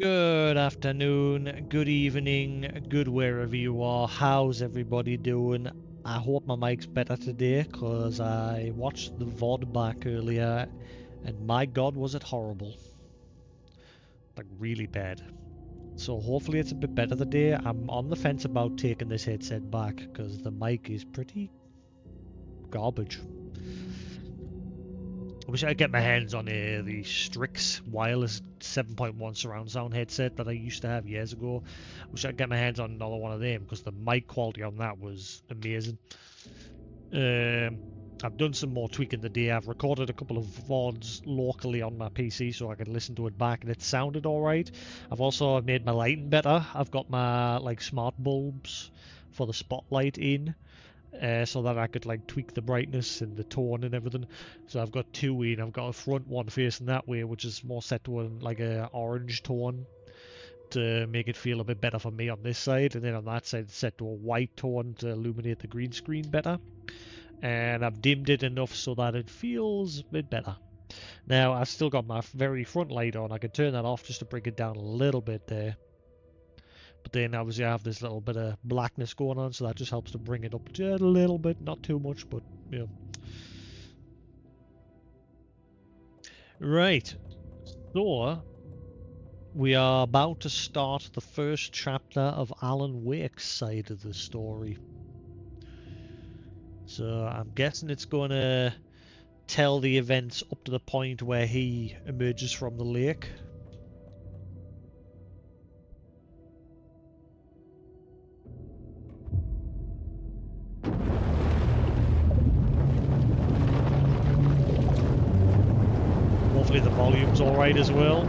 Good afternoon, good evening, good wherever you are. How's everybody doing? I hope my mic's better today because I watched the VOD back earlier and my god was it horrible. Like really bad. So hopefully it's a bit better today. I'm on the fence about taking this headset back because the mic is pretty garbage. I wish I could get my hands on the Strix wireless 7.1 surround sound headset that I used to have years ago. I wish I could get my hands on another one of them because the mic quality on that was amazing. Um, I've done some more tweaking today. I've recorded a couple of VODs locally on my PC so I could listen to it back and it sounded alright. I've also made my lighting better. I've got my like smart bulbs for the spotlight in so that I could like tweak the brightness and the tone and everything. So I've got two in. I've got a front one facing that way, which is more set to like a orange tone to make it feel a bit better for me on this side, and then on that side it's set to a white tone to illuminate the green screen better. And I've dimmed it enough so that it feels a bit better. Now I've still got my very front light on. I can turn that off just to bring it down a little bit there. But then obviously I have this little bit of blackness going on, so that just helps to bring it up just a little bit, not too much, but you know. Right, so we are about to start the first chapter of Alan Wake's side of the story. So I'm guessing it's going to tell the events up to the point where he emerges from the lake. Hopefully the volume's alright as well.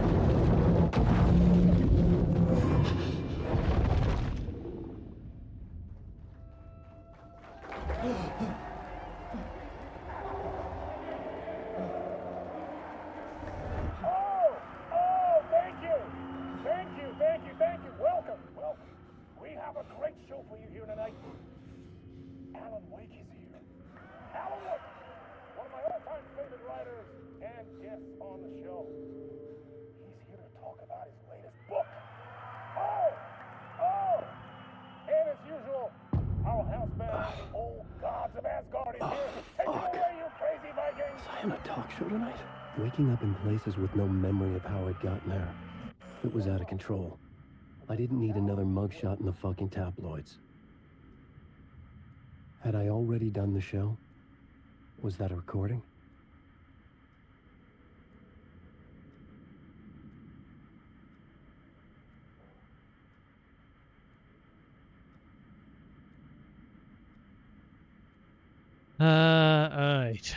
Thank you. Welcome. We have a great show for you here tonight. Alan Wake is here. Alan Wake, one of my all-time favorite writers and guests on the show. He's here to talk about his latest book. Oh! And as usual, our house band, the old gods of Asgard, is here. Take it away, you crazy Vikings! Was I on a talk show tonight? Waking up in places with no memory of how I'd gotten there. It was out of control. I didn't need another mugshot in the fucking tabloids. Had I already done the show? Was that a recording? Alright.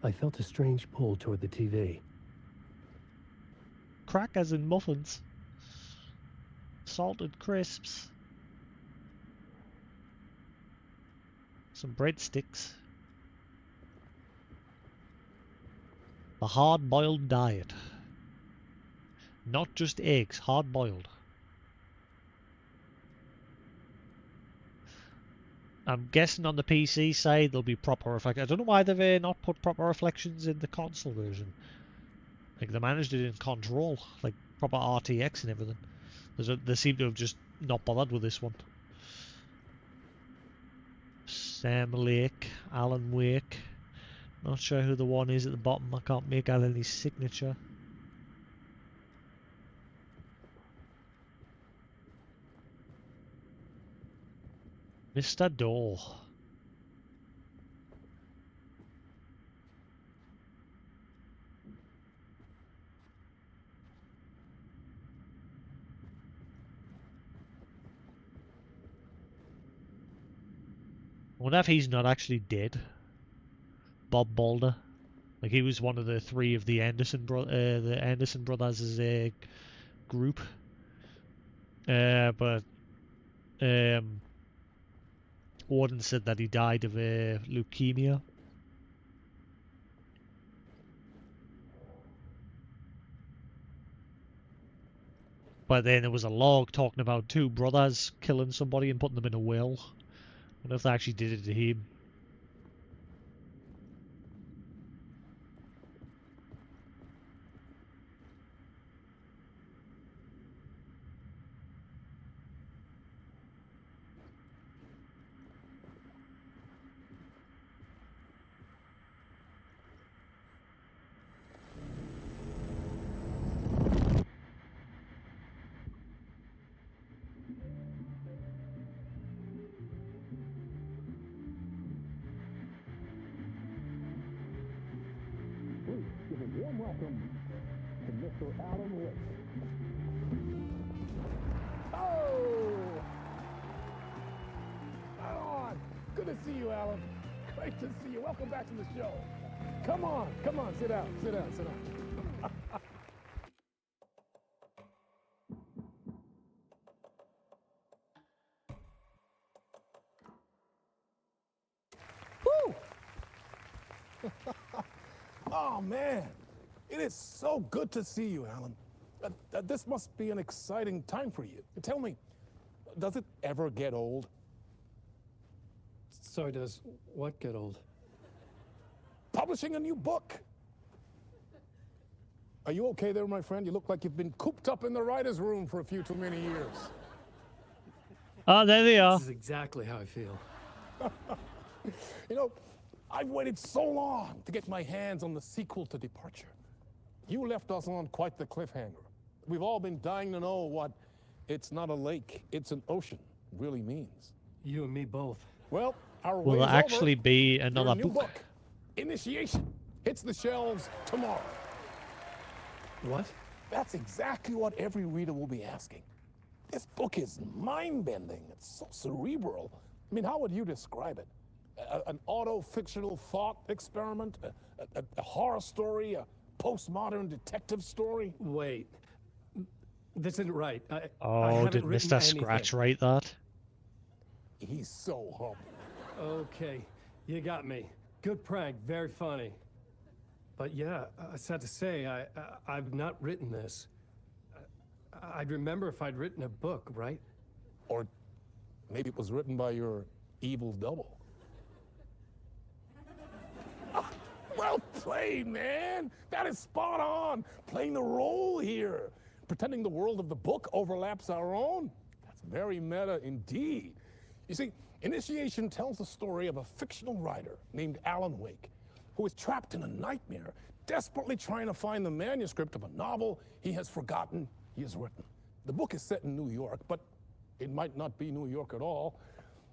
I felt a strange pull toward the TV. Crackers and muffins. Salted crisps. Some breadsticks. The hard-boiled diet. Not just eggs, hard-boiled. I'm guessing on the PC side there'll be proper reflections. I don't know why they've not put proper reflections in the console version. Like they managed it in Control, like proper RTX and everything. They seem to have just not bothered with this one. Sam Lake, Alan Wake. Not sure who the one is at the bottom. I can't make out any signature. Mr. Door. I wonder if he's not actually dead. Bob Balder. Like he was one of the three of the Anderson brothers' group. But Warden said that he died of leukemia. But then there was a log talking about two brothers killing somebody and putting them in a well. I wonder if they actually did it to him. welcome to Mr. Alan Wake. Oh! Right on. Good to see you, Alan. Great to see you. Welcome back to the show. Come on, sit down, sit down, sit down. Woo! Oh, man. It is so good to see you, Alan. This must be an exciting time for you. Tell me, does it ever get old? So does what get old? Publishing a new book. Are you okay there, my friend? You look like you've been cooped up in the writer's room for a few too many years. Oh, there they are. This is exactly how I feel. You know, I've waited so long to get my hands on the sequel to Departure. You left us on quite the cliffhanger. We've all been dying to know what "it's not a lake, it's an ocean" really means. You and me both. Well, our Will way there is actually over. be Your another new book? Initiation, hits the shelves tomorrow. What? That's exactly what every reader will be asking. This book is mind-bending. It's so cerebral. I mean, how would you describe it? An auto-fictional thought experiment? A horror story? A postmodern detective story? Wait. This isn't right. I Oh, haven't did written Mr. anything. Scratch write that? He's so humble. Okay, you got me. Good prank, very funny. But yeah, sad to say, I've not written this. I'd remember if I'd written a book, right? Or maybe it was written by your evil double. Well played, man. That is spot on. Playing the role here. Pretending the world of the book overlaps our own. That's very meta indeed. You see, Initiation tells the story of a fictional writer named Alan Wake, who is trapped in a nightmare, desperately trying to find the manuscript of a novel he has forgotten he has written. The book is set in New York, but it might not be New York at all.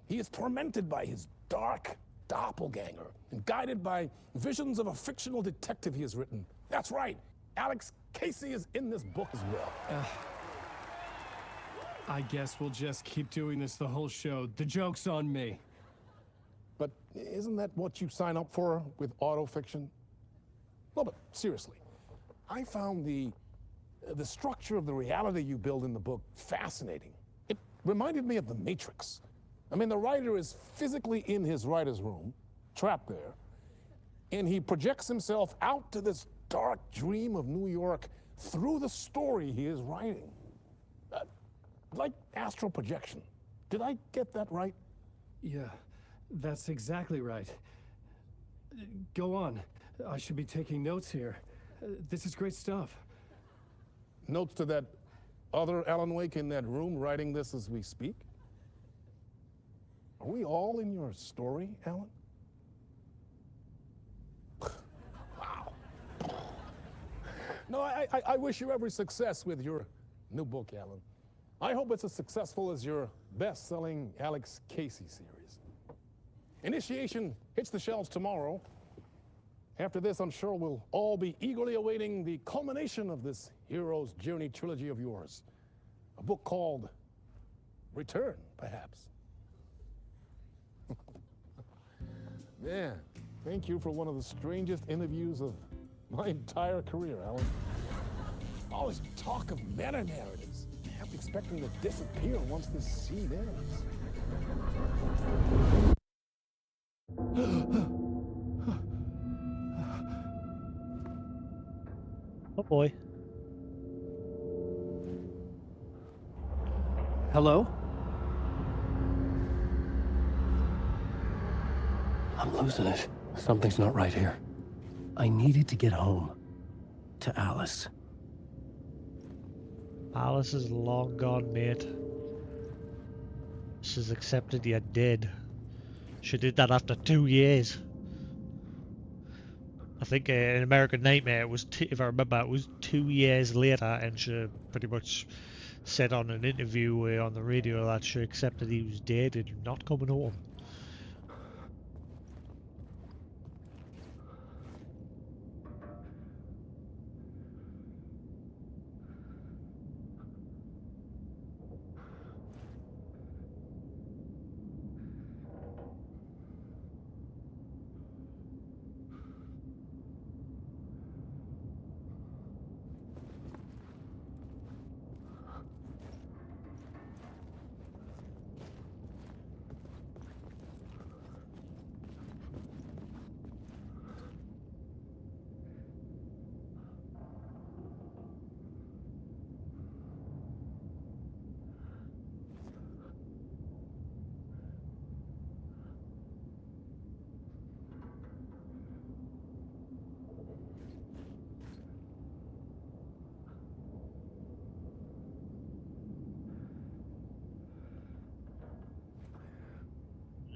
He is tormented by his dark doppelganger and guided by visions of a fictional detective he has written. That's right, Alex Casey is in this book as well. I guess we'll just keep doing this the whole show. The joke's on me. But isn't that what you sign up for with autofiction? No, but seriously, I found the structure of the reality you build in the book fascinating. It reminded me of The Matrix. I mean, the writer is physically in his writer's room, trapped there, and he projects himself out to this dark dream of New York through the story he is writing. Like astral projection. Did I get that right? Yeah, that's exactly right. Go on. I should be taking notes here. This is great stuff. Notes to that other Alan Wake in that room writing this as we speak? Are we all in your story, Alan? Wow. No, I wish you every success with your new book, Alan. I hope it's as successful as your best-selling Alex Casey series. Initiation hits the shelves tomorrow. After this, I'm sure we'll all be eagerly awaiting the culmination of this hero's journey trilogy of yours. A book called Return, perhaps. Man, thank you for one of the strangest interviews of my entire career, Alan. All this talk of meta-narratives. I kept expecting to disappear once this scene ends. Oh boy. Hello? I'm losing it. Something's not right here. I needed to get home. To Alice. Alice is long gone, mate. She's accepted you're dead. She did that after 2 years. I think in American Nightmare, it was if I remember, it was 2 years later, and she pretty much said on an interview on the radio that she accepted he was dead and not coming home.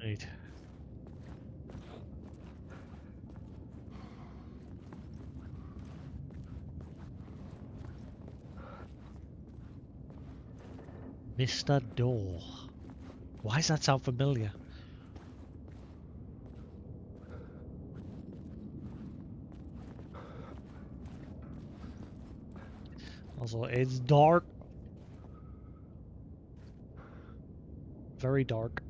Right. Mr. Door. Why does that sound familiar? Also, it's dark. Very dark.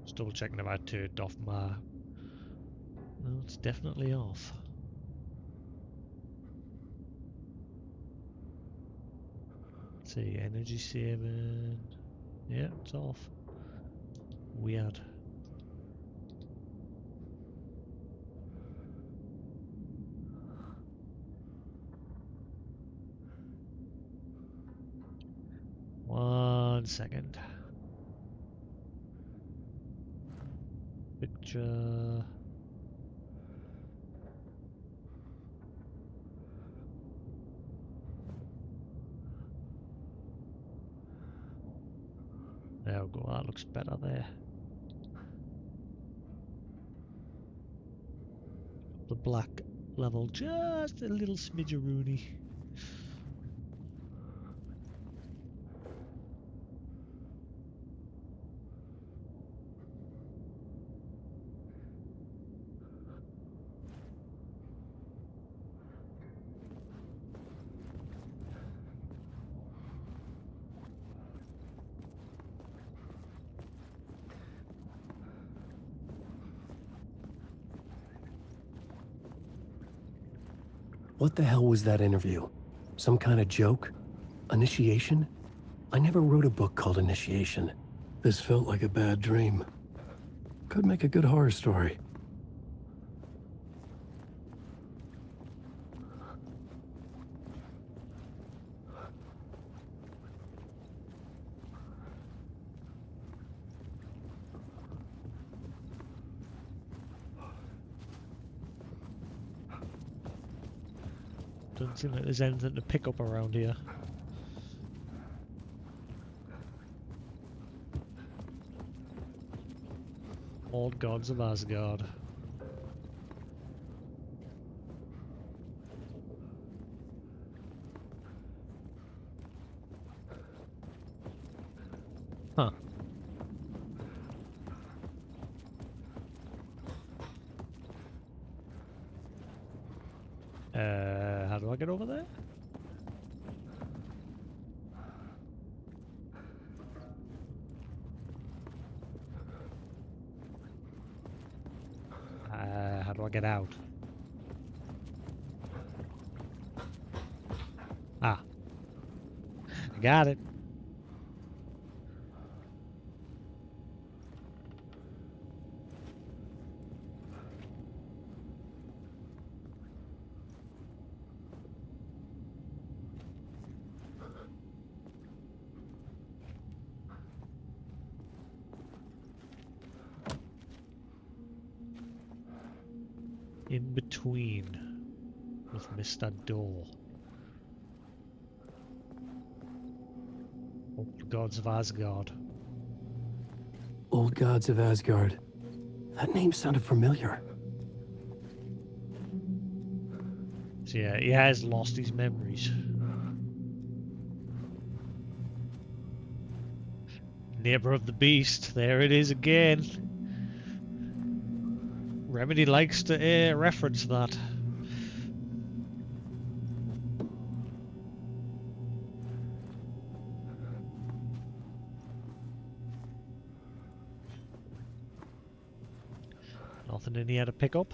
Just double checking if I turned off my... No, it's definitely off. Let's see, energy saving. Yeah, it's off. Weird. One second. Picture. There we go, that looks better there. The black level just a little smidgeroony. What the hell was that interview? Some kind of joke? Initiation? I never wrote a book called Initiation. This felt like a bad dream. Could make a good horror story. Doesn't seem like there's anything to pick up around here. Old gods of Asgard. Huh. How do I get over there? How do I get out? Ah. I got it. In between with Mr. Door. Old gods of Asgard. Old Gods of Asgard. That name sounded familiar. So yeah, he has lost his memories. Neighbor of the Beast, there it is again. Remedy likes to reference that. Nothing in here to pick up.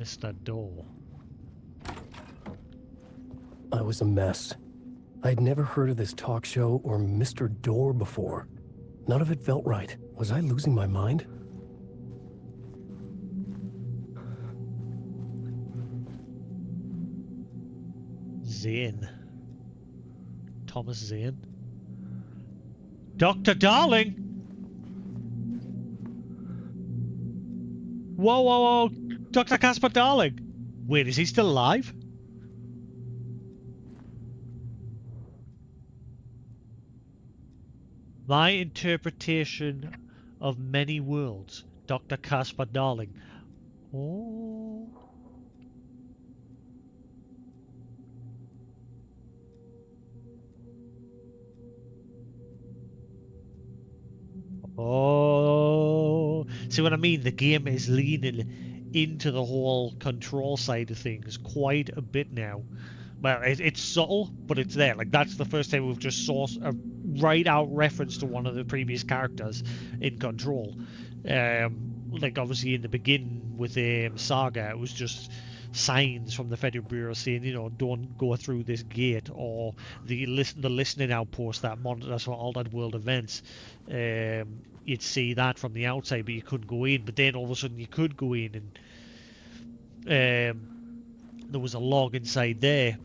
Mr. Door. I was a mess. I'd never heard of this talk show or Mr. Door before. None of it felt right. Was I losing my mind? Zane. Thomas Zane. Dr. Darling! Whoa, whoa, whoa! Dr. Casper Darling! Wait, is he still alive? My interpretation of many worlds. Dr. Casper Darling. Oh. Oh, see what I mean? The game is leaning into the whole control side of things quite a bit now. Well, it's subtle, but it's there. Like, that's the first time we've just saw a right out reference to one of the previous characters in Control. Like, obviously, in the beginning with Saga, it was just signs from the Federal Bureau saying, you know, don't go through this gate, or the listening outpost that monitors for altered world events. You'd see that from the outside, but you couldn't go in. But then all of a sudden, you could go in, and there was a log inside there,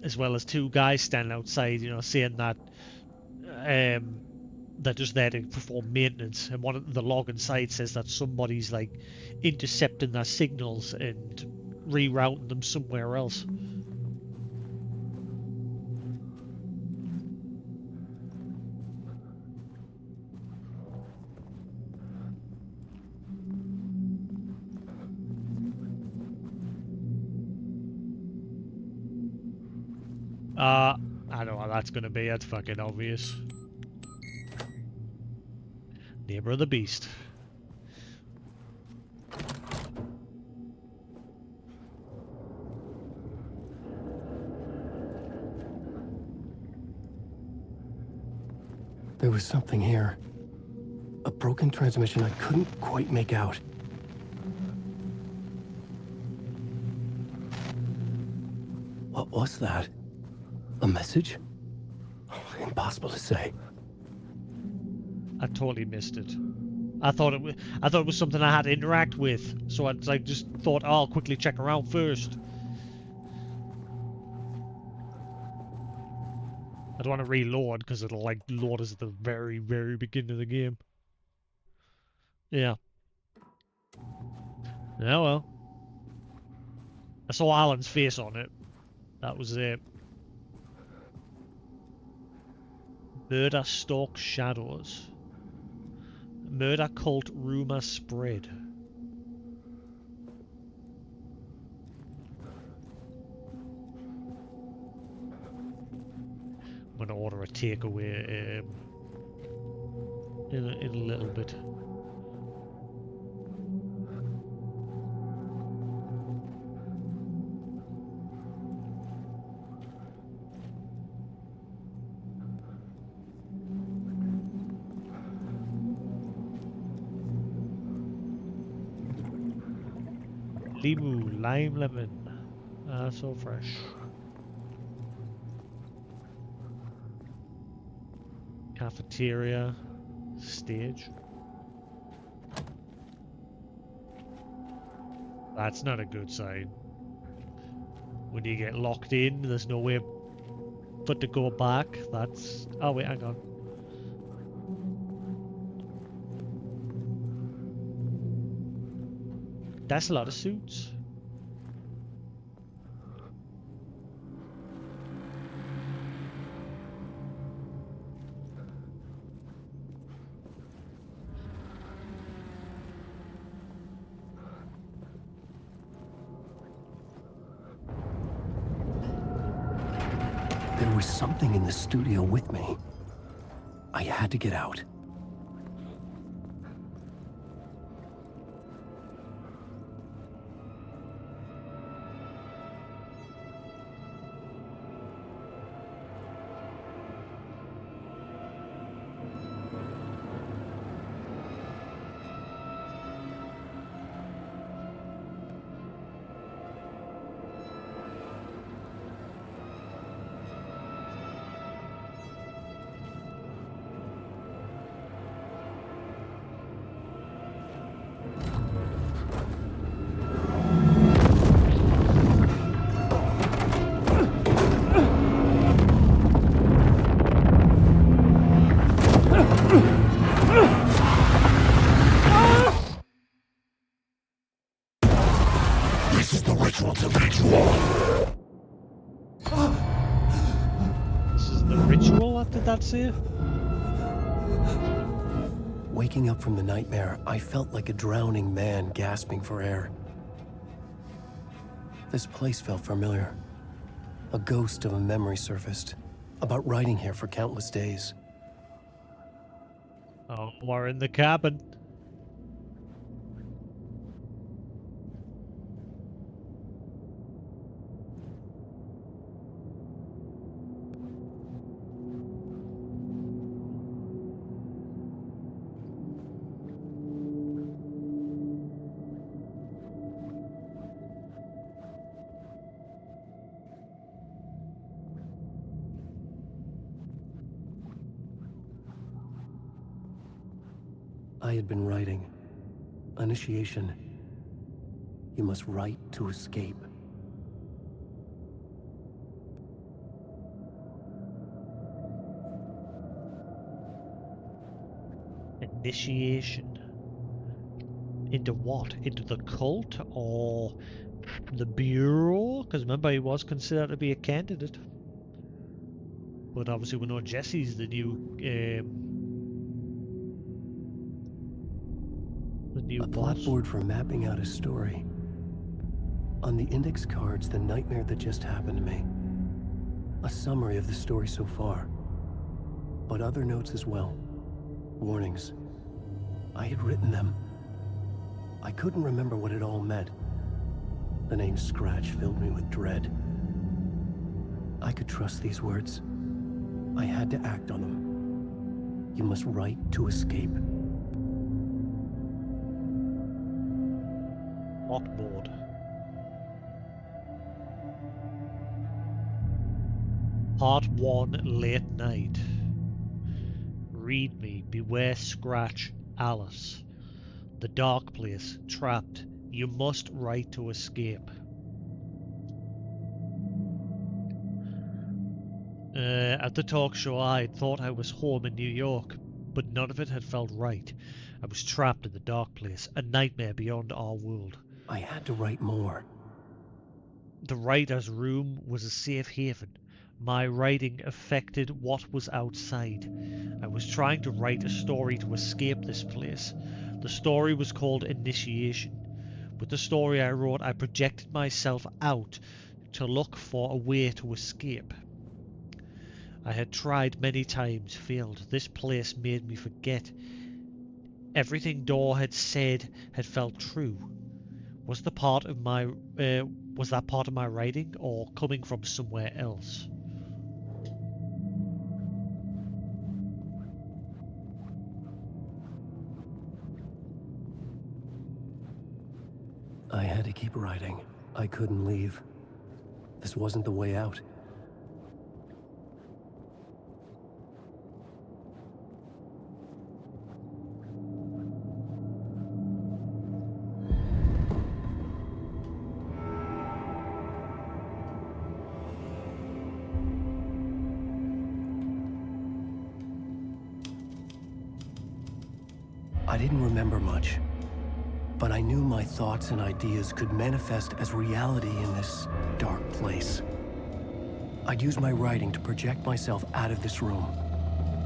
as well as two guys standing outside, you know, saying that they're just there to perform maintenance. And one of the log inside says that somebody's like intercepting their signals and rerouting them somewhere else. I don't know what that's gonna be. That's fucking obvious. Neighbor of the Beast. There was something here. A broken transmission I couldn't quite make out. What was that? A message? Oh, impossible to say. I totally missed it. I thought it was something I had to interact with, so I like just thought, oh, I'll quickly check around first. I don't want to reload because it'll like load us at the very, very beginning of the game. Yeah. Yeah, well. I saw Alan's face on it. That was it. Murder stalks shadows. Murder cult rumor spread. I'm gonna order a takeaway in a little bit. Limu, lime, lemon. Ah, so fresh. Cafeteria. Stage. That's not a good sign. When you get locked in, there's no way but to go back. That's... Oh wait, hang on. That's a lot of suits. There was something in the studio with me. I had to get out. ritual's a ritual. This is the ritual, did that say? Waking up from the nightmare, I felt like a drowning man gasping for air. This place felt familiar. A ghost of a memory surfaced, about writing here for countless days. Oh, we're in the cabin. I had been writing. Initiation. You must write to escape. Initiation. Into what? Into the cult or the Bureau? Because remember, he was considered to be a candidate. But obviously we know Jesse's the new A boss. blackboard for mapping out a story. On the index cards, the nightmare that just happened to me. A summary of the story so far. But other notes as well. Warnings. I had written them. I couldn't remember what it all meant. The name Scratch filled me with dread. I could trust these words. I had to act on them. You must write to escape. Hotboard. Part 1, late night. Read me, beware Scratch, Alice. The dark place, trapped. You must write to escape. At the talk show, I had thought I was home in New York, but none of it had felt right. I was trapped in the dark place, a nightmare beyond our world. I had to write more. The writer's room was a safe haven. My writing affected what was outside. I was trying to write a story to escape this place. The story was called Initiation. With the story I wrote, I projected myself out to look for a way to escape. I had tried many times, failed. This place made me forget. Everything Dor had said had felt true. Was that part of my writing, or coming from somewhere else? I had to keep writing. I couldn't leave. This wasn't the way out. I didn't remember much, but I knew my thoughts and ideas could manifest as reality in this dark place. I'd use my writing to project myself out of this room,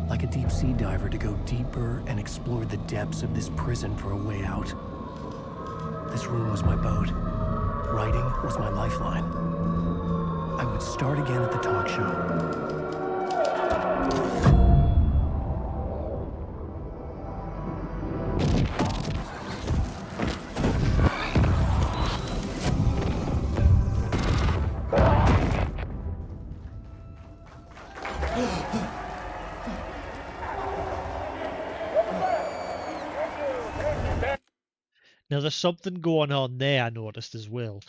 like a deep-sea diver to go deeper and explore the depths of this prison for a way out. This room was my boat. Writing was my lifeline. I would start again at the talk show. Now there's something going on there I noticed as well.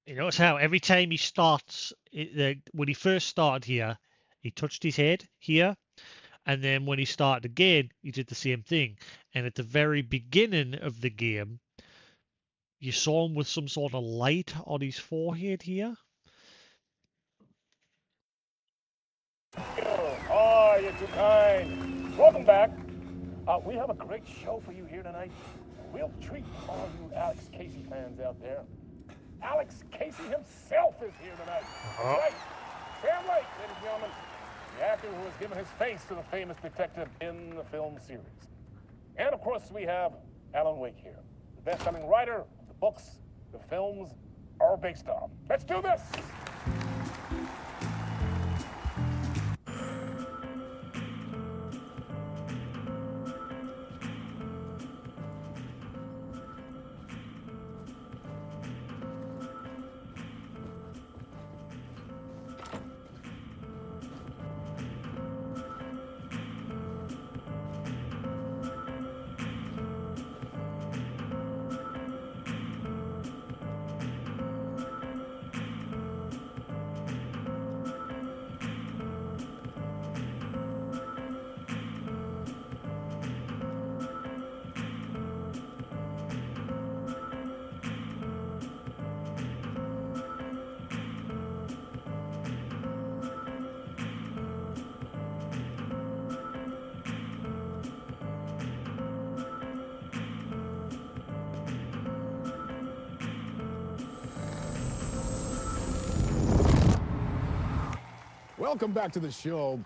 You notice how every time he starts, when he first started here, he touched his head here, and then when he started again, he did the same thing. And at the very beginning of the game, you saw him with some sort of light on his forehead here. Oh, you're too kind. Welcome back. We have a great show for you here tonight. We'll treat all you Alex Casey fans out there. Alex Casey himself is here tonight. That's right. Sam Lake, ladies and gentlemen. The actor who has given his face to the famous detective in the film series. And of course, we have Alan Wake here, the best-selling writer of the books the films are based on. Let's do this! Welcome back to the show.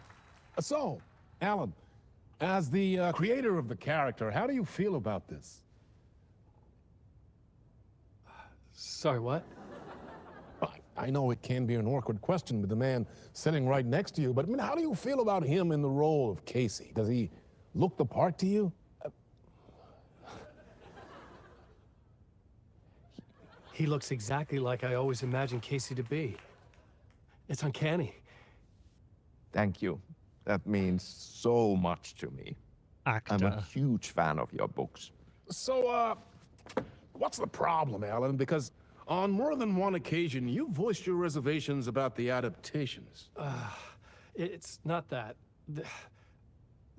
So, Alan, as the creator of the character, how do you feel about this? Sorry, what? I know it can be an awkward question with the man sitting right next to you, but I mean, how do you feel about him in the role of Casey? Does he look the part to you? He looks exactly like I always imagined Casey to be. It's uncanny. Thank you. That means so much to me. Actor. I'm a huge fan of your books. So, what's the problem, Alan? Because on more than one occasion, you voiced your reservations about the adaptations. It's not that.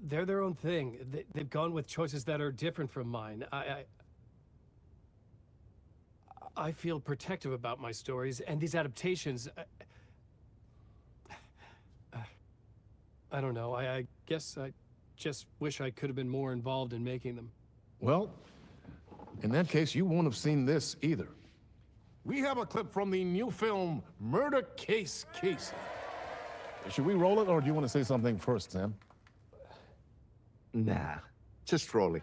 They're their own thing. They've gone with choices that are different from mine. I feel protective about my stories, and these adaptations... I don't know. I guess I just wish I could have been more involved in making them. Well, in that case, you won't have seen this either. We have a clip from the new film, Murder Case Casey. Should we roll it, or do you want to say something first, Sam? Nah, just roll it.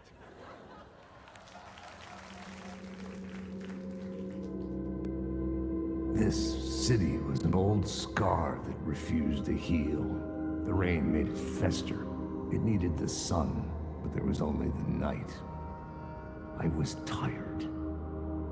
This city was an old scar that refused to heal. The rain made it fester. It needed the sun, but there was only the night. I was tired.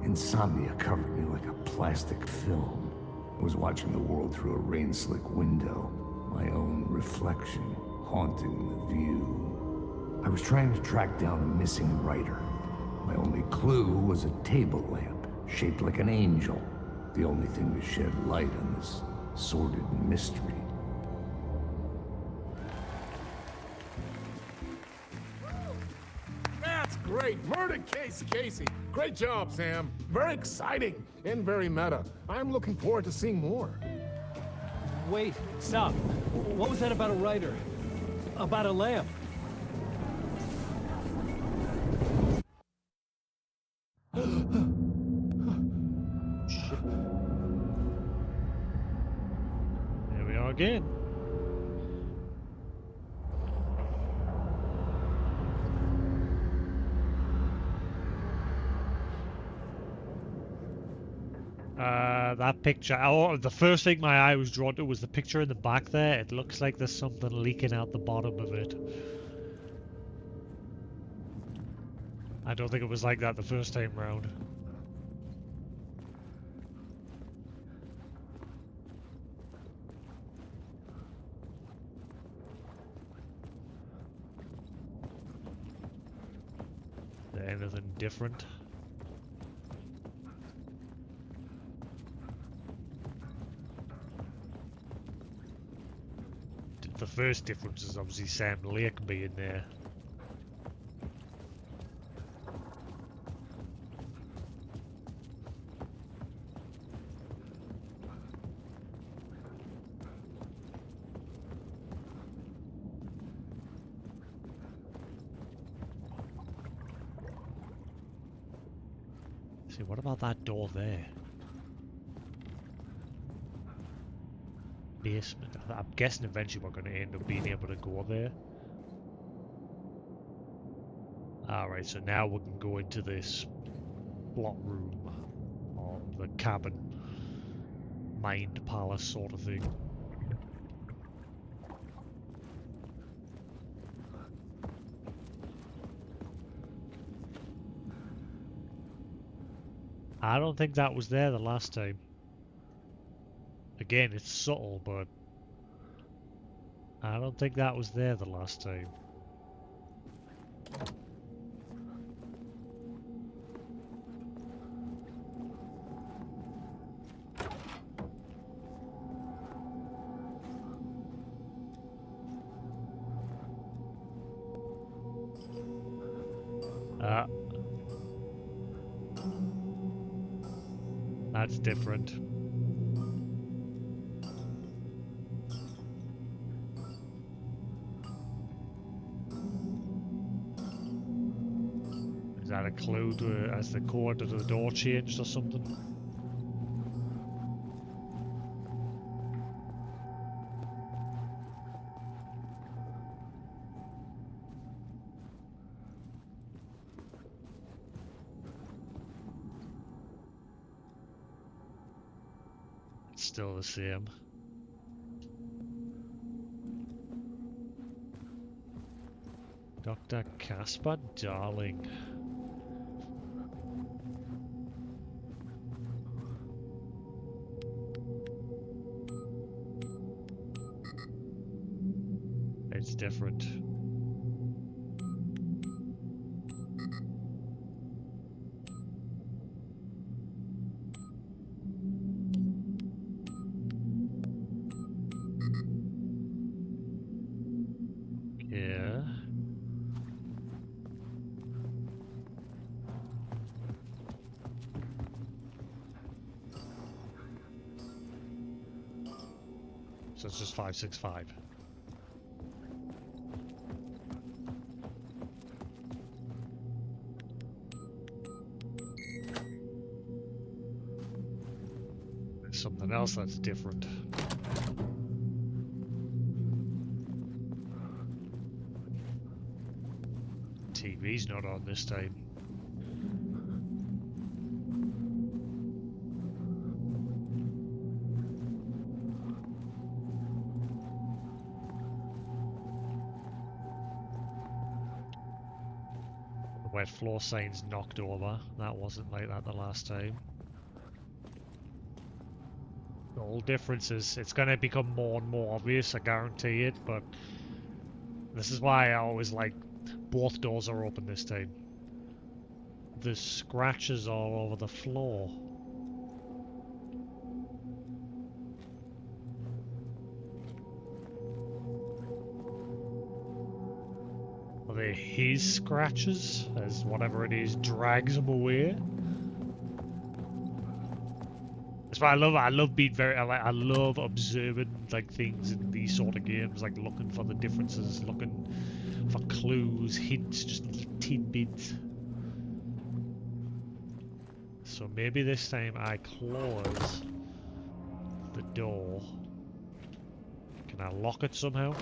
Insomnia covered me like a plastic film. I was watching the world through a rain-slick window, my own reflection haunting the view. I was trying to track down a missing writer. My only clue was a table lamp, shaped like an angel, the only thing to shed light on this sordid mystery. That's great! Murder Case Casey! Great job, Sam. Very exciting and very meta. I'm looking forward to seeing more. Wait, stop. What was that about a writer? About a lamp? There we are again. That picture, the first thing my eye was drawn to was the picture in the back there. It looks like there's something leaking out the bottom of it. I don't think it was like that the first time round. Is there anything different? The first difference is obviously Sam Lake being there. See, what about that door there? basement. I'm guessing eventually we're going to end up being able to go there. Alright, so now we can go into this plot room, or the cabin, mind palace sort of thing. I don't think that was there the last time. Again, it's subtle, but I don't think that was there the last time. That's different. Is that a clue to as the code to the door changed or something? It's still the same. Dr. Casper Darling. It's different. Yeah. So it's just 565. There's something else that's different. TV's not on this time. The wet floor sign's knocked over. That wasn't like that the last time. The whole difference is it's going to become more and more obvious, I guarantee it, but this is why I always like both doors are open this time. There's scratches all over the floor. Are they his scratches, as whatever it is drags him away? That's why I love being very, I love observing like things in these sort of games, like looking for the differences, looking for clues, hints, just little tidbits. So maybe this time I close the door. Can I lock it somehow?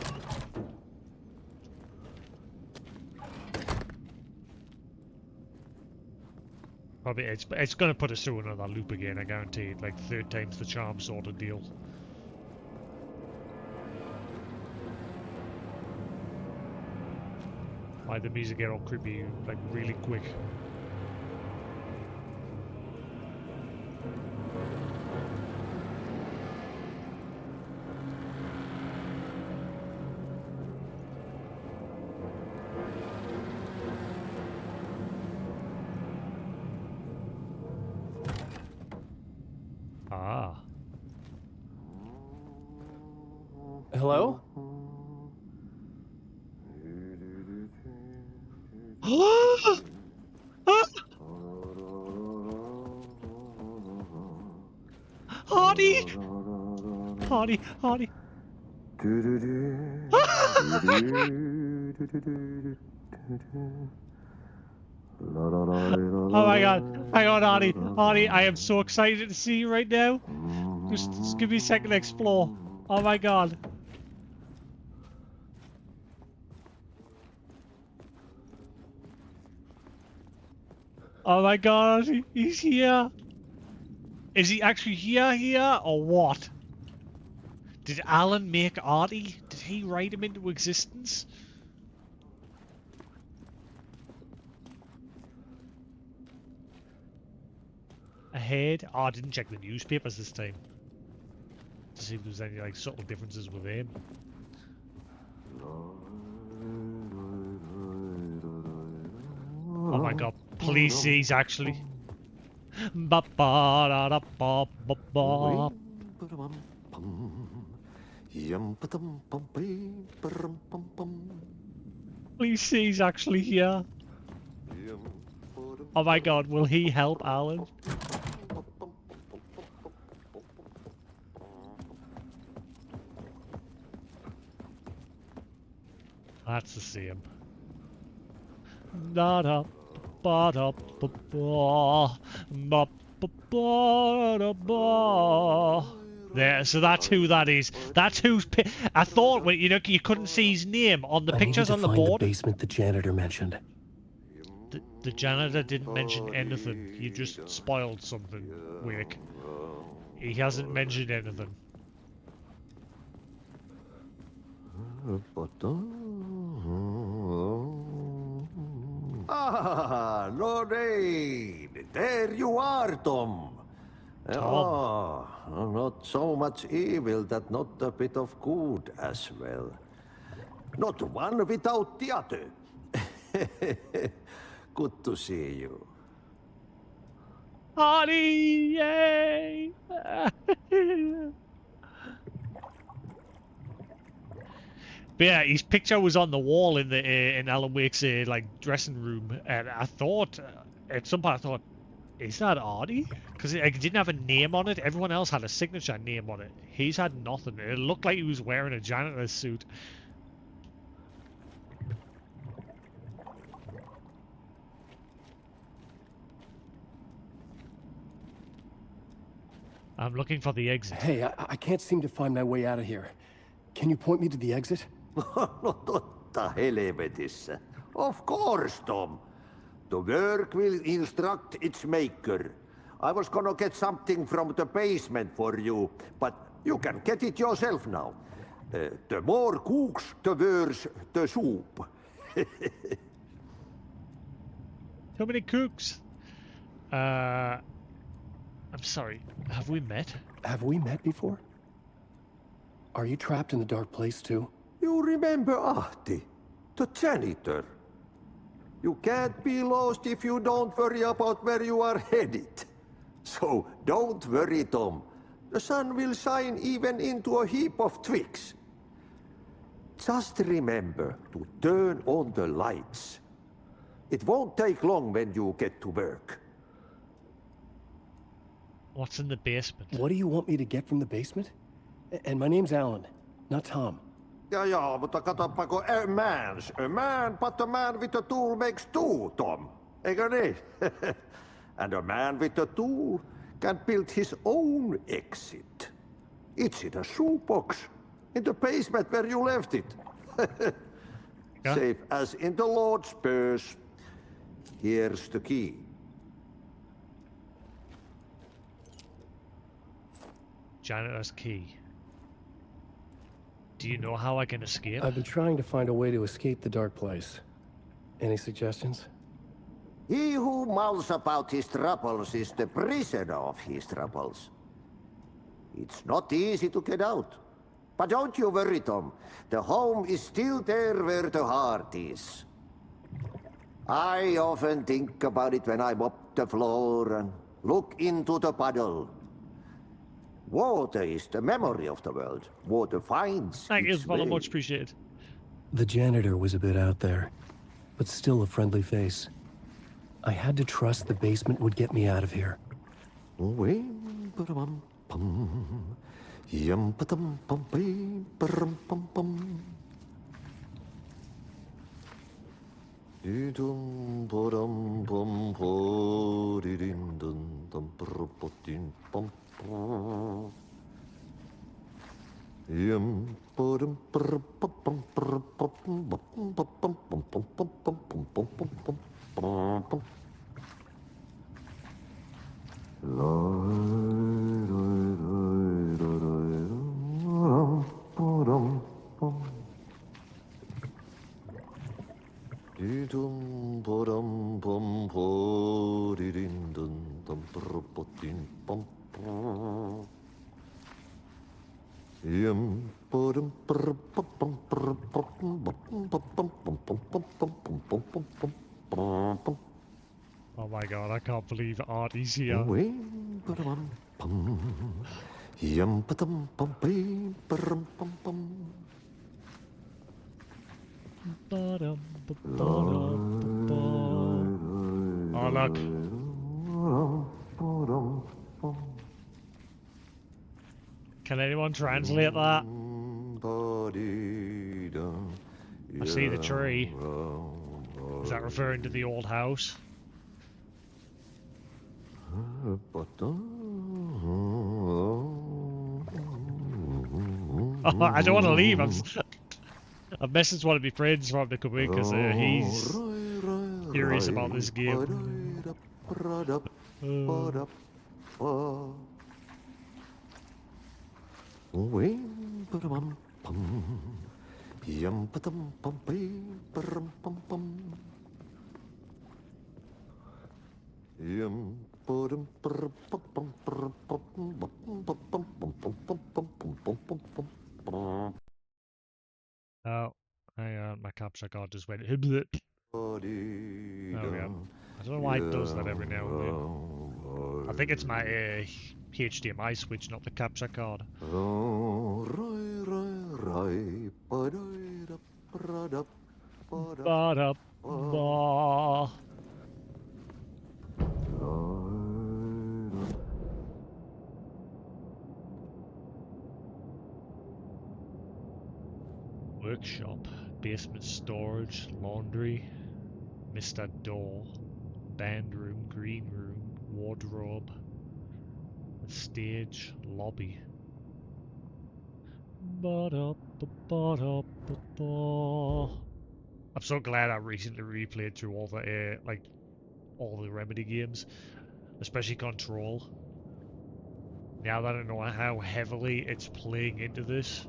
Probably it's gonna put us through another loop again, I guarantee it. Like 3rd time's the charm sort of deal. Why the music get all creepy like really quick. Ah. Hello? Hardy! Hardy! Hardy! Oh my god! Hang on, Hardy! Hardy, I am so excited to see you right now! Just give me a second to explore. Oh my god. Oh my god, he's here. Is he actually here, or what? Did Alan make Artie? Did he write him into existence? Ahead? Oh, I didn't check the newspapers this time. To see if there was any like subtle differences with him. Oh my god, please he's actually. Ba ba da da ba ba ba. Please he's actually here. Oh my god, will he help Alan? That's the same. Da da ba da ba ba ba ba da ba. There, so that's who that is. That's who's. I thought, when you couldn't see his name on the pictures on the board. I needed to find the basement the janitor mentioned. The janitor didn't mention anything. You just spoiled something, Wake. He hasn't mentioned anything. Ah, Lorraine! There you are, Tom. Tom. Oh, not so much evil that not a bit of good as well. Not one without the other. Good to see you. Artie! Yay! But yeah, his picture was on the wall in the in Alan Wake's like dressing room, and I thought at some point I thought, is that Artie? Because it didn't have a name on it. Everyone else had a signature name on it. He's had nothing. It looked like he was wearing a janitor's suit. I'm looking for the exit. Hey, I can't seem to find my way out of here. Can you point me to the exit? No totta helvetissä. Of course, Tom. The work will instruct its maker. I was gonna get something from the basement for you, but you can get it yourself now. The more cooks, the worse the soup. Too many cooks. I'm sorry. Have we met? Have we met before? Are you trapped in the dark place too? You remember Ahti, the janitor. You can't be lost if you don't worry about where you are headed. So don't worry, Tom. The sun will shine even into a heap of twigs. Just remember to turn on the lights. It won't take long when you get to work. What's in the basement? What do you want me to get from the basement? And my name's Alan, not Tom. Ja, mutta katsopako a man, but a man with a tool makes two, Tom. Eikö niin? And a man with a tool can build his own exit. It's in a shoebox, in the basement where you left it. Yeah. Safe as in the Lord's purse. Here's the key. Janitor's key. Do you know how I can escape? I've been trying to find a way to escape the dark place. Any suggestions? He who mouths about his troubles is the prisoner of his troubles. It's not easy to get out. But don't you worry, Tom. The home is still there where the heart is. I often think about it when I mop the floor and look into the puddle. Water is the memory of the world. Water finds Thank you, its Swallow. way. Much appreciated. The janitor was a bit out there, but still a friendly face. I had to trust the basement would get me out of here. Oh my god, I can't believe Artie's here. Oh look. Can anyone translate that? I see the tree. Is that referring to the old house? Oh, I don't want to leave. I've messaged one of my friends for him to come in because he's curious about this game. Oh, hang on, my capture card just went. There we go. I don't know why it does that every now and then. I think it's my HDMI switch, not the capture card. Ba-da-ba. Workshop, basement storage, laundry, Mr. Door, band room, green room, wardrobe, stage, lobby. Ba-da-ba-ba-da-ba-ba. I'm so glad I recently replayed through all the all the Remedy games, especially Control. Now that I know how heavily it's playing into this,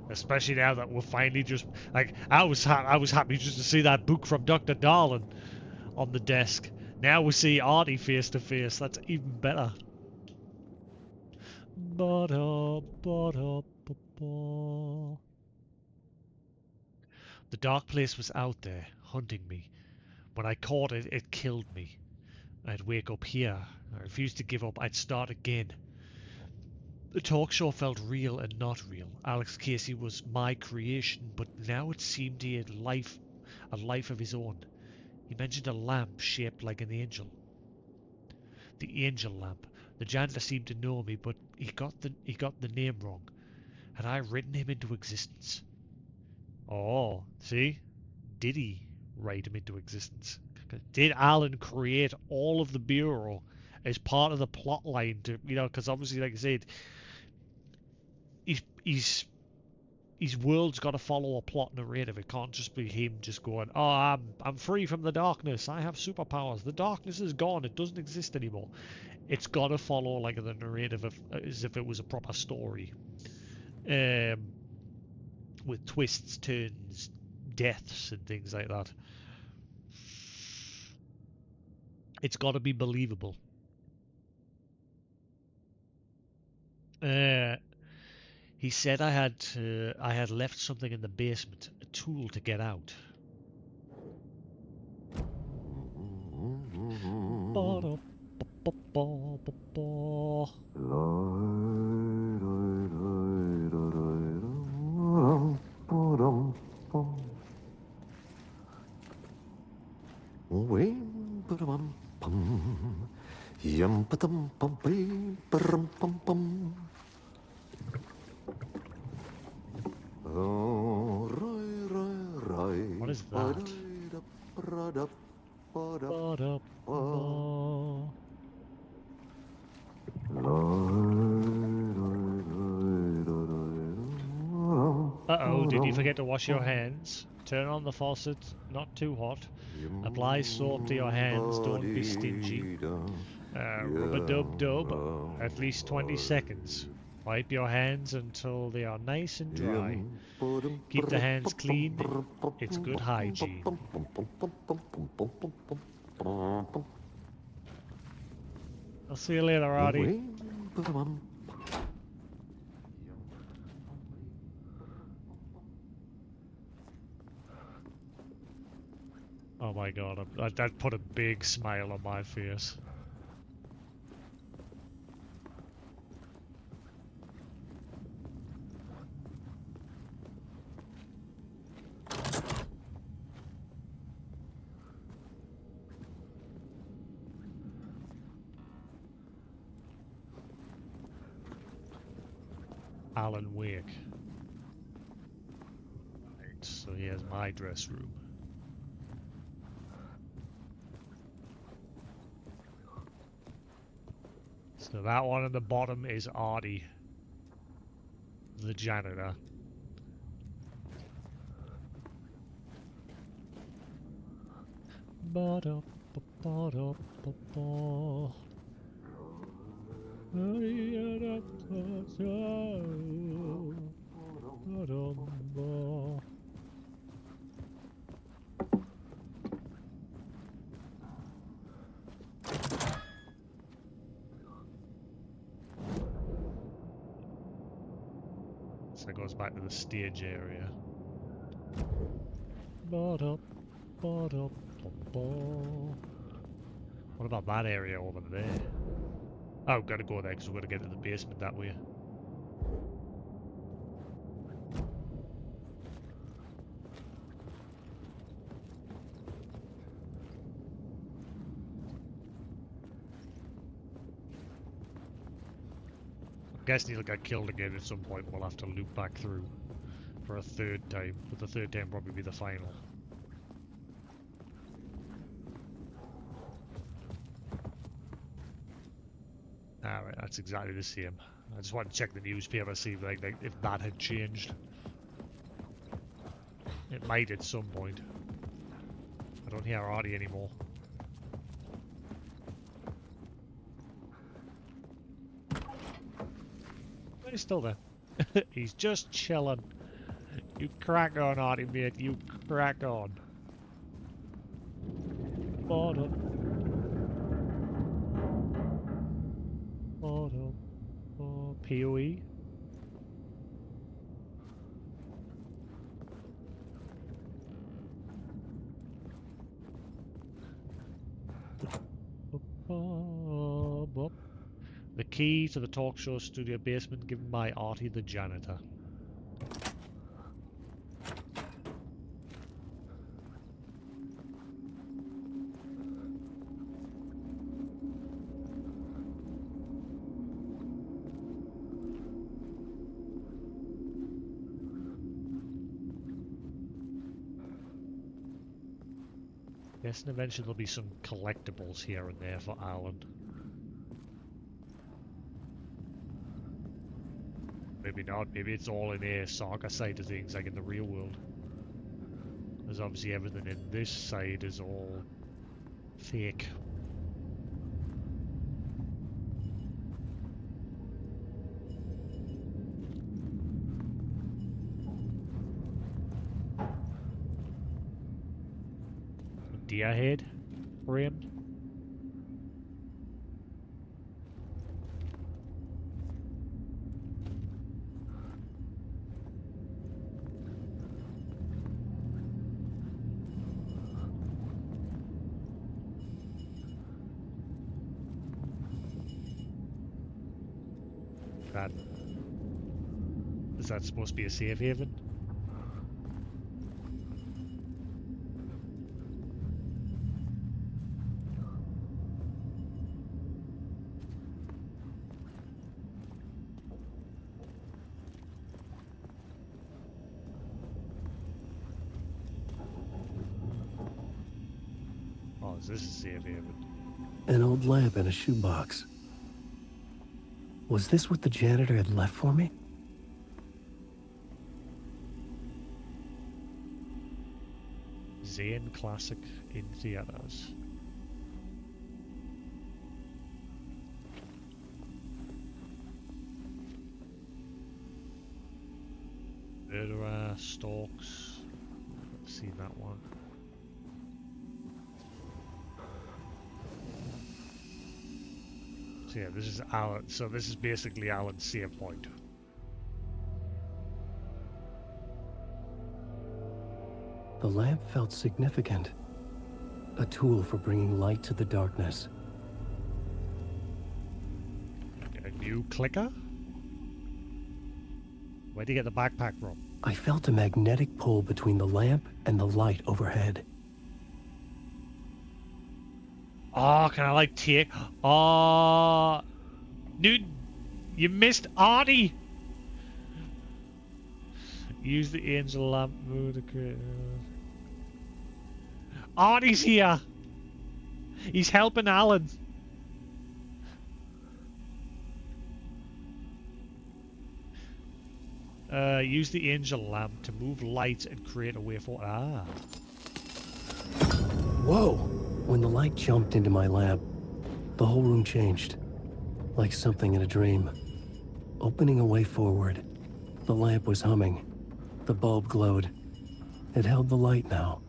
especially now that we're finally just like I was happy just to see that book from Dr. Darlin on the desk. Now we see Artie face to face. That's even better. Ba-da-ba-da-ba-ba. The dark place was out there, hunting me. When I caught it, it killed me. I'd wake up here. I refused to give up. I'd start again. The talk show felt real and not real. Alex Casey was my creation, but now it seemed he had a life of his own. He mentioned a lamp shaped like an angel. The angel lamp. The janitor seemed to know me, but he got the name wrong. Had I written him into existence? Oh, see? Did he write him into existence? Did Alan create all of the Bureau as part of the plot line to, because obviously, like I said, his world's got to follow a plot narrative. It can't just be him just going, "Oh, I'm free from the darkness. I have superpowers. The darkness is gone. It doesn't exist anymore." It's got to follow like the narrative as if it was a proper story, with twists, turns, deaths, and things like that. It's got to be believable. He said I had left something in the basement, a tool to get out. What is that? Uh-oh, did you forget to wash your hands? Turn on the faucet, not too hot. Apply soap to your hands, don't be stingy. Rub-a-dub-dub, at least 20 seconds. Wipe your hands until they are nice and dry. Keep the hands clean, it's good hygiene. I'll see you later, Artie. Oh my god, that put a big smile on my face. Alan Wake. Right, so here's my dress room. So that one at the bottom is Artie, the janitor. Ba-da-ba-ba-da-ba-ba. Ba-dum-ba. So it goes back to the stage area. What about that area over there? Oh, gotta go there because we're gonna get to the basement that way. I'm guessing he'll get killed again at some point. We'll have to loop back through for a third time, but the third time probably be the final. Alright, that's exactly the same. I just want to check the newspaper, see if, like if that had changed. It might at some point. I don't hear Artie anymore. He's still there. He's just chilling. You crack on, Artie, mate. You crack on. Border. Border. POE. The key to the talk show studio basement given by Artie the janitor. Yes, and eventually there'll be some collectibles here and there for Alan. Maybe not, maybe it's all in a saga side of things, like in the real world. There's obviously everything in this side is all fake. Deer head framed. That is that supposed to be a safe haven? Oh, is this a safe haven? An old lamp in a shoebox. Was this what the janitor had left for me? Zane Classic in theaters. Murderer, Stalks. I've seen that one. So yeah, this is Alan. So this is basically Alan's save point. The lamp felt significant. A tool for bringing light to the darkness. A new clicker? Where'd you get the backpack from? I felt a magnetic pull between the lamp and the light overhead. Oh, can I like take? Oh, dude, you missed Artie. Use the angel lamp move to create. Artie's here. He's helping Alan. Use the angel lamp to move light and create a way for. Ah. Whoa! When the light jumped into my lamp, the whole room changed. Like something in a dream. Opening a way forward, the lamp was humming. The bulb glowed. It held the light now.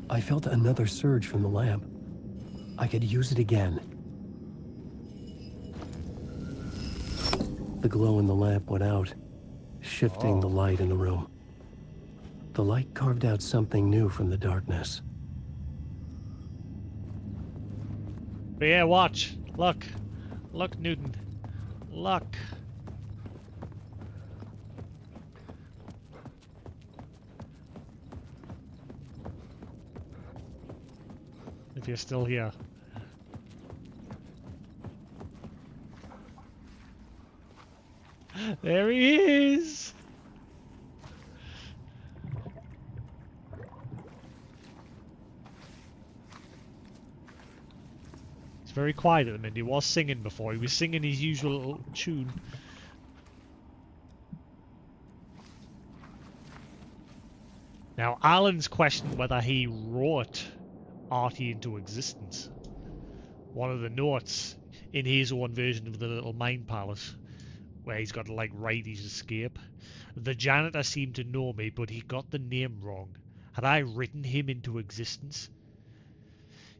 I felt another surge from the lamp. I could use it again. The glow in the lamp went out, shifting the light in the room. The light carved out something new from the darkness. But yeah, watch. Look. Look, Newton. Look. If you're still here. There he is! He's very quiet at the minute. He was singing before. He was singing his usual little tune. Now, Alan's questioned whether he wrote Artie into existence. One of the notes in his own version of the little mind palace, where he's got to like write his escape. The janitor seemed to know me, but he got the name wrong. Had I written him into existence?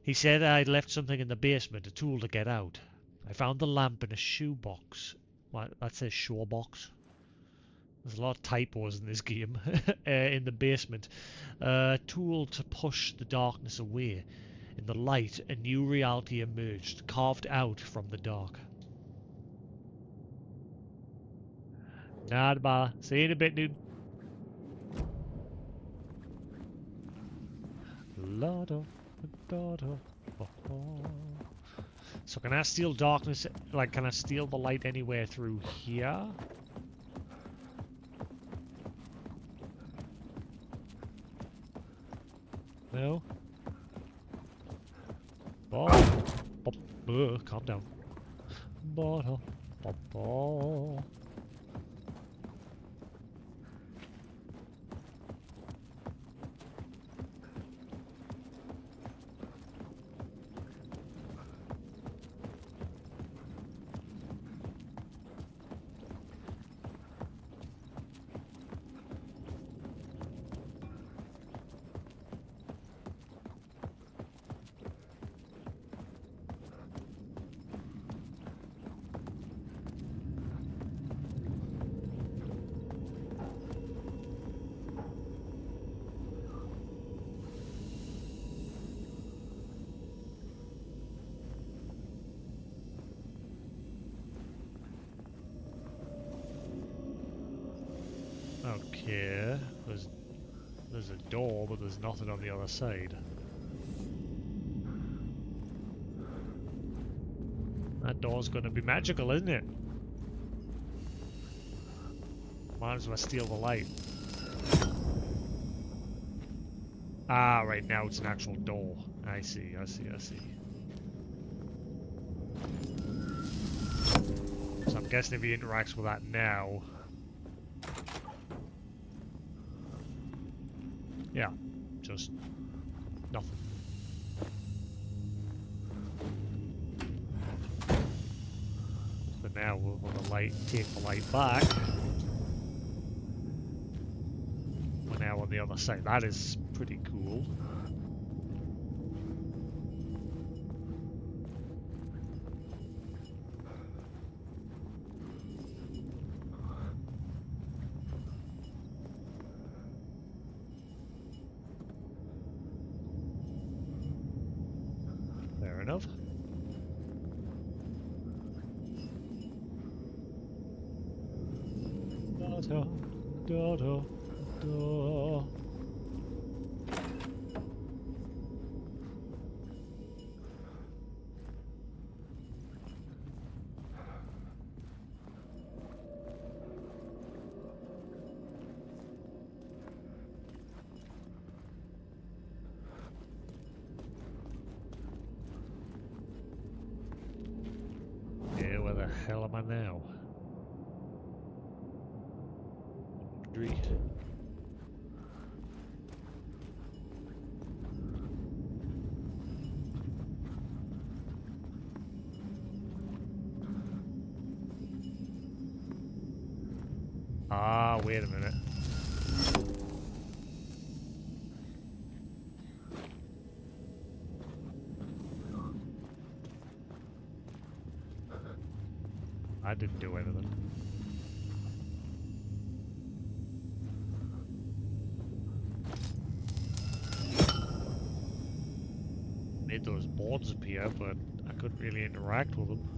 He said I'd left something in the basement, a tool to get out. I found the lamp in a shoebox. What? That says shoebox. There's a lot of typos in this game. In the basement. A tool to push the darkness away. In the light, a new reality emerged, carved out from the dark. Nah, bother. See you in a bit, dude. So can I steal darkness? Like, can I steal the light anywhere through here? No. Calm down. Okay, there's a door, but there's nothing on the other side. That door's gonna be magical, isn't it? What happens if I steal the light? Ah, right now it's an actual door. I see. So I'm guessing if he interacts with that now... Yeah, just nothing. So now we'll take the light back. We're now on the other side. That is pretty cool. Fair enough. Da. Yeah, where the hell am I now? Three. Ah, wait a minute. I didn't do anything. Made those boards appear, but I couldn't really interact with them.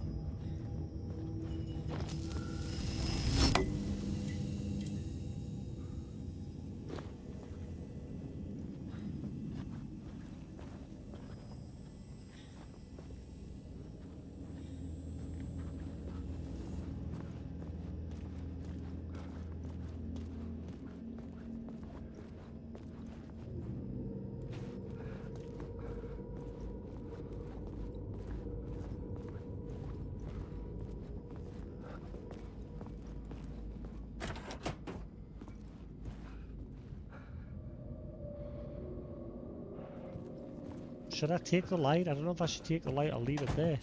Should I take the light? I don't know if I should take the light or leave it there.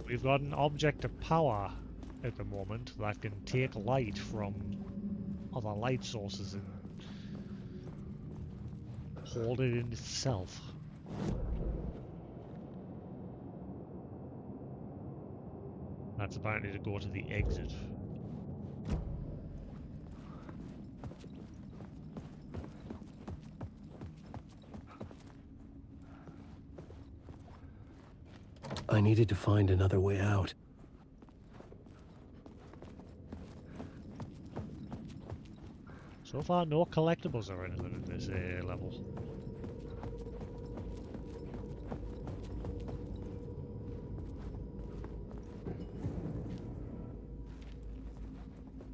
We've got an object of power at the moment that can take light from other light sources and hold it in itself. That's apparently to go to the exit. I needed to find another way out. So far, no collectibles or anything in this level.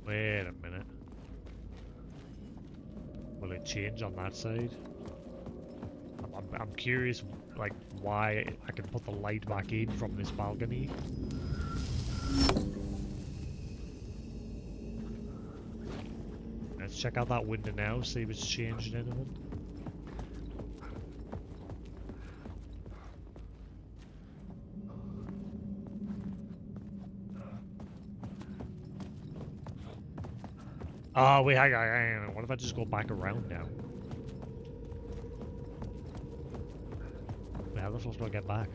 Wait a minute. Will it change on that side? I'm curious, like, why I can put the light back in from this balcony. Let's check out that window now, see if it's changed anything. Oh, wait, hang on. What if I just go back around now? Wait, how the fuck do I get back?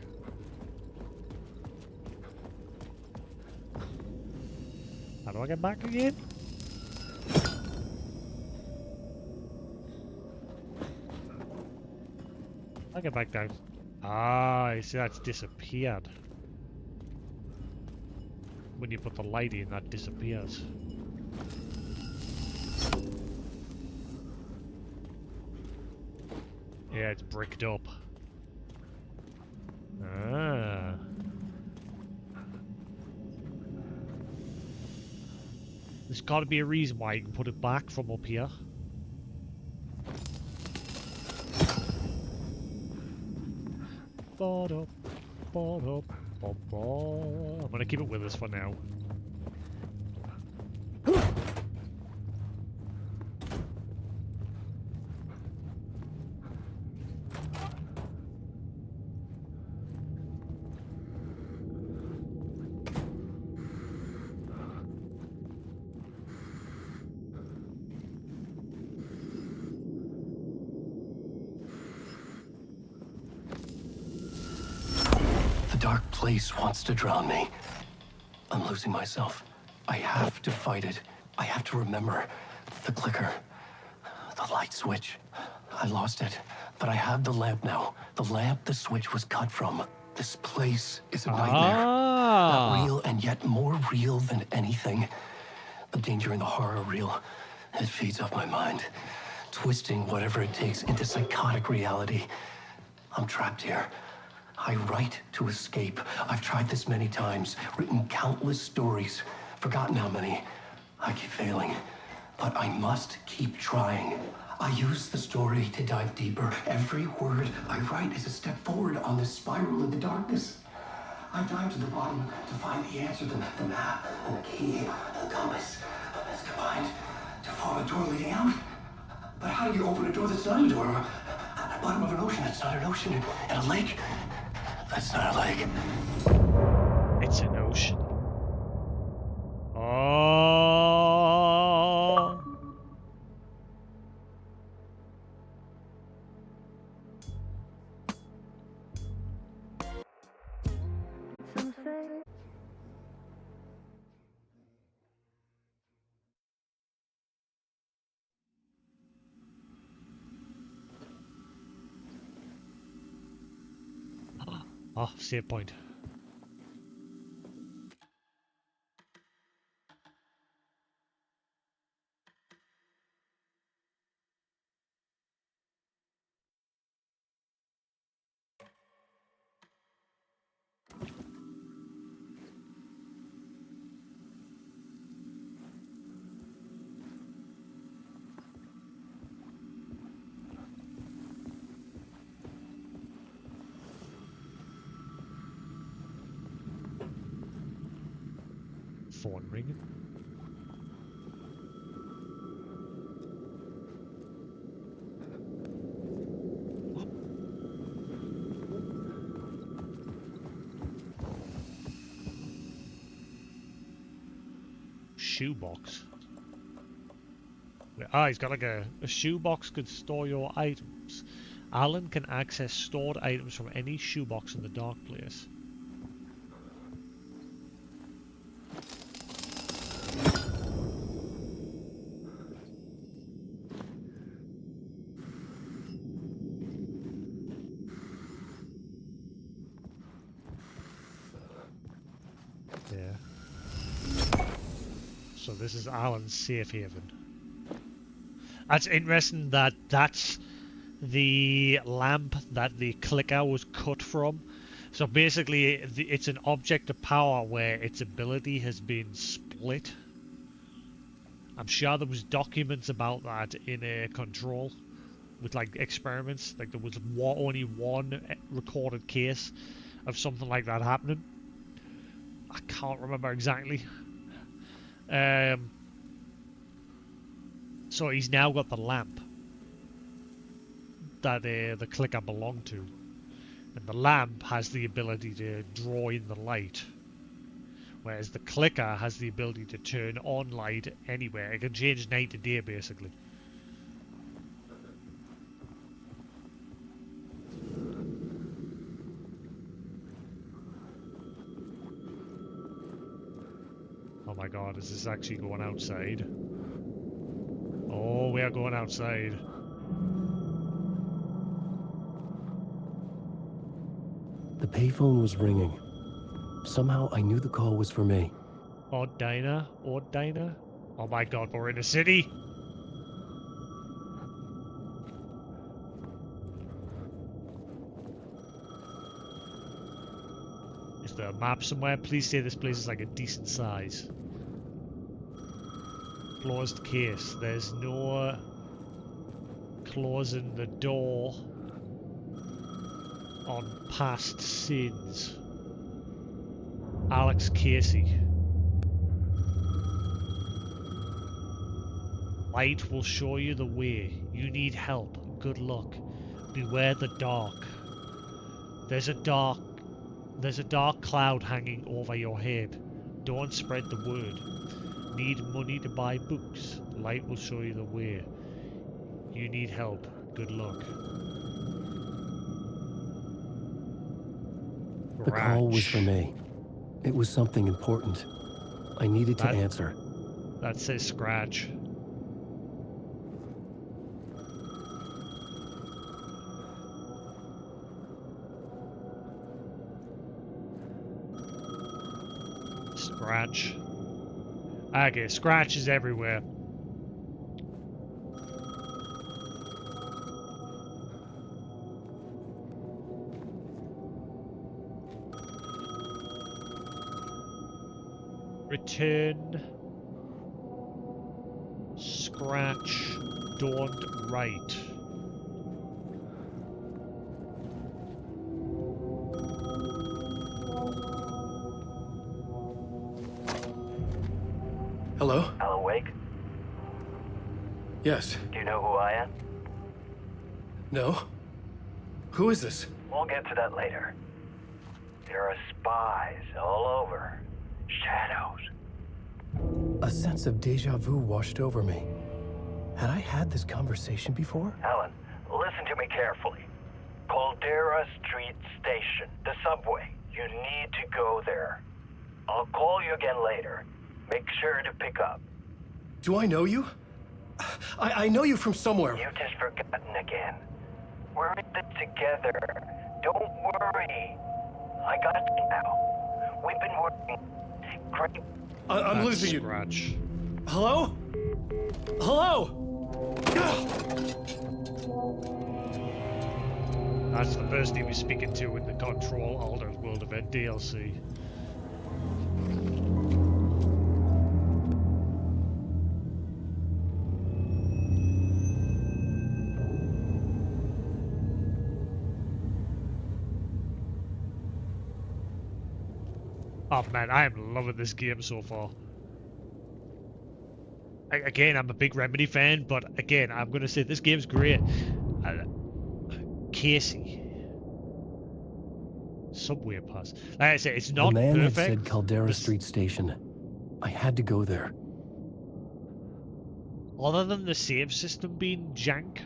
How do I get back again? I get back down. Ah, you see that's disappeared. When you put the light in, that disappears. Yeah, it's bricked up. Ah. There's got to be a reason why you can put it back from up here. I'm gonna keep it with us for now. The dark place wants to drown me. I'm losing myself. I have to fight it. I have to remember. The clicker. The light switch. I lost it. But I have the lamp now. The lamp the switch was cut from. This place is a nightmare. Not real and yet more real than anything. The danger and the horror real. It feeds off my mind. Twisting whatever it takes into psychotic reality. I'm trapped here. I write to escape. I've tried this many times, written countless stories, forgotten how many. I keep failing, but I must keep trying. I use the story to dive deeper. Every word I write is a step forward on this spiral in the darkness. I dive to the bottom to find the answer, the map, and the key, and the compass. It's combined to form a door leading out. But how do you open a door that's not a door? At the bottom of an ocean that's not an ocean, and a lake that's not a lake. It's an ocean. Oh. Oh, save point. Phone ringing. Shoebox. He's got like a shoebox could store your items. Alan can access stored items from any shoebox in the dark place. Yeah. So this is Alan's safe haven. That's interesting that that's the lamp that the clicker was cut from. So basically it's an object of power where its ability has been split. I'm sure there was documents about that in a control with like experiments. Like there was only one recorded case of something like that happening. I can't remember exactly. So he's now got the lamp that the clicker belonged to. And the lamp has the ability to draw in the light. Whereas the clicker has the ability to turn on light anywhere. It can change night to day, basically. Oh my god, is this actually going outside? Oh, we are going outside. The payphone was ringing. Somehow I knew the call was for me. Odd diner? Odd diner? Oh my god, we're in a city! Is there a map somewhere? Please say this place is like a decent size. Closed case. There's no closing the door on past sins. Alex Casey. Light will show you the way. You need help. Good luck. Beware the dark. There's a dark cloud hanging over your head. Don't spread the word. Need money to buy books. Light will show you the way. You need help. Good luck. The call was for Scratch. me. It was something important. I needed to answer. That says Scratch. Scratch. Okay, Scratch is everywhere. Return. Scratch. Don't write. Hello? Alan Wake? Yes. Do you know who I am? No? Who is this? We'll get to that later. There are spies all over. Shadows. A sense of deja vu washed over me. Had I had this conversation before? Alan, listen to me carefully. Caldera Street Station, the subway. You need to go there. I'll call you again later. Make sure to pick up. Do I know you? I know you from somewhere. You've just forgotten again. We're in this together. Don't worry. I got you now. We've been working great. I'm That's losing you. Scratch. Hello? Hello? That's the person he was speaking to in the Control Altered World Event DLC. Oh man, I am loving this game so far. Again, I'm a big Remedy fan, but again, I'm going to say this game's great. Casey. Subway pass. Like I say, it's not the man perfect. had said Caldera Street Station. I had to go there. Other than the save system being jank,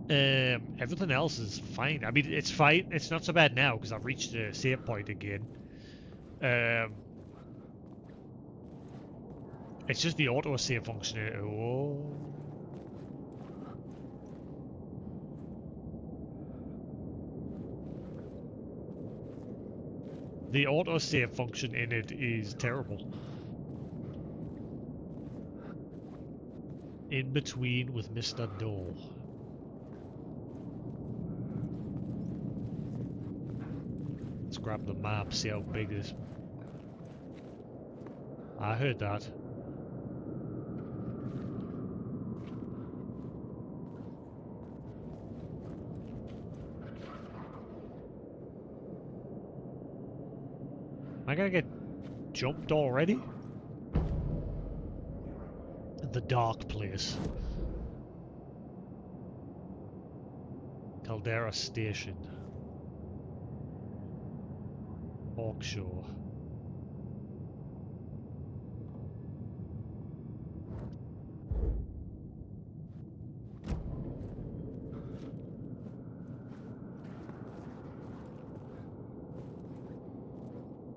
everything else is fine. I mean, it's fine. It's not so bad now because I've reached the save point again. It's just the auto-save function. Oh. The auto-save function in it is terrible. In between with Mr. Dole. Let's grab the map, see how big it is. I heard that. Am I gonna get jumped already? The dark place. Caldera Station. Hawkshaw.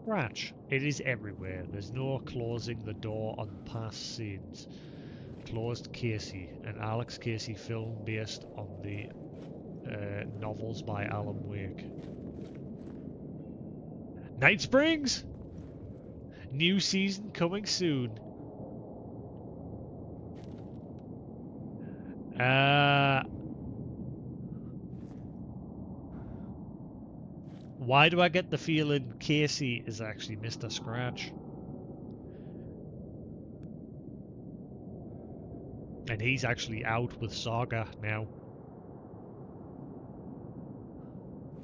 Scratch. It is everywhere. There's no closing the door on past scenes. Closed Casey, an Alex Casey film based on the novels by Alan Wake. Night Springs! New season coming soon. Why do I get the feeling Casey is actually Mr. Scratch? And he's actually out with Saga now.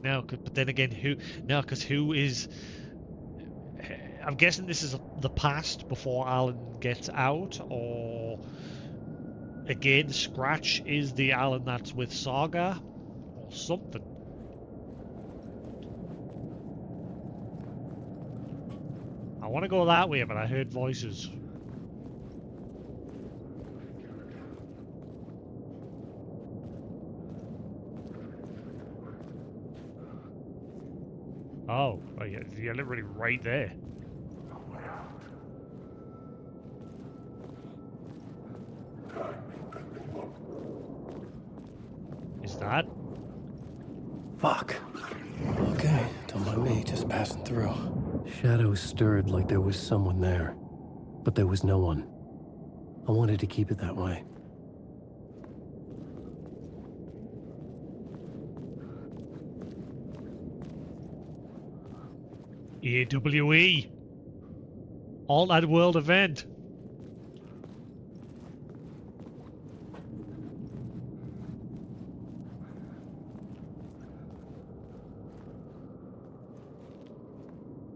No, but then again, who? No, because who is? I'm guessing this is the past before Alan gets out, or again, Scratch is the Alan that's with Saga, or something. I want to go that way, but I heard voices. Oh, you're literally right there. Is that? Fuck. Okay, don't mind me, just passing through. Shadows stirred like there was someone there, but there was no one. I wanted to keep it that way. AWE. Alternate World Event.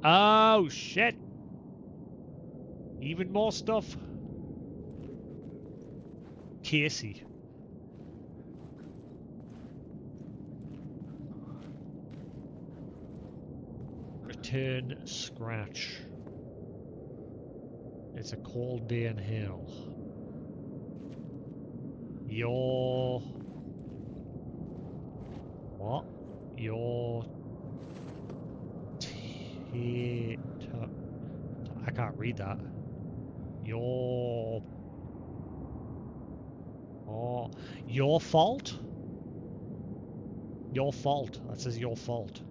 Oh shit. Even more stuff. Casey. Return Scratch. It's a cold day in hell. Your... What? Your... I can't read that. Your... Oh... Your fault? Your fault. That says your fault.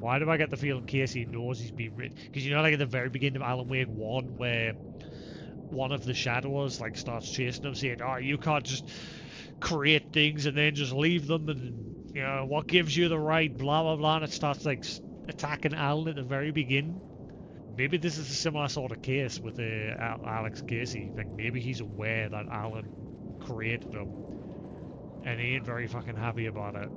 Why do I get the feeling Casey knows he's been written? Because you know, like at the very beginning of Alan Wake 1, where one of the shadows like starts chasing him, saying, "Oh, you can't just create things and then just leave them, and you know what gives you the right?" Blah blah blah, and it starts like attacking Alan at the very beginning. Maybe this is a similar sort of case with Alex Casey. Like maybe he's aware that Alan created him, and he ain't very fucking happy about it.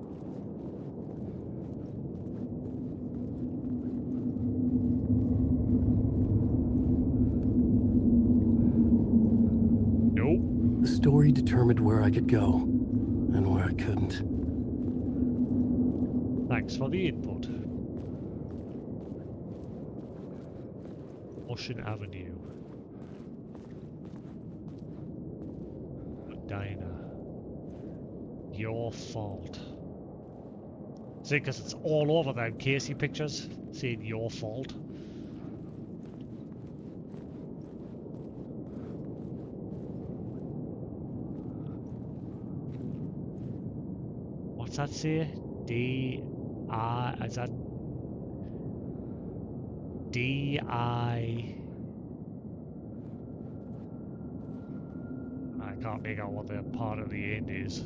The story determined where I could go, and where I couldn't. Thanks for the input. Ocean Avenue. Medina. Your fault. See, because it's all over them Casey pictures saying your fault. What's that say? D-I... Is that... D-I... I can't make out what the part of the end is.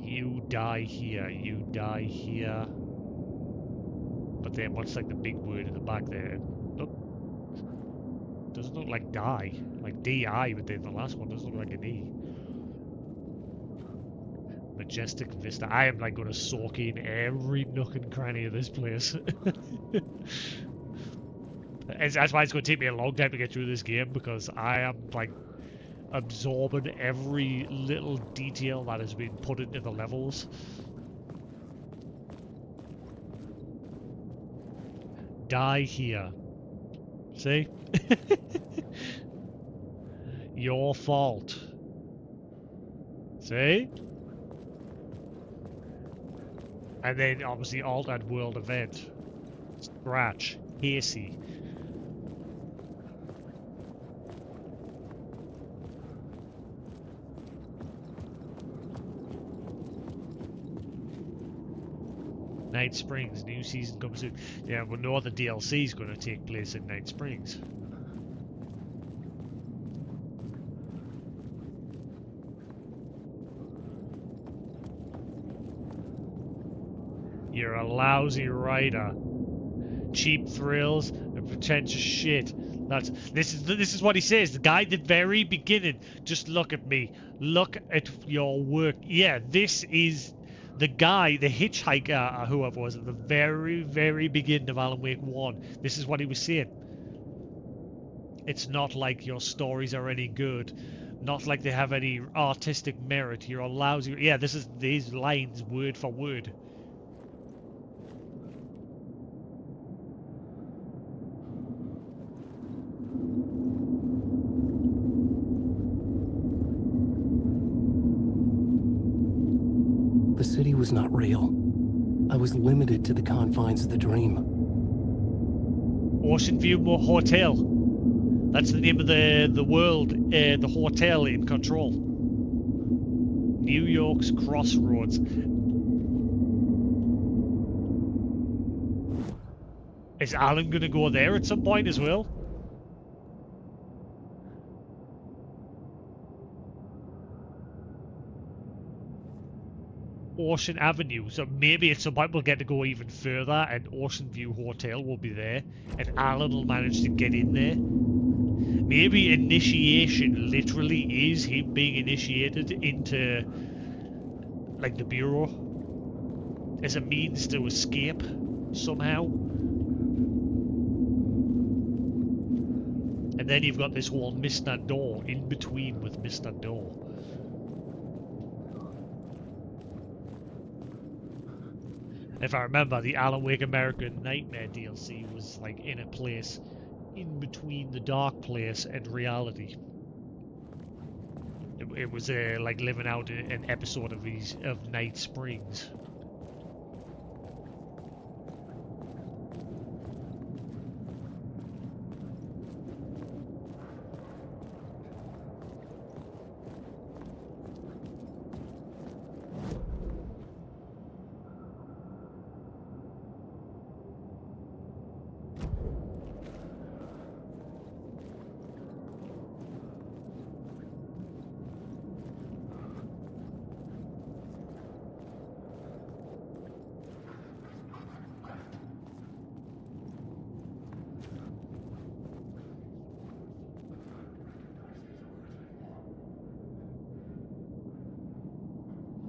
You die here, you die here. But then what's like the big word in the back there? Look. Doesn't look like die. Like D-I, but then the last one doesn't look like an E. Majestic Vista. I am like going to soak in every nook and cranny of this place. That's why it's going to take me a long time to get through this game, because I am like absorbing every little detail that has been put into the levels. Die here. See? Your fault. See? And then obviously alternate world event. Scratch. Casey. Night Springs, new season comes soon. Yeah, well, no other DLC is going to take place in Night Springs. You're a lousy writer. Cheap thrills and pretentious shit. This is what he says. The guy at the very beginning. Just look at me. Look at your work. Yeah, this is the guy, the hitchhiker, or whoever was at the very beginning of Alan Wake 1. This is what he was saying. It's not like your stories are any good. Not like they have any artistic merit. You're a lousy. Yeah, this is these lines word for word. The city was not real. I was limited to the confines of the dream. Ocean View Hotel. That's the name of the world, the hotel in Control. New York's Crossroads. Is Alan gonna go there at some point as well? Ocean Avenue, so maybe at some point we'll get to go even further and Ocean View Hotel will be there and Alan will manage to get in there. Maybe initiation literally is him being initiated into like the Bureau as a means to escape somehow. And then you've got this whole Mr. Door in between with Mr. Door. If I remember, the Alan Wake American Nightmare DLC was like in a place in between the dark place and reality. It was like living out an episode of Night Springs.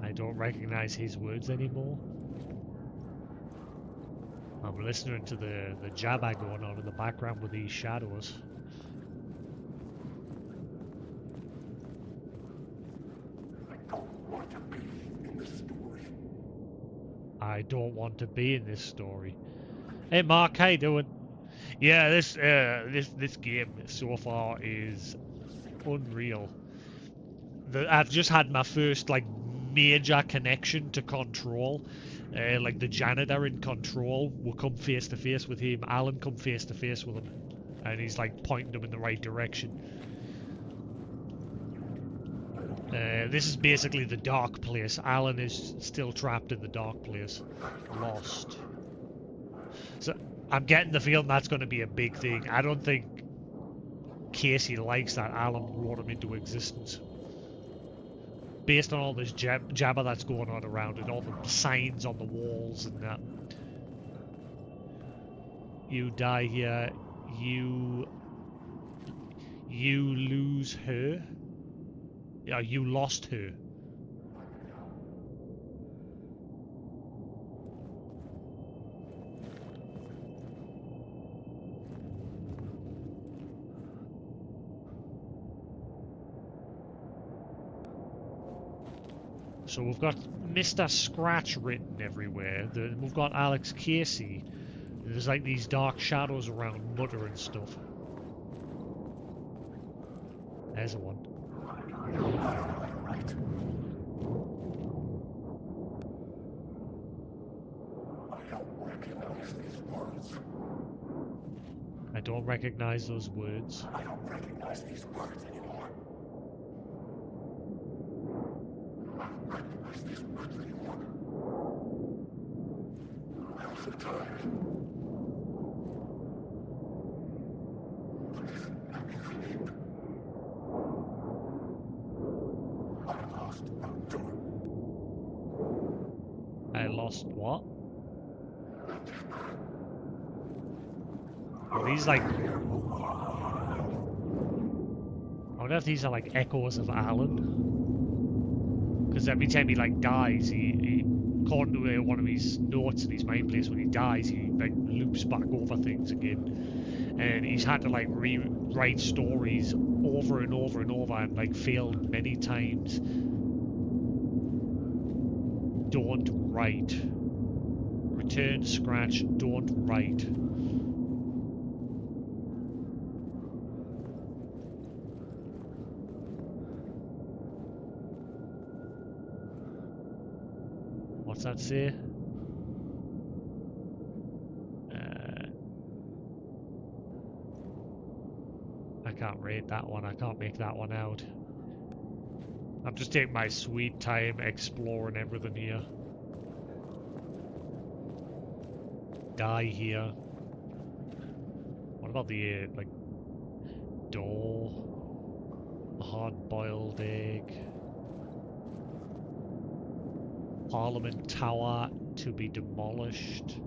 I don't recognize his words anymore. I'm listening to the jabber going on in the background with these shadows. I don't want to be in this story. Hey Mark, how you doing? Yeah, this game so far is unreal. I've just had my first like major connection to Control. Like the janitor in Control will come face to face with him. Alan come face to face with him, and he's like pointing them in the right direction. This is basically the dark place. Alan is still trapped in the dark place, lost. So I'm getting the feeling that's going to be a big thing. I don't think Casey likes that Alan brought him into existence. Based on all this jabber that's going on around it, all the signs on the walls and that. You die here, you lose her. Yeah, you lost her. So we've got Mr. Scratch written everywhere. We've got Alex Casey. There's like these dark shadows around Mutter and stuff. There's a one. I don't recognize those words. I don't recognize these words anymore. I lost what? Are these like... I wonder if these are like echoes of Alan. Because every time he like dies, he according to one of his notes in his main place, when he dies, he like loops back over things again. And he's had to like rewrite stories over and over and over and like failed many times. Don't write. Return, scratch, don't write. What's that say? I can't read that one. I can't make that one out. I'm just taking my sweet time exploring everything here. Die here. What about the like door? A hard-boiled egg. Parliament Tower to be demolished.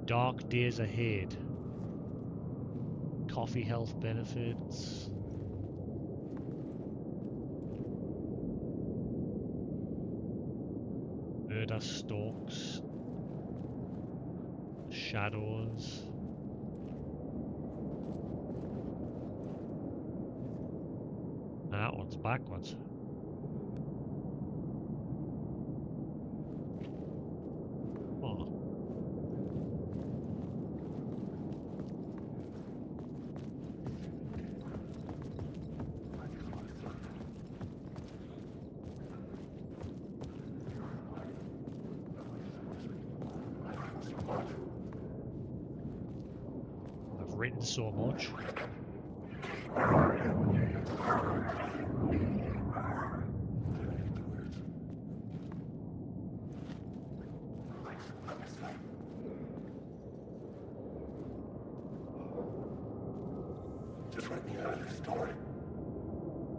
Dark days ahead. Coffee health benefits. Murder stalks. Shadows. That one's backwards. Oh. I've written so much.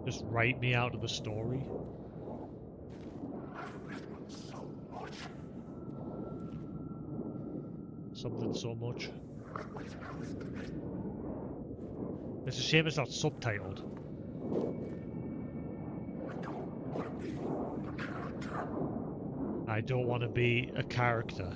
Just write me out of the story. Something so much. It's a shame it's not subtitled. I don't want to be a character.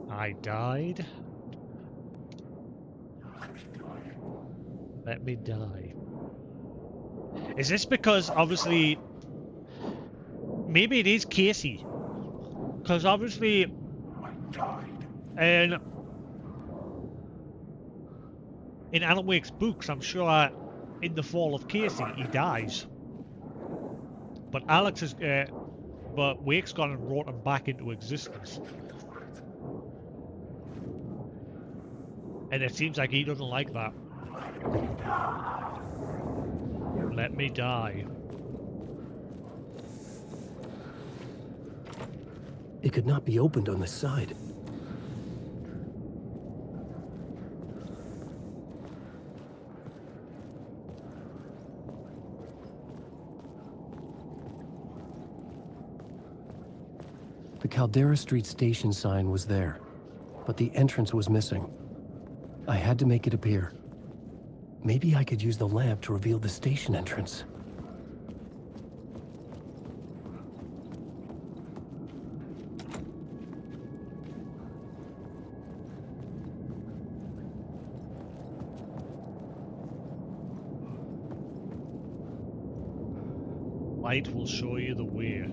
I died. Let me die. Is this because obviously maybe it is Casey? Because obviously in Alan Wake's books, I'm sure in the fall of Casey he dies. But Alex is but Wake's gone and brought him back into existence. And it seems like he doesn't like that. Let me die. It could not be opened on the side. The Caldera Street station sign was there, but the entrance was missing. I had to make it appear. Maybe I could use the lamp to reveal the station entrance. Light will show you the way.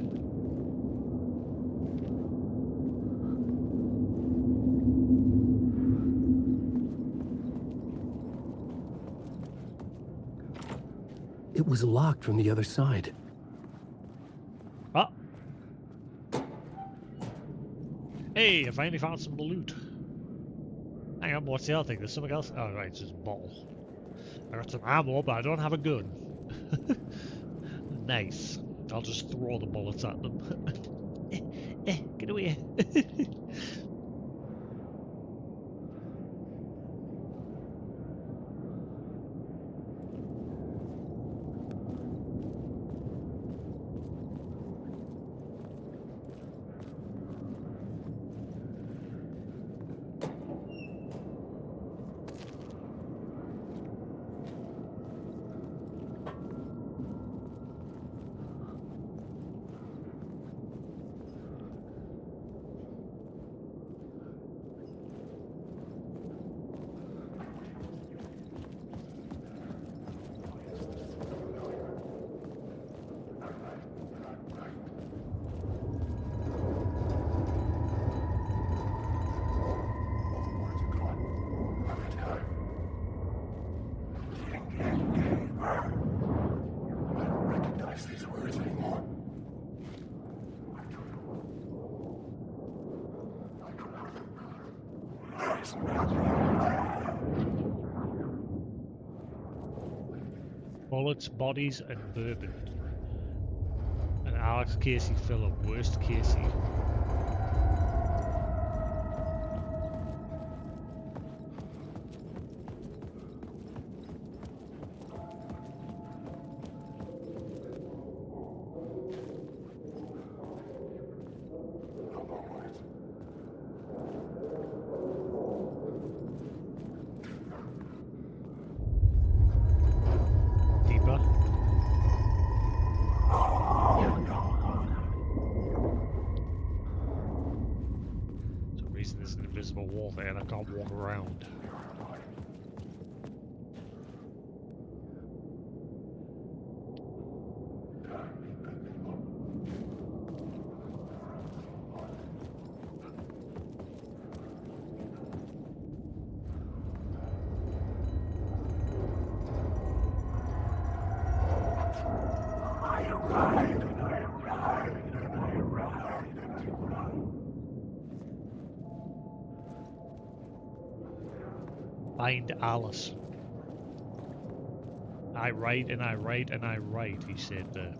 It was locked from the other side. Hey, I finally found some loot. Hang on, what's the other thing? There's something else? Oh, right, it's just a bottle. I got some ammo, but I don't have a gun. Nice. I'll just throw the bullets at them. Get away. Bullets, bodies, and bourbon. And Alex Casey filler, worst Casey. Invisible wall there and I can't walk around. Find Alice. I write and I write and I write, he said there.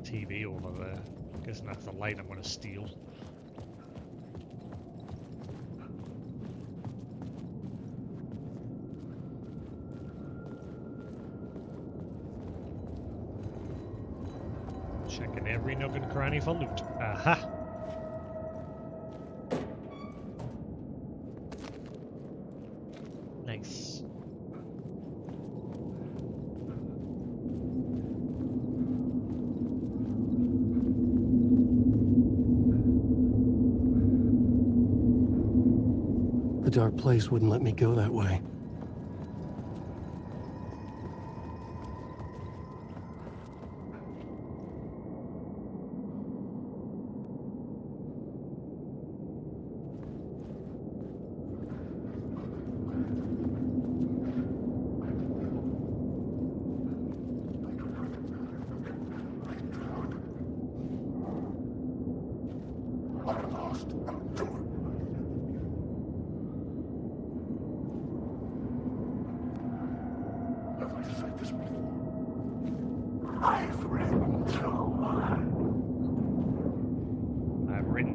TV over there. Guessing that's the light I'm gonna steal. Checking every nook and cranny for loot. Aha! Nice. The dark place wouldn't let me go that way.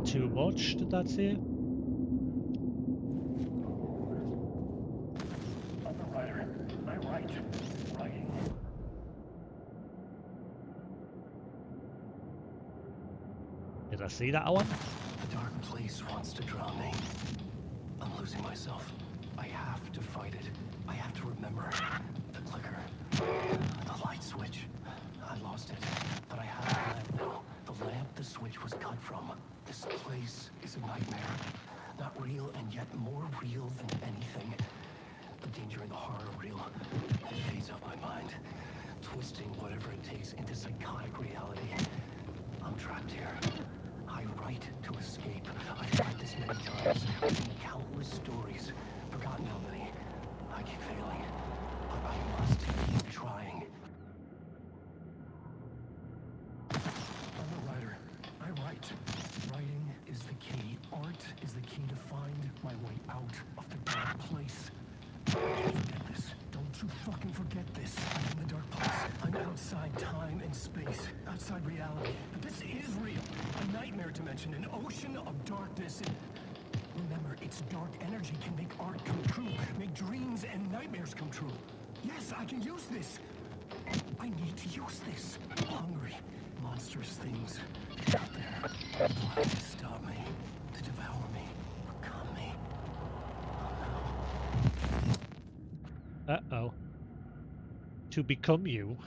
Too much, did that say? Underwriter, I write. Writing. Did I see that one? The dark place wants to drown me. I'm losing myself. I have to fight it. I have to remember. The clicker. The light switch. I lost it. But I have a lamp now. The lamp the switch was cut from. This place is a nightmare. Not real and yet more real than anything. The danger and the horror are real. It fades out my mind. twisting whatever it takes into psychotic reality. I'm trapped here. I write to escape. I've tried this many times, written countless stories. Forgotten how many. I keep failing. But I must keep trying. I'm a writer. I write. Writing is the key. Art is the key to find my way out of the dark place. Don't forget this. Don't you fucking forget this. I'm in the dark place. I'm outside time and space. Outside reality. But this is real. A nightmare dimension. An ocean of darkness. And remember, its dark energy can make art come true. Make dreams and nightmares come true. Yes, I can use this. I need to use this. Hungry, monstrous things out there. Plotting to stop me. To devour me. Become me. Oh no. Uh-oh. To become you.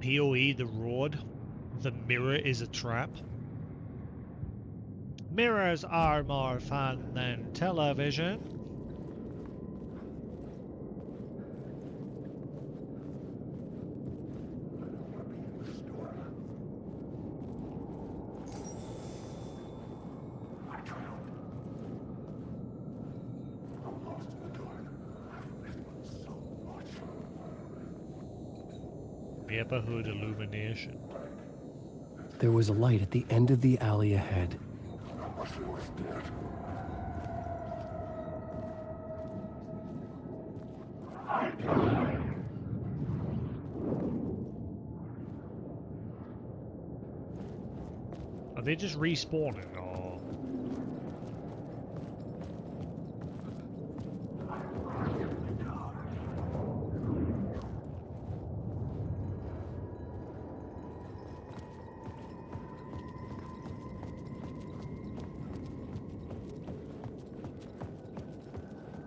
POE the road. The mirror is a trap. Mirrors are more fun than television. Neighborhood illumination. There was a light at the end of the alley ahead. Are they just respawning or?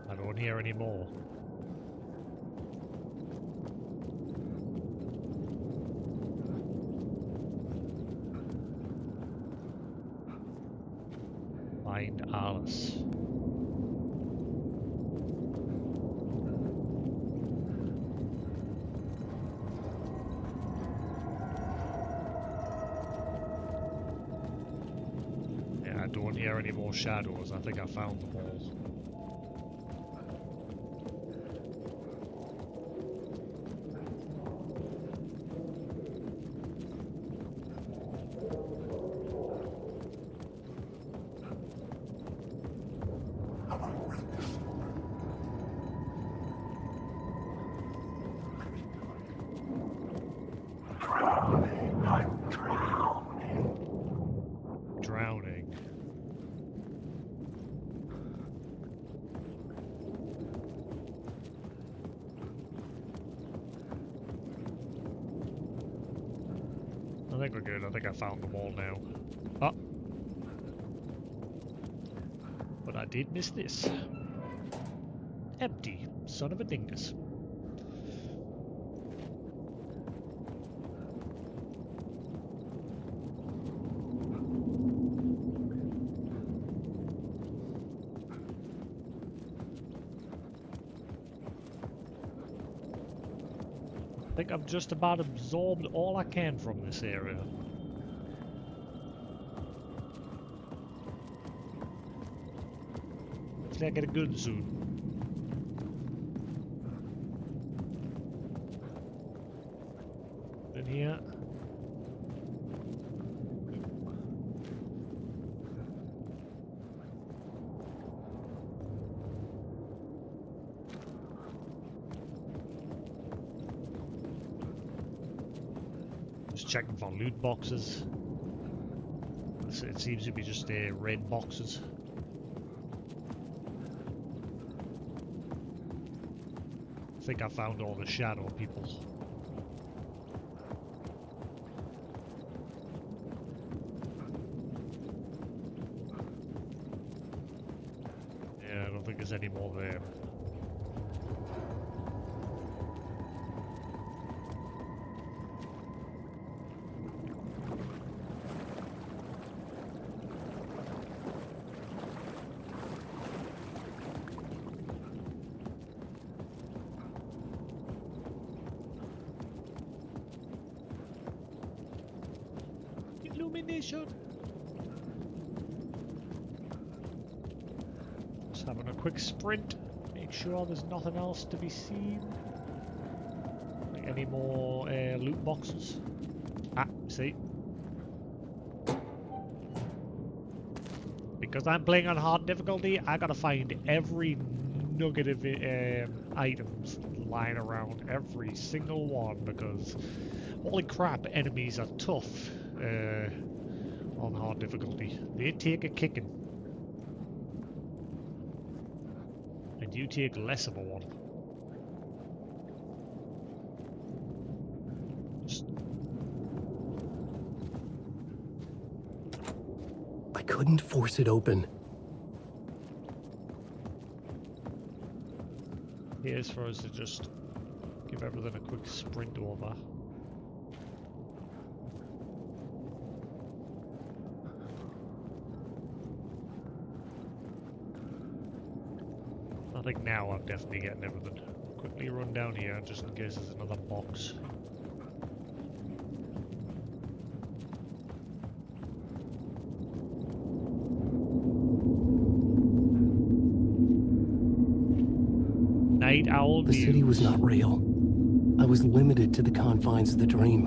I don't hear any more. Find Alice. Yeah, I don't hear any more shadows. I think I found them all. Drowning. I think we're good. I think I found them all now. Oh. But I did miss this. Empty. Son of a dingus. I think I've just about absorbed all I can from this area. Hopefully I get a good soon. In here. Just checking for loot boxes. It seems to be just red boxes. I think I found all the shadow people. Yeah, I don't think there's any more there. ignition. Just having a quick sprint. Make sure there's nothing else to be seen. Like any more loot boxes. Ah, see. Because I'm playing on hard difficulty, I gotta find every nugget of items lying around, every single one, because holy crap, enemies are tough on hard difficulty. They take a kicking. And you take less of a one. I couldn't force it open. Here's for us to just give everything a quick sprint over. I think now I'm definitely getting everything. Quickly run down here just in case there's another box. Night owl The city was not real. I was limited to the confines of the dream.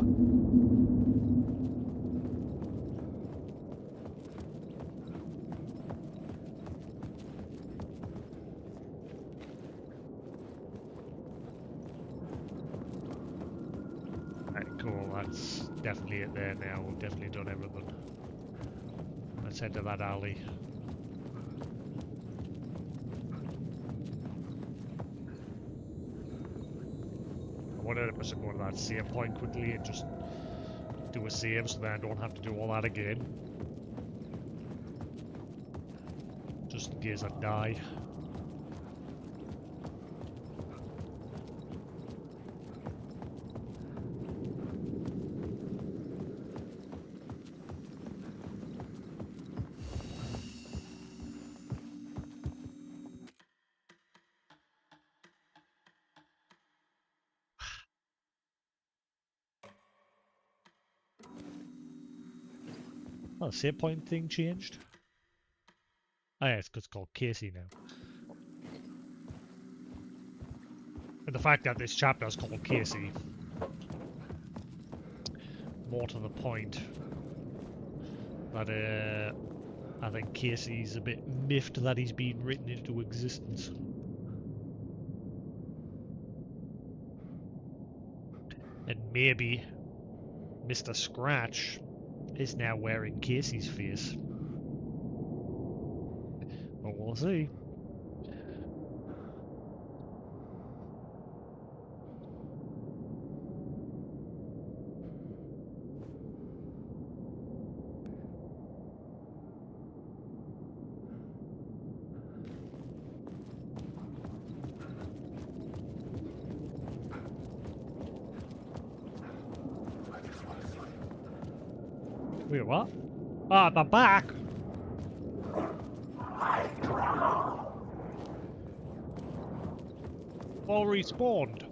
Right, cool, that's definitely it there now. We've definitely done everything. Let's head to that alley. I wanted to go to that save point quickly and just do a save so that I don't have to do all that again. Just in case I die. Oh, the save point thing changed? Oh yeah, it's called Casey now. And the fact that this chapter is called Casey, more to the point, that I think Casey's a bit miffed that he's been written into existence. And maybe Mr. Scratch is now wearing Casey's face. But we'll see. Wait, what? Ah, I'm back! All respawned.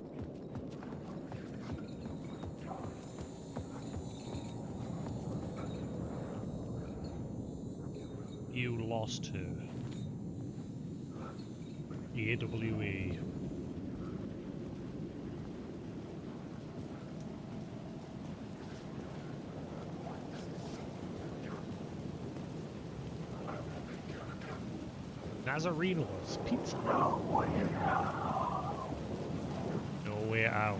You lost her. AWE. Nazarinos Pizza. No way out.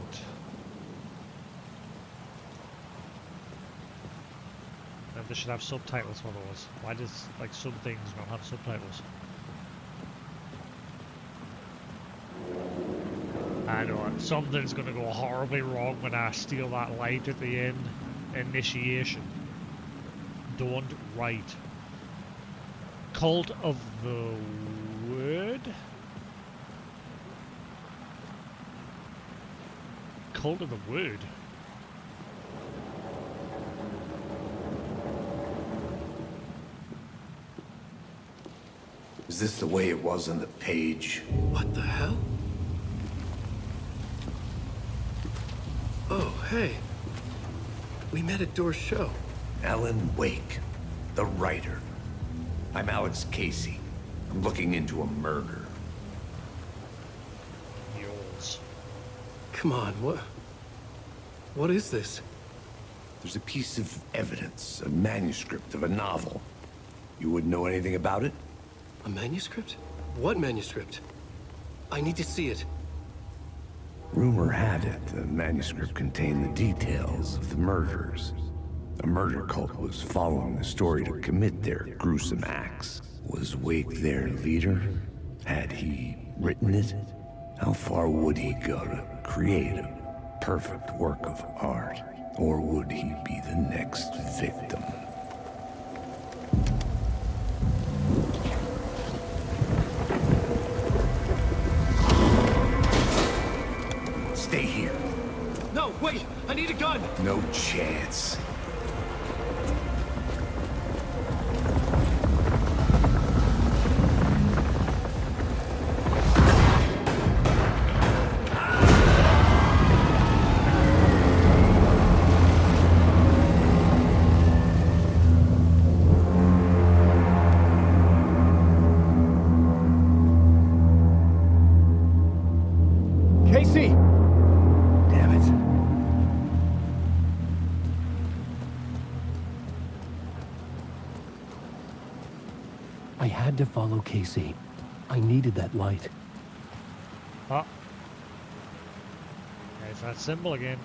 And they should have subtitles for those. Why does like some things not have subtitles? I know something's gonna go horribly wrong when I steal that light at the end. Initiation. Don't write. Cult of the Word? Cult of the Word? Is this the way it was on the page? What the hell? Oh, hey. We met at Door's show. Alan Wake, the writer. I'm Alex Casey. I'm looking into a murder. Yours. Come on, what is this? There's a piece of evidence, a manuscript of a novel. You wouldn't know anything about it? A manuscript? What manuscript? I need to see it. Rumor had it the manuscript contained the details of the murders. A murder cult was following the story to commit their gruesome acts. Was Wake their leader? Had he written it? How far would he go to create a perfect work of art? Or would he be the next victim? Stay here. No, wait! I need a gun! No chance. Casey! Damn it. I had to follow Casey. I needed that light. Oh. There's that symbol again.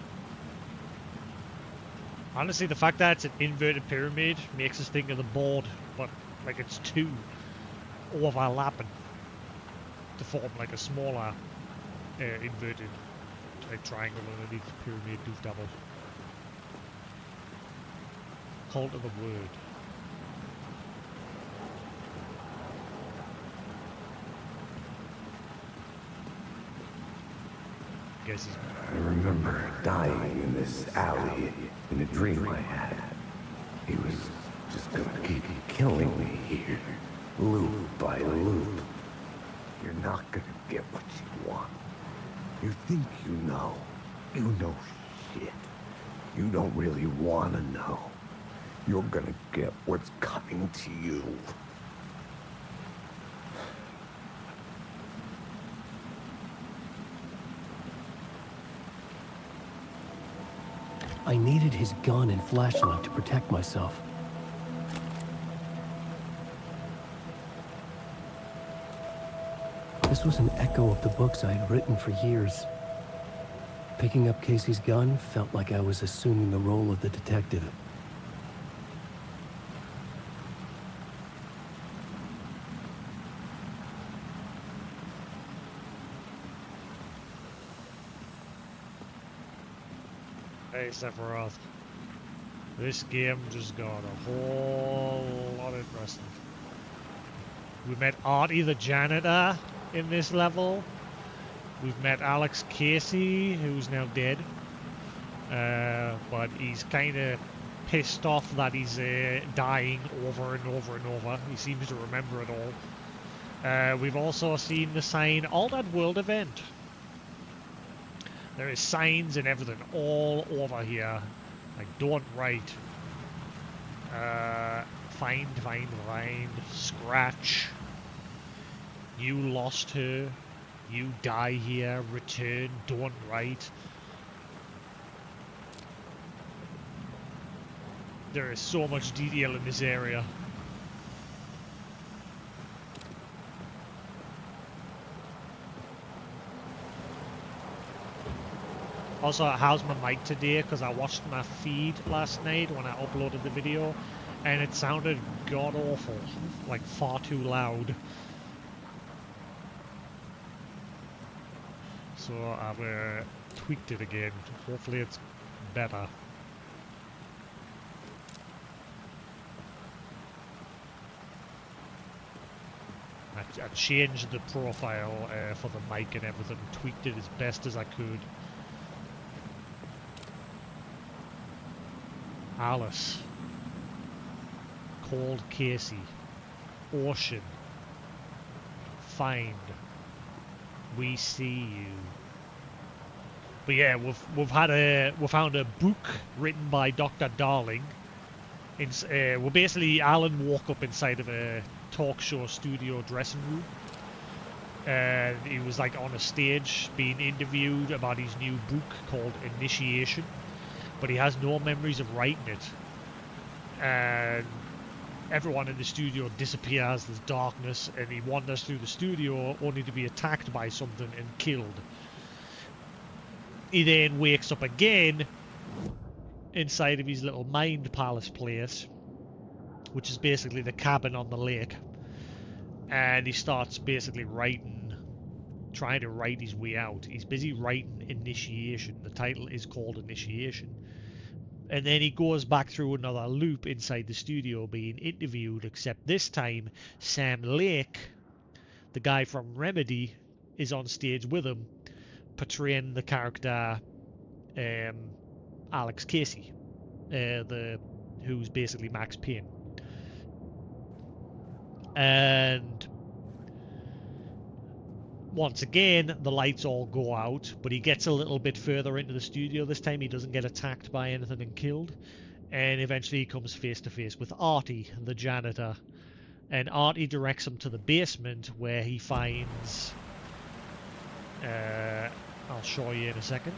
Honestly, the fact that it's an inverted pyramid makes us think of the board, but like it's two overlapping to form like a smaller inverted like triangle underneath the pyramid doof double. Cult of the word. Guess he's I remember dying in this alley in a dream I had. He was just gonna keep killing me here, loop by loop. You're not gonna get what you want. You think you know. You know shit. You don't really wanna know. You're gonna get what's coming to you. I needed his gun and flashlight to protect myself. This was an echo of the books I had written for years. Picking up Casey's gun felt like I was assuming the role of the detective. Hey Sephiroth. This game just got a whole lot interesting. We met Artie the janitor in this level. We've met Alex Casey, who's now dead. But he's kind of pissed off that he's dying over and over and over. He seems to remember it all. We've also seen the sign Altered World Event. There is signs and everything all over here. Like, don't write. Find, scratch. You lost her. You die here. Return, don't write. There is so much detail in this area. Also, how's my mic today? Because I watched my feed last night when I uploaded the video, and it sounded god-awful, like far too loud. So I've tweaked it again. Hopefully it's better. I changed the profile for the mic and everything, tweaked it as best as I could. Alice, called Casey, Ocean, find, we see you. But yeah, we found a book written by Dr. Darling, Well, basically, Alan woke up inside of a talk show studio dressing room. And he was like on a stage being interviewed about his new book called Initiation. But he has no memories of writing it. And everyone in the studio disappears, there's darkness, and he wanders through the studio only to be attacked by something and killed. He then wakes up again inside of his little mind palace place, which is basically the cabin on the lake, and he starts basically trying to write his way out. He's busy writing Initiation. The title is called Initiation. And then he goes back through another loop inside the studio being interviewed, except this time Sam Lake, the guy from Remedy, is on stage with him, portraying the character Alex Casey, who's basically Max Payne. And once again, the lights all go out, but he gets a little bit further into the studio this time. He doesn't get attacked by anything and killed. And eventually he comes face to face with Artie, the janitor. And Artie directs him to the basement where he finds... I'll show you in a second.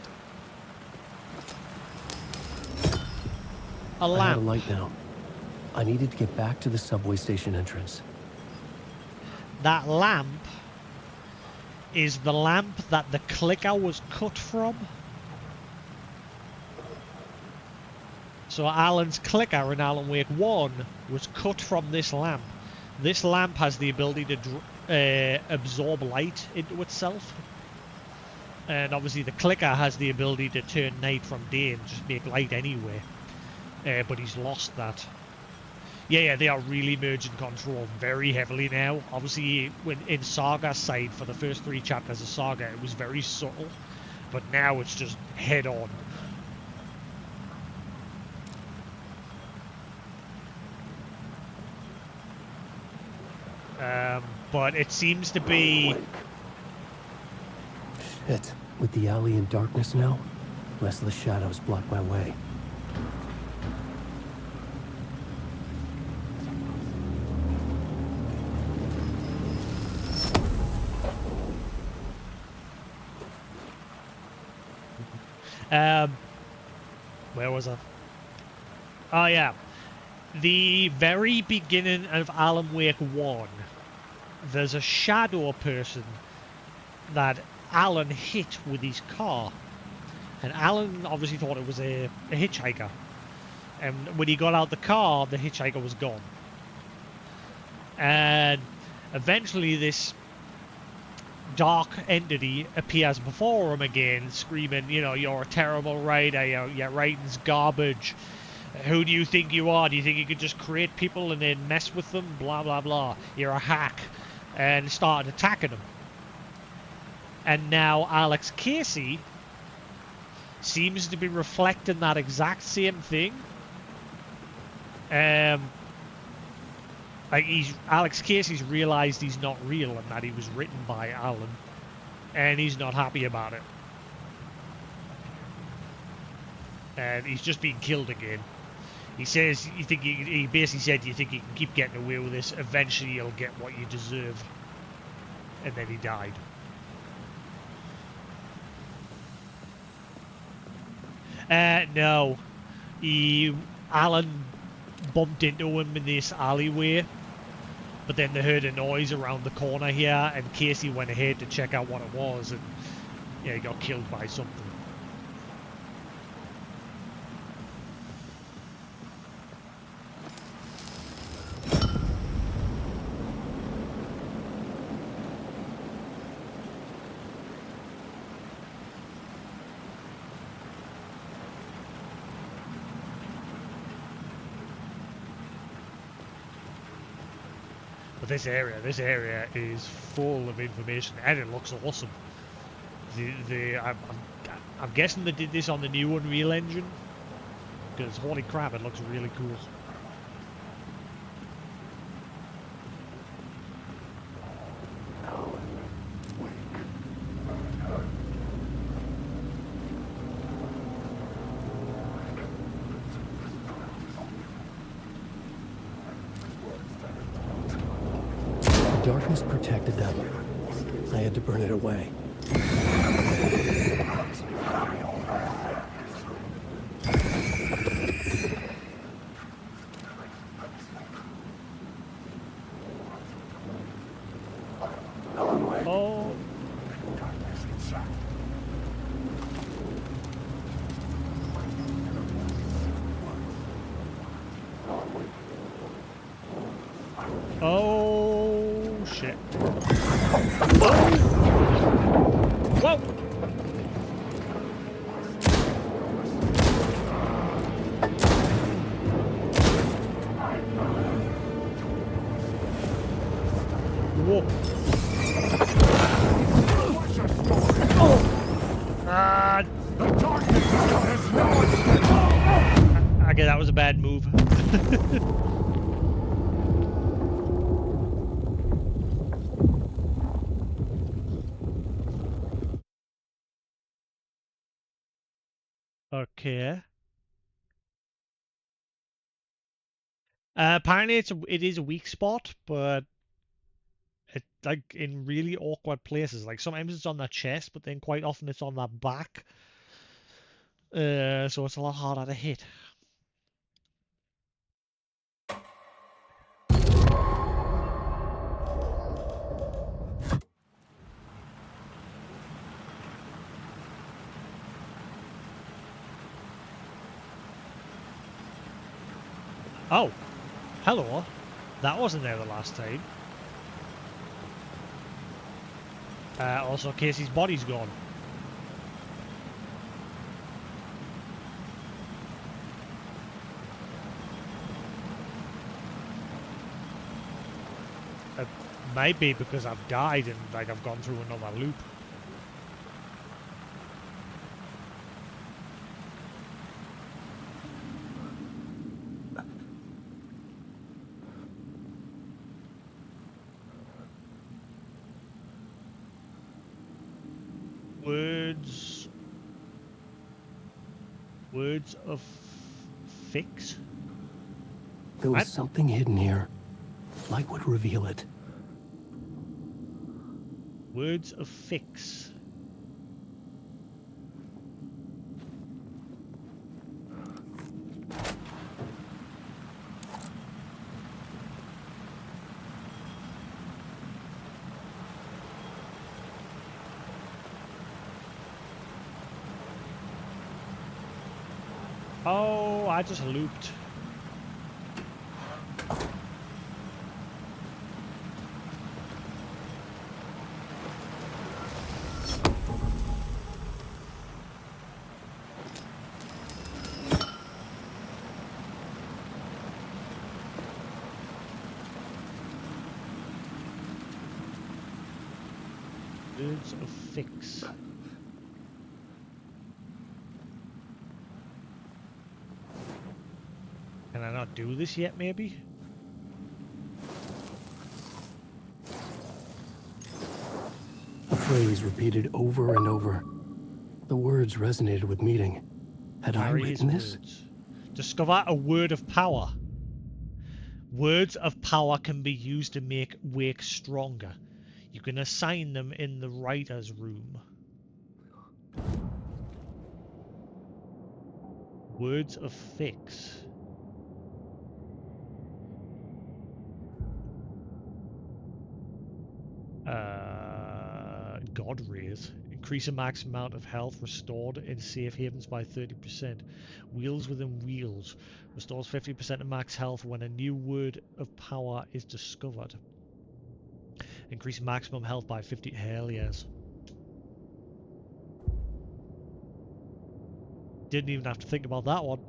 A lamp. I have a light now. I needed to get back to the subway station entrance. That lamp is the lamp that the clicker was cut from. So Alan's clicker in Alan Wake 1 was cut from this lamp. This lamp has the ability to absorb light into itself. And obviously the clicker has the ability to turn night from day and just make light anyway. But he's lost that. Yeah, they are really merging control very heavily now. Obviously, when in Saga's side, for the first 3 chapters of Saga, it was very subtle. But now it's just head on. But it seems to be... Shit. With the alley in darkness now, less of the shadows block my way. Where was I? Oh yeah. The very beginning of Alan Wake 1, there's a shadow person that Alan hit with his car. And Alan obviously thought it was a hitchhiker. And when he got out the car, the hitchhiker was gone. And eventually this dark entity appears before him again, screaming, you know, you're a terrible writer, your writing's garbage. Who do you think you are? Do you think you could just create people and then mess with them? Blah, blah, blah. You're a hack. And started attacking him. And now Alex Casey seems to be reflecting that exact same thing. Like Alex Casey's realized he's not real and that he was written by Alan, and he's not happy about it. And he's just been killed again. He says, he basically said, you think you can keep getting away with this? Eventually you'll get what you deserve. And then he died. No. Alan bumped into him in this alleyway, but then they heard a noise around the corner here, and Casey went ahead to check out what it was, and yeah, he got killed by something. But this area is full of information, and it looks awesome. I'm guessing they did this on the new Unreal Engine, because holy crap, it looks really cool. darkness protected them. I had to burn it away. Oh. Oh shit. Whoa! Whoa. Ah! Okay, that was a bad move. Okay. Apparently it is a weak spot, but it like in really awkward places. Like sometimes it's on that chest, but then quite often it's on that back. So it's a lot harder to hit. Oh, hello. That wasn't there the last time. Also, Casey's body's gone. It might be because I've died and like I've gone through another loop. Words of fix? There was something hidden here. Light would reveal it. Words of fix. Oh, I just looped. Words of fix. Can I not do this yet, maybe? A phrase repeated over and over. The words resonated with meaning. Had I written this? Words. Discover a word of power. Words of power can be used to make Wake stronger. You can assign them in the writer's room. Words of fix. God rays. Increase a max amount of health restored in safe havens by 30%. Wheels within wheels. Restores 50% of max health when a new word of power is discovered. Increase maximum health by 50. Hell yes. Didn't even have to think about that one.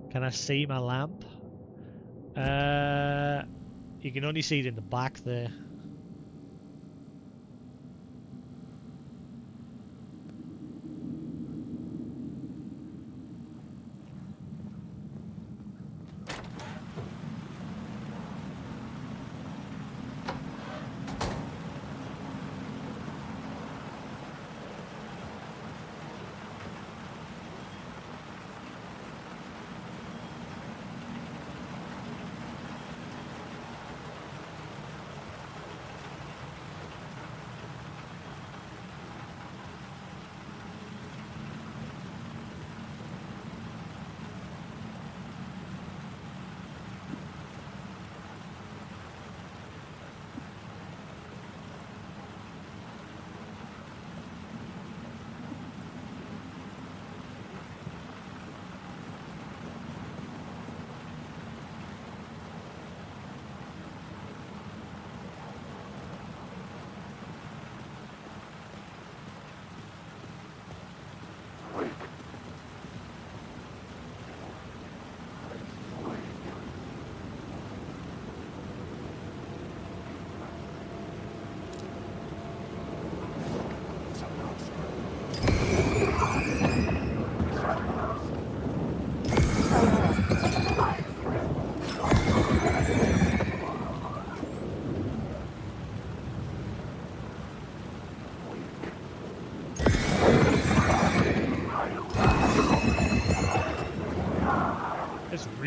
Can I see my lamp? You can only see it in the back there.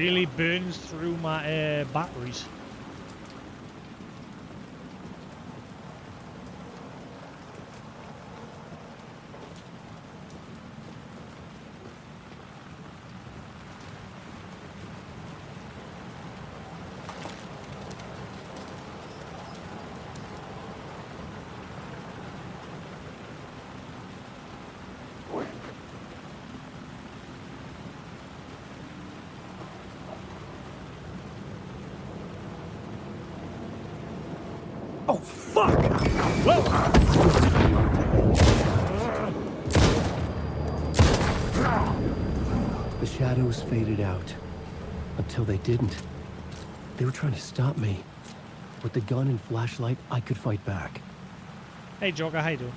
really burns through my batteries. Oh, fuck! Whoa! The shadows faded out. Until they didn't. They were trying to stop me. With the gun and flashlight, I could fight back. Hey, Joker, how you doing?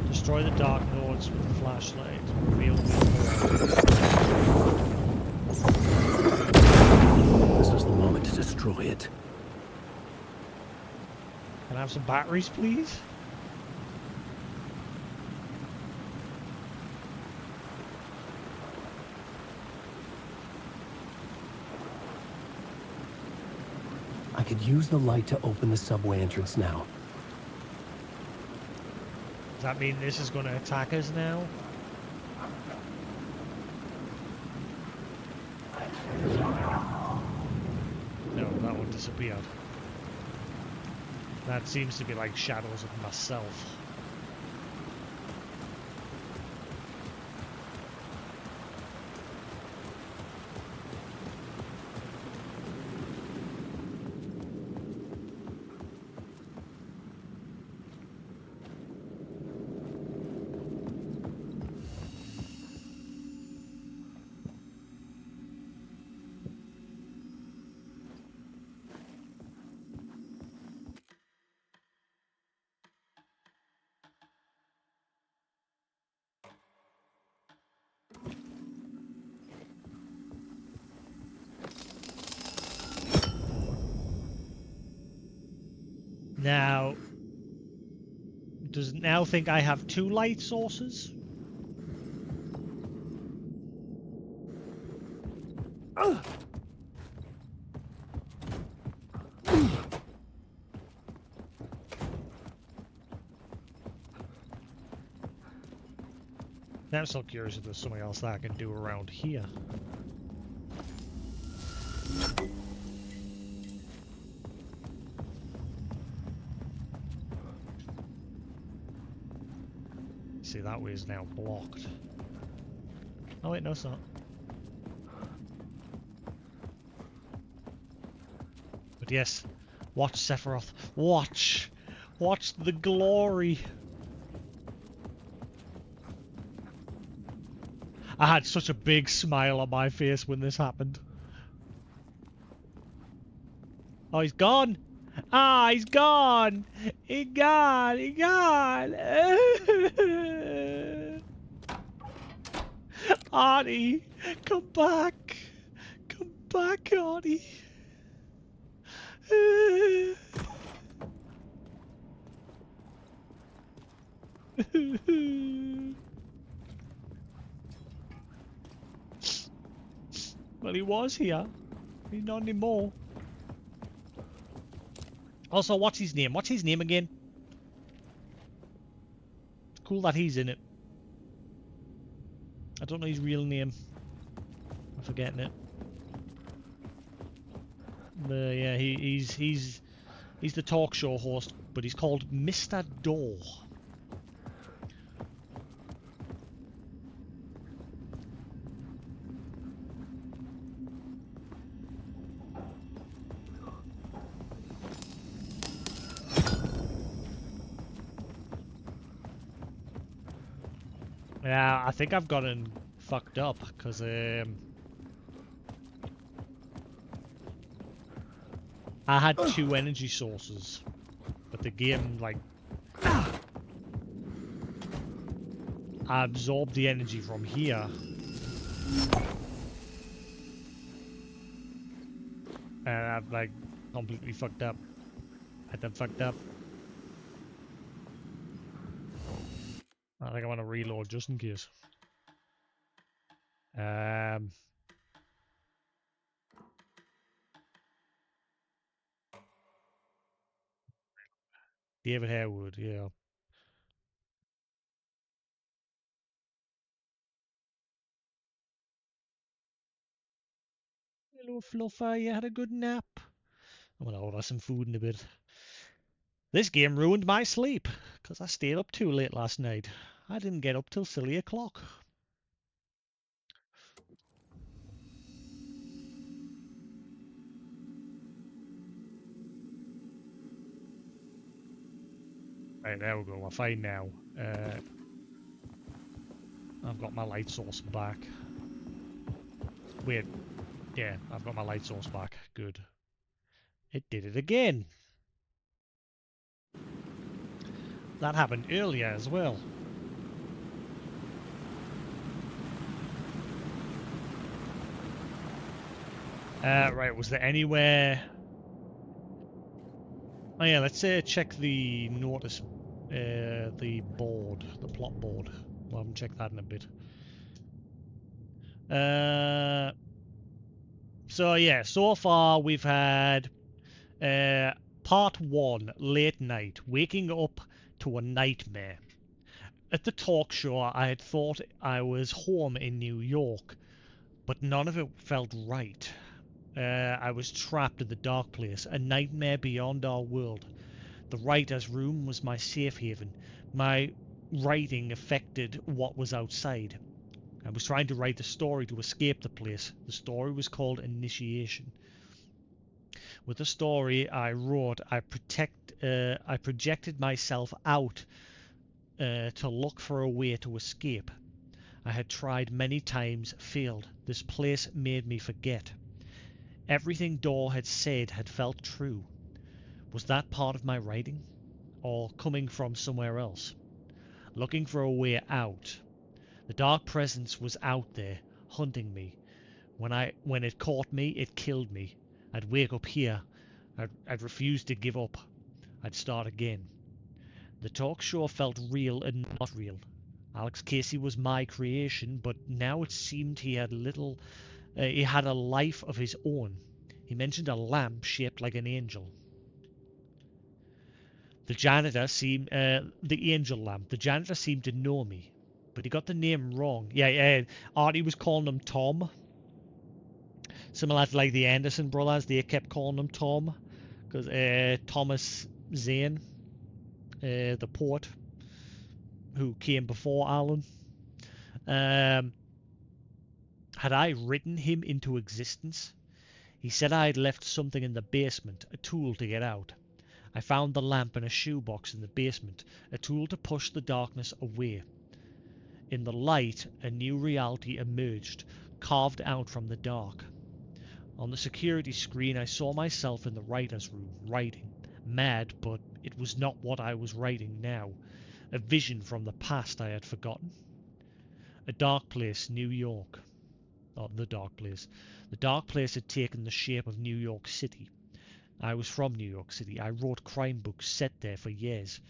Destroy the Dark Lords with the flashlight. Reveal the This was the moment to destroy it. Can I have some batteries, please? I could use the light to open the subway entrance now. Does that mean this is going to attack us now? No, that one disappeared. That seems to be like shadows of myself. Now, does it now think I have two light sources? I'm so curious if there's something else that I can do around here. See, that way is now blocked. Oh wait, no it's not. But yes, watch Sephiroth. Watch! Watch the glory! I had such a big smile on my face when this happened. Oh, he's gone! Ah, he's gone! He gone! He gone! Arnie! Come back! Come back, Arnie! Well, he was here. He's not anymore. Also, what's his name? What's his name again? It's cool that he's in it. I don't know his real name. I'm forgetting it. But yeah, he's the talk show host, but he's called Mr. Door. Yeah, I think I've gotten fucked up because I had two energy sources, but the game like I absorbed the energy from here and I've like completely fucked up. I done fucked up. I think I want to reload just in case. David Harewood, yeah. Hello, Fluffer. You had a good nap. I'm gonna order some food in a bit. This game ruined my sleep, 'cause I stayed up too late last night. I didn't get up till silly o'clock. Right, there we go. We're fine now. I've got my light source back. Wait. Yeah, I've got my light source back. Good. It did it again. That happened earlier as well. Right, was there anywhere... Oh yeah, let's check the notice, the board, the plot board. We haven't checked that in a bit. So yeah, so far we've had part 1, late night, waking up to a nightmare. At the talk show, I had thought I was home in New York, but none of it felt right. I was trapped in the dark place, a nightmare beyond our world. The writer's room was my safe haven. My writing affected what was outside. I was trying to write a story to escape the place. The story was called Initiation. With the story I wrote, I projected myself out to look for a way to escape. I had tried many times, failed. This place made me forget. Everything Dor had said had felt true. Was that part of my writing? Or coming from somewhere else? Looking for a way out. The dark presence was out there, hunting me. When it caught me, it killed me. I'd wake up here. I'd refuse to give up. I'd start again. The talk show felt real and not real. Alex Casey was my creation, but now it seemed he had a life of his own. He mentioned a lamp shaped like an angel. The angel lamp. The janitor seemed to know me, but he got the name wrong. Yeah, Artie was calling him Tom. Similar to like the Anderson brothers, they kept calling him Tom, because Thomas Zane, the poet who came before Alan, had I written him into existence? He said I had left something in the basement, a tool to get out. I found the lamp in a shoebox in the basement, a tool to push the darkness away. In the light, a new reality emerged, carved out from the dark. On the security screen, I saw myself in the writer's room, writing. Mad, but it was not what I was writing now. A vision from the past I had forgotten. A dark place, New York. Oh, the dark place. The dark place had taken the shape of New York City. I was from New York City. I wrote crime books set there for years.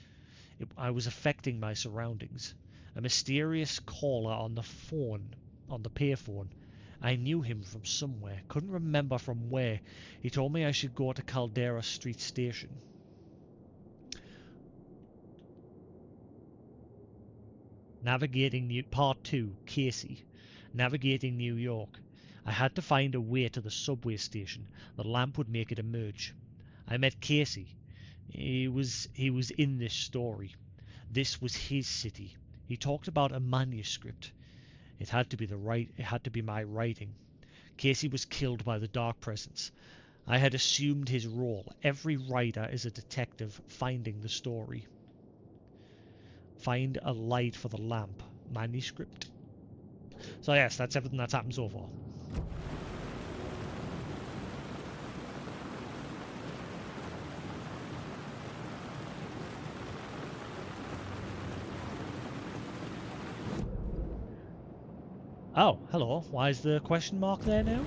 I was affecting my surroundings. A mysterious caller on the payphone. I knew him from somewhere. Couldn't remember from where. He told me I should go to Caldera Street Station. Part 2, Casey. Navigating New York. I had to find a way to the subway station. The lamp would make it emerge. I met Casey. He was in this story. This was his city. He talked about a manuscript. It had to be my writing. Casey was killed by the dark presence. I had assumed his role. Every writer is a detective finding the story. Find a light for the lamp. Manuscript. So yes, that's everything that's happened so far. Oh, hello. Why is the question mark there now?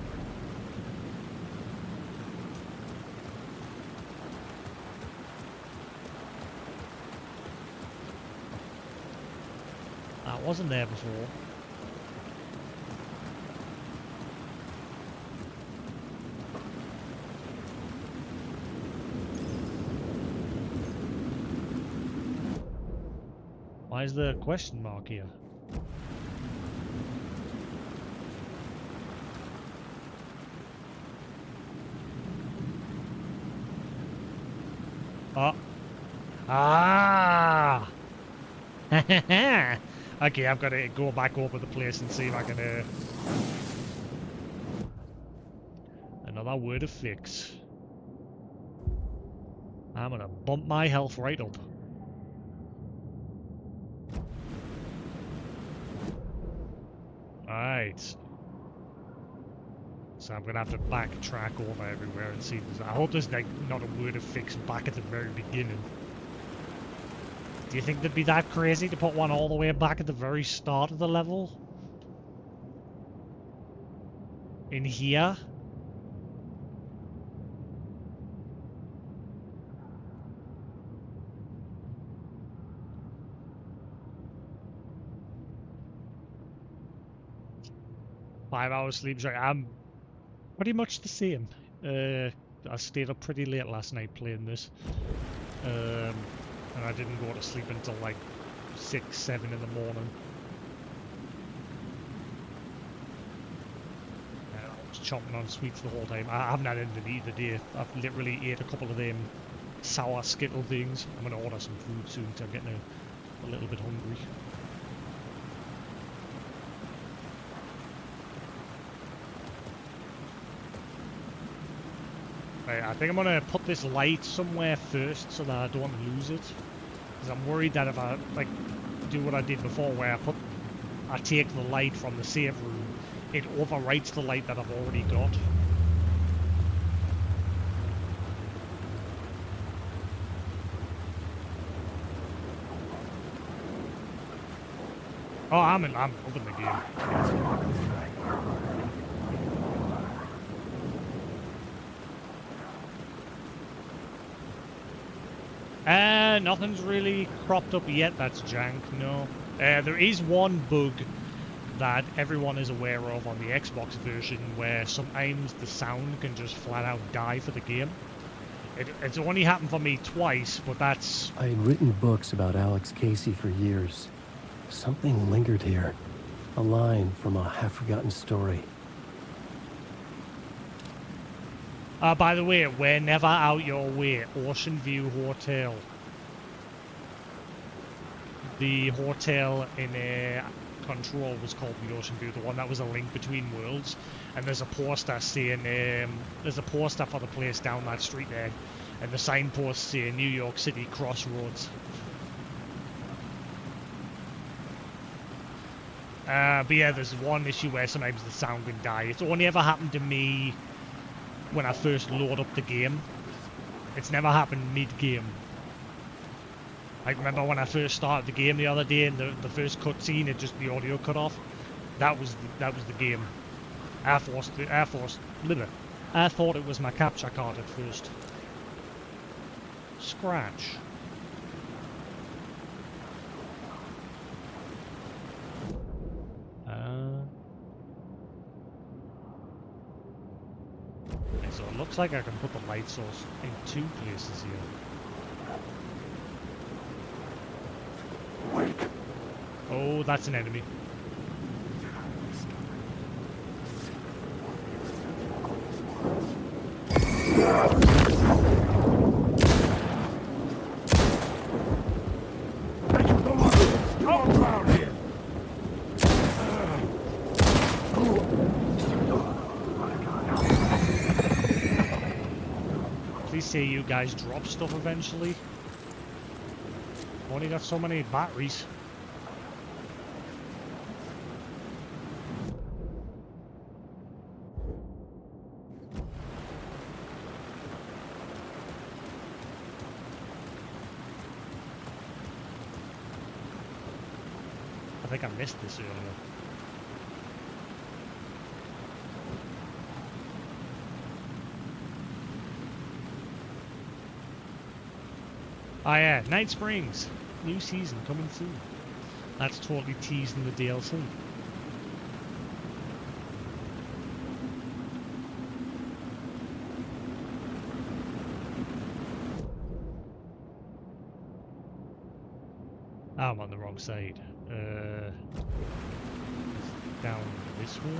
That wasn't there before. Why is there a question mark here? Oh. Ah! Okay, I've got to go back over the place and see if I can... Another word of fix. I'm gonna bump my health right up. Alright. So I'm gonna have to backtrack over everywhere and see if there's... I hope there's like not a word of fix back at the very beginning. Do you think they'd be that crazy to put one all the way back at the very start of the level? In here? Five-hour sleep track. I'm pretty much the same. I stayed up pretty late last night playing this. And I didn't go to sleep until like 6, 7 in the morning. I was chomping on sweets the whole time. I haven't had anything to eat today. I've literally ate a couple of them sour Skittle things. I'm going to order some food soon because I'm getting a little bit hungry. Right, I think I'm going to put this light somewhere first so that I don't lose it. Because I'm worried that if I like do what I did before where I take the light from the save room, it overwrites the light that I've already got. Oh, I'm loving the game. Nothing's really cropped up yet that's jank, no. There is one bug that everyone is aware of on the Xbox version where sometimes the sound can just flat out die for the game. It's only happened for me twice, but that's... I had written books about Alex Casey for years. Something lingered here. A line from a half-forgotten story. By the way, we're never out your way. Ocean View Hotel. The hotel in Control was called the Ocean View, the one that was a link between worlds. And there's a poster saying, there's a poster for the place down that street there. And the signpost saying New York City Crossroads. But yeah, there's one issue where sometimes the sound can die. It's only ever happened to me when I first load up the game. It's never happened mid-game. I remember when I first started the game the other day and the first cutscene, the audio cut off. That was the game. I thought it was my capture card at first. Scratch. Okay, so it looks like I can put the light source in 2 places here. Oh, that's an enemy. Please say you guys drop stuff eventually. Only got so many batteries. I think I missed this earlier. Oh yeah, Night Springs. New season coming soon. That's totally teasing the DLC. Oh, I'm on the wrong side. Down this way.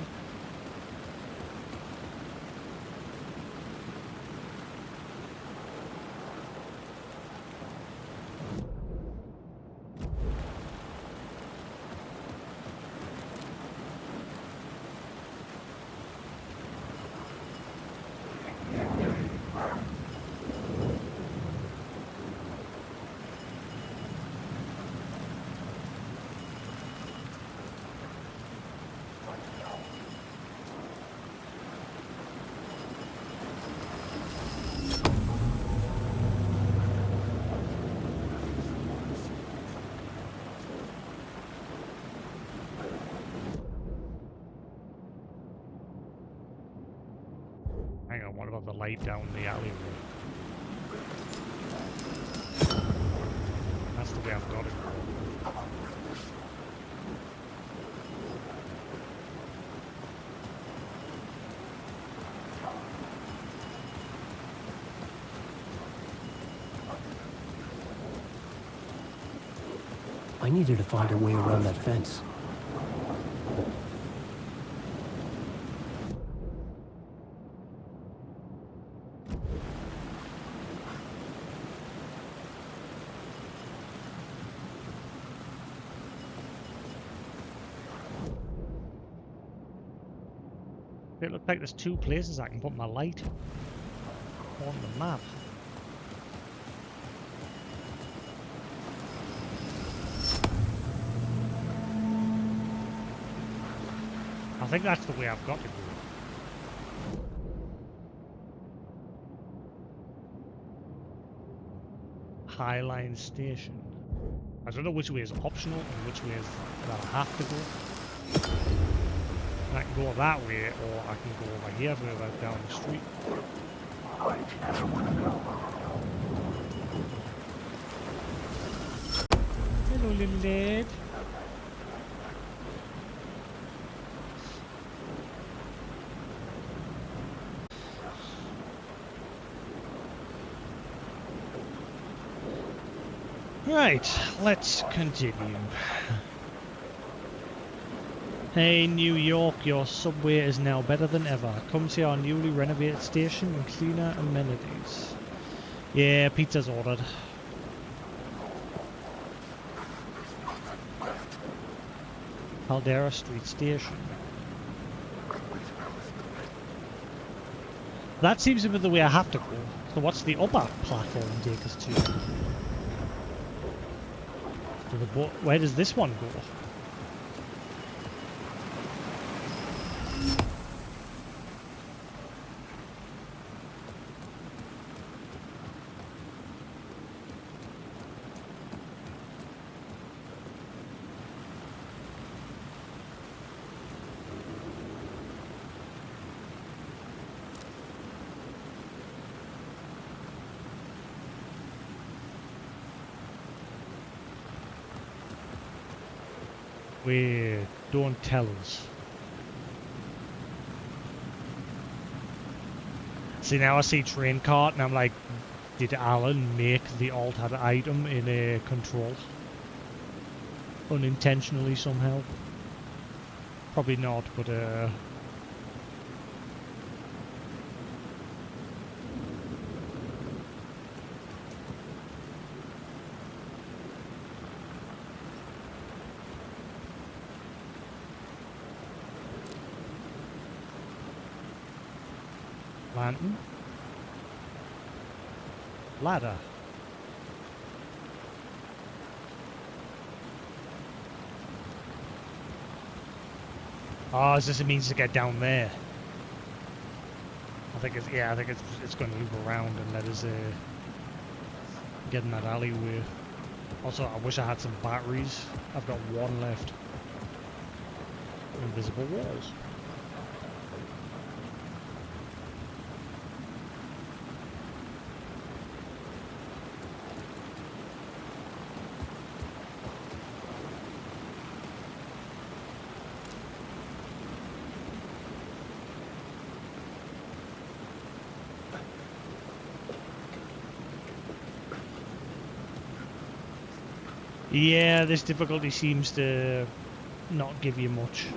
Hang on, what about the light down the alleyway? That's the way I've got it. I needed to find a way around that fence. It looks like there's two places I can put my light on the map. I think that's the way I've got to go. Highline Station. I don't know which way is optional and which way is that I have to go. I can go that way, or I can go over here further down the street. Hello, little lad. Right, let's continue. Hey New York, your subway is now better than ever. Come to our newly renovated station and cleaner amenities. Yeah, pizza's ordered. Caldera Street Station. That seems to be the way I have to go. So what's the upper platform take us to? Where does this one go? Wait, don't tell us. See, now I see train cart and I'm like, did Alan make the altered item in a control? Unintentionally somehow? Probably not, but lantern? Ladder? Oh, is this a means to get down there? I think it's, yeah, I think it's going to loop around and let us get in that alleyway. Also, I wish I had some batteries. I've got one left. Invisible walls. Yeah, this difficulty seems to not give you much.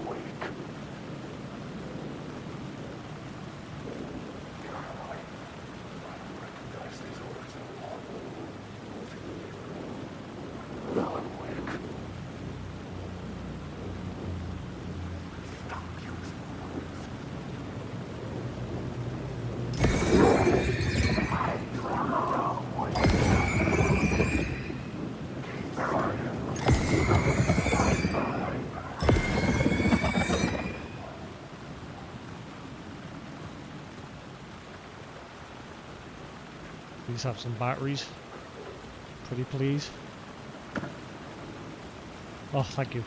Please have some batteries. Pretty please. Oh, thank you.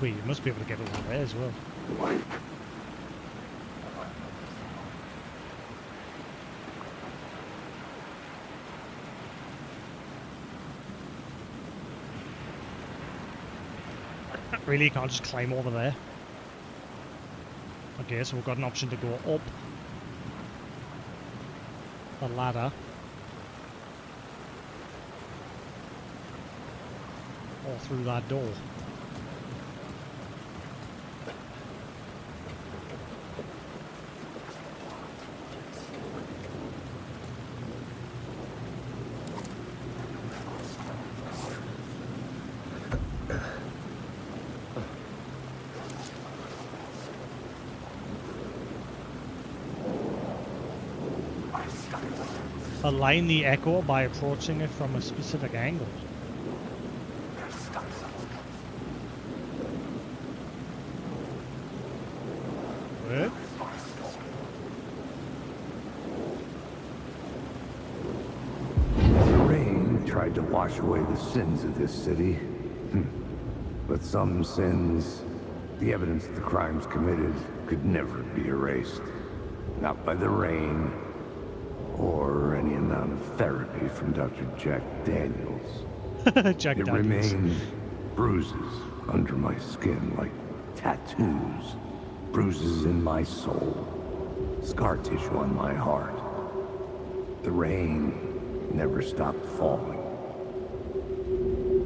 Wait, you must be able to get over there as well. Really, you can't just climb over there. Okay, so we've got an option to go up the ladder. Or through that door. Align the echo by approaching it from a specific angle. What? The rain tried to wash away the sins of this city. But some sins, the evidence of the crimes committed, could never be erased. Not by the rain, or any amount of therapy from Dr. Jack Daniels. Jack It Daniels. remained bruises under my skin, like tattoos. Bruises in my soul. Scar tissue on my heart. The rain never stopped falling.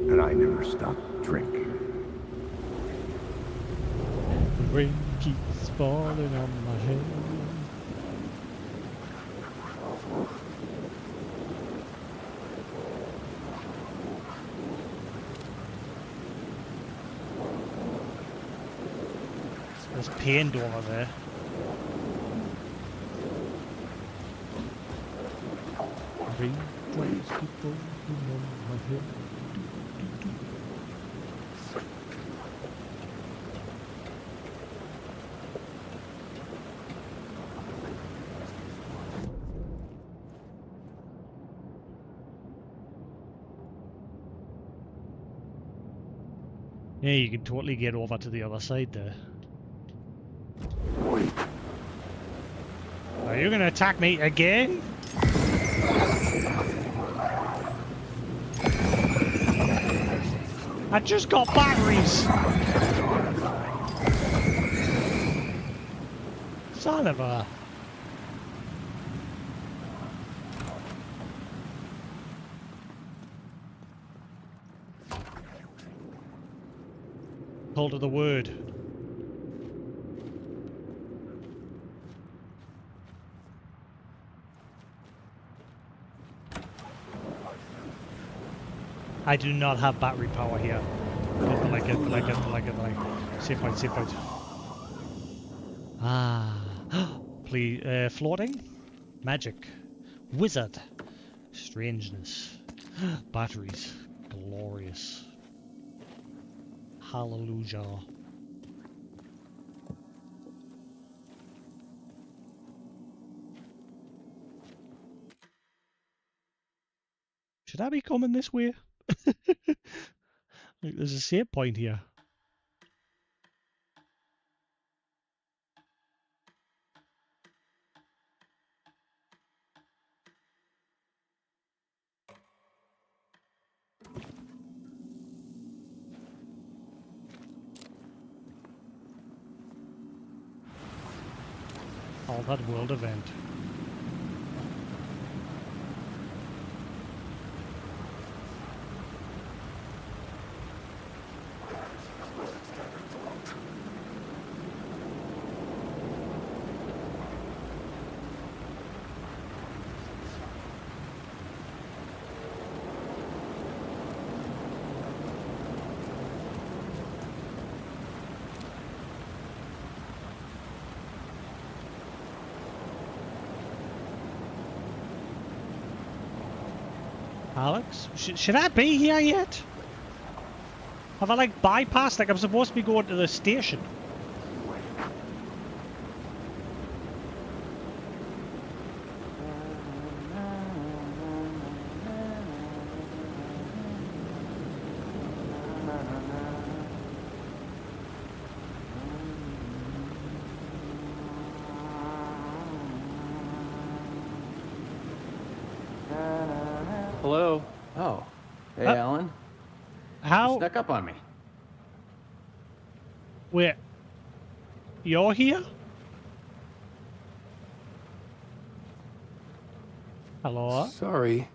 And I never stopped drinking. The rain keeps falling on my head. There's paint over there. Rain drops keep falling on my head. Yeah, you can totally get over to the other side there. Are you gonna attack me again? I just got batteries! Son of a... Hold of the word. I do not have battery power here. Like save point, save point. Ah, please, floating, magic, wizard, strangeness, batteries, glorious, hallelujah. Should I be coming this way? Like, there's a save point here. Altered world event. Alex? Should I be here yet? Have I like bypassed? Like I'm supposed to be going to the station. Hello. Oh. Hey, Alan. How? You snuck up on me. Wait. You're here? Hello? Sorry.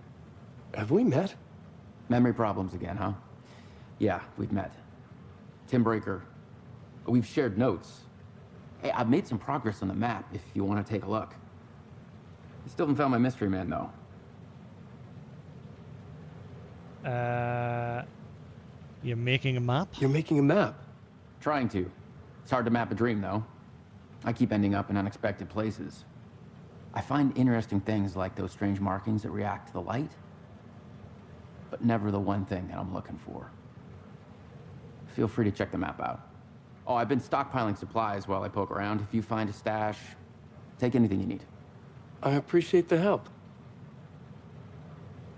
Have we met? Memory problems again, huh? Yeah, we've met. Tim Breaker. We've shared notes. Hey, I've made some progress on the map if you want to take a look. I still haven't found my mystery man, though. You're making a map? You're making a map? Trying to. It's hard to map a dream, though. I keep ending up in unexpected places. I find interesting things like those strange markings that react to the light, but never the one thing that I'm looking for. Feel free to check the map out. Oh, I've been stockpiling supplies while I poke around. If you find a stash, take anything you need. I appreciate the help.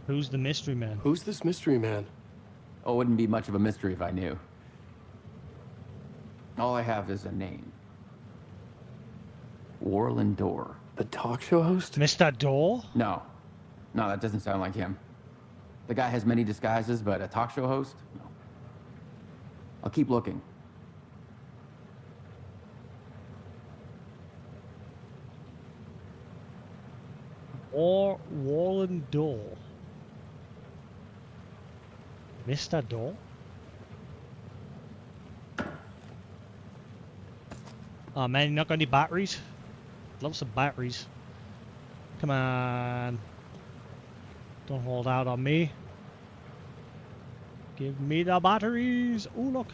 Who's the mystery man? Who's this mystery man? Oh, it wouldn't be much of a mystery if I knew. All I have is a name. Warland Dorr. The talk show host? Mr. Dorr? No. No, that doesn't sound like him. The guy has many disguises, but a talk show host? No. I'll keep looking. Or Warland Dorr. Mr. Dorr? Oh man, you not got any batteries? Love some batteries. Come on. Don't hold out on me. Give me the batteries. Oh look.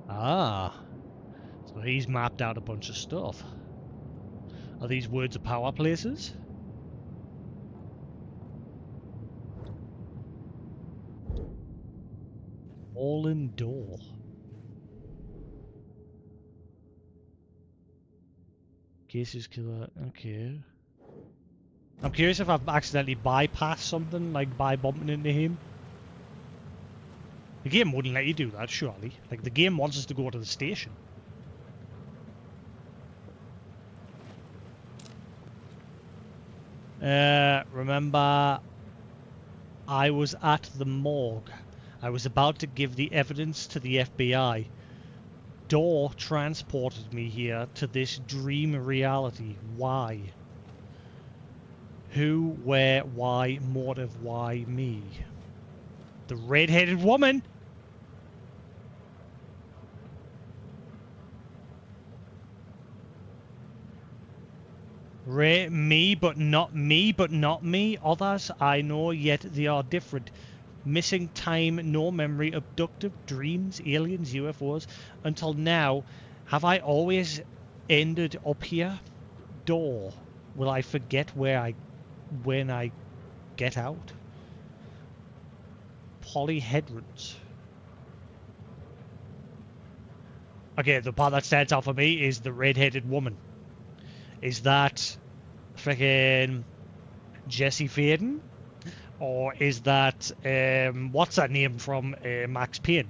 Ah. So he's mapped out a bunch of stuff. Are these words of power places? All in door. Cases killer. Okay. I'm curious if I've accidentally bypassed something, like by bumping into him. The game wouldn't let you do that, surely. Like, the game wants us to go to the station. Remember, I was at the morgue. I was about to give the evidence to the FBI. Dorr transported me here to this dream reality. Why? Who, where, why, motive, why me? The red-headed woman! Me, but not me, but not me. Others I know, yet they are different. Missing time, no memory, abductive, dreams, aliens, UFOs. Until now, have I always ended up here? Door. Will I forget when I get out? Polyhedrons. Okay, the part that stands out for me is the red-headed woman. Is that freaking Jesse Faden? Or is that, what's that name from Max Payne?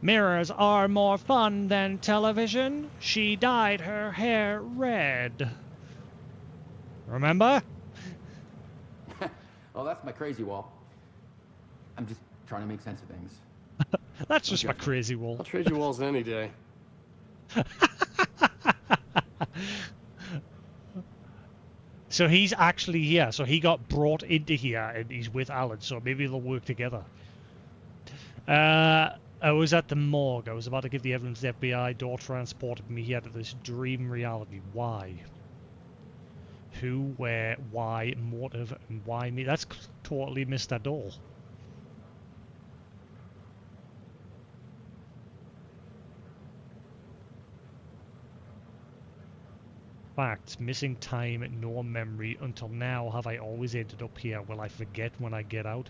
Mirrors are more fun than television. She dyed her hair red. Remember? Oh, that's my crazy wall. I'm just trying to make sense of things. That's just Okay. my crazy wall. I'll trade you walls any day. So he's actually here. So he got brought into here and he's with Alan. So maybe they'll work together. I was at the morgue. I was about to give the evidence to the FBI. Door transported me here to this dream reality. Why? Who, where, why, motive, and why me? That's totally Mr. Door. Facts, missing time, no memory. Until now, have I always ended up here? Will I forget when I get out?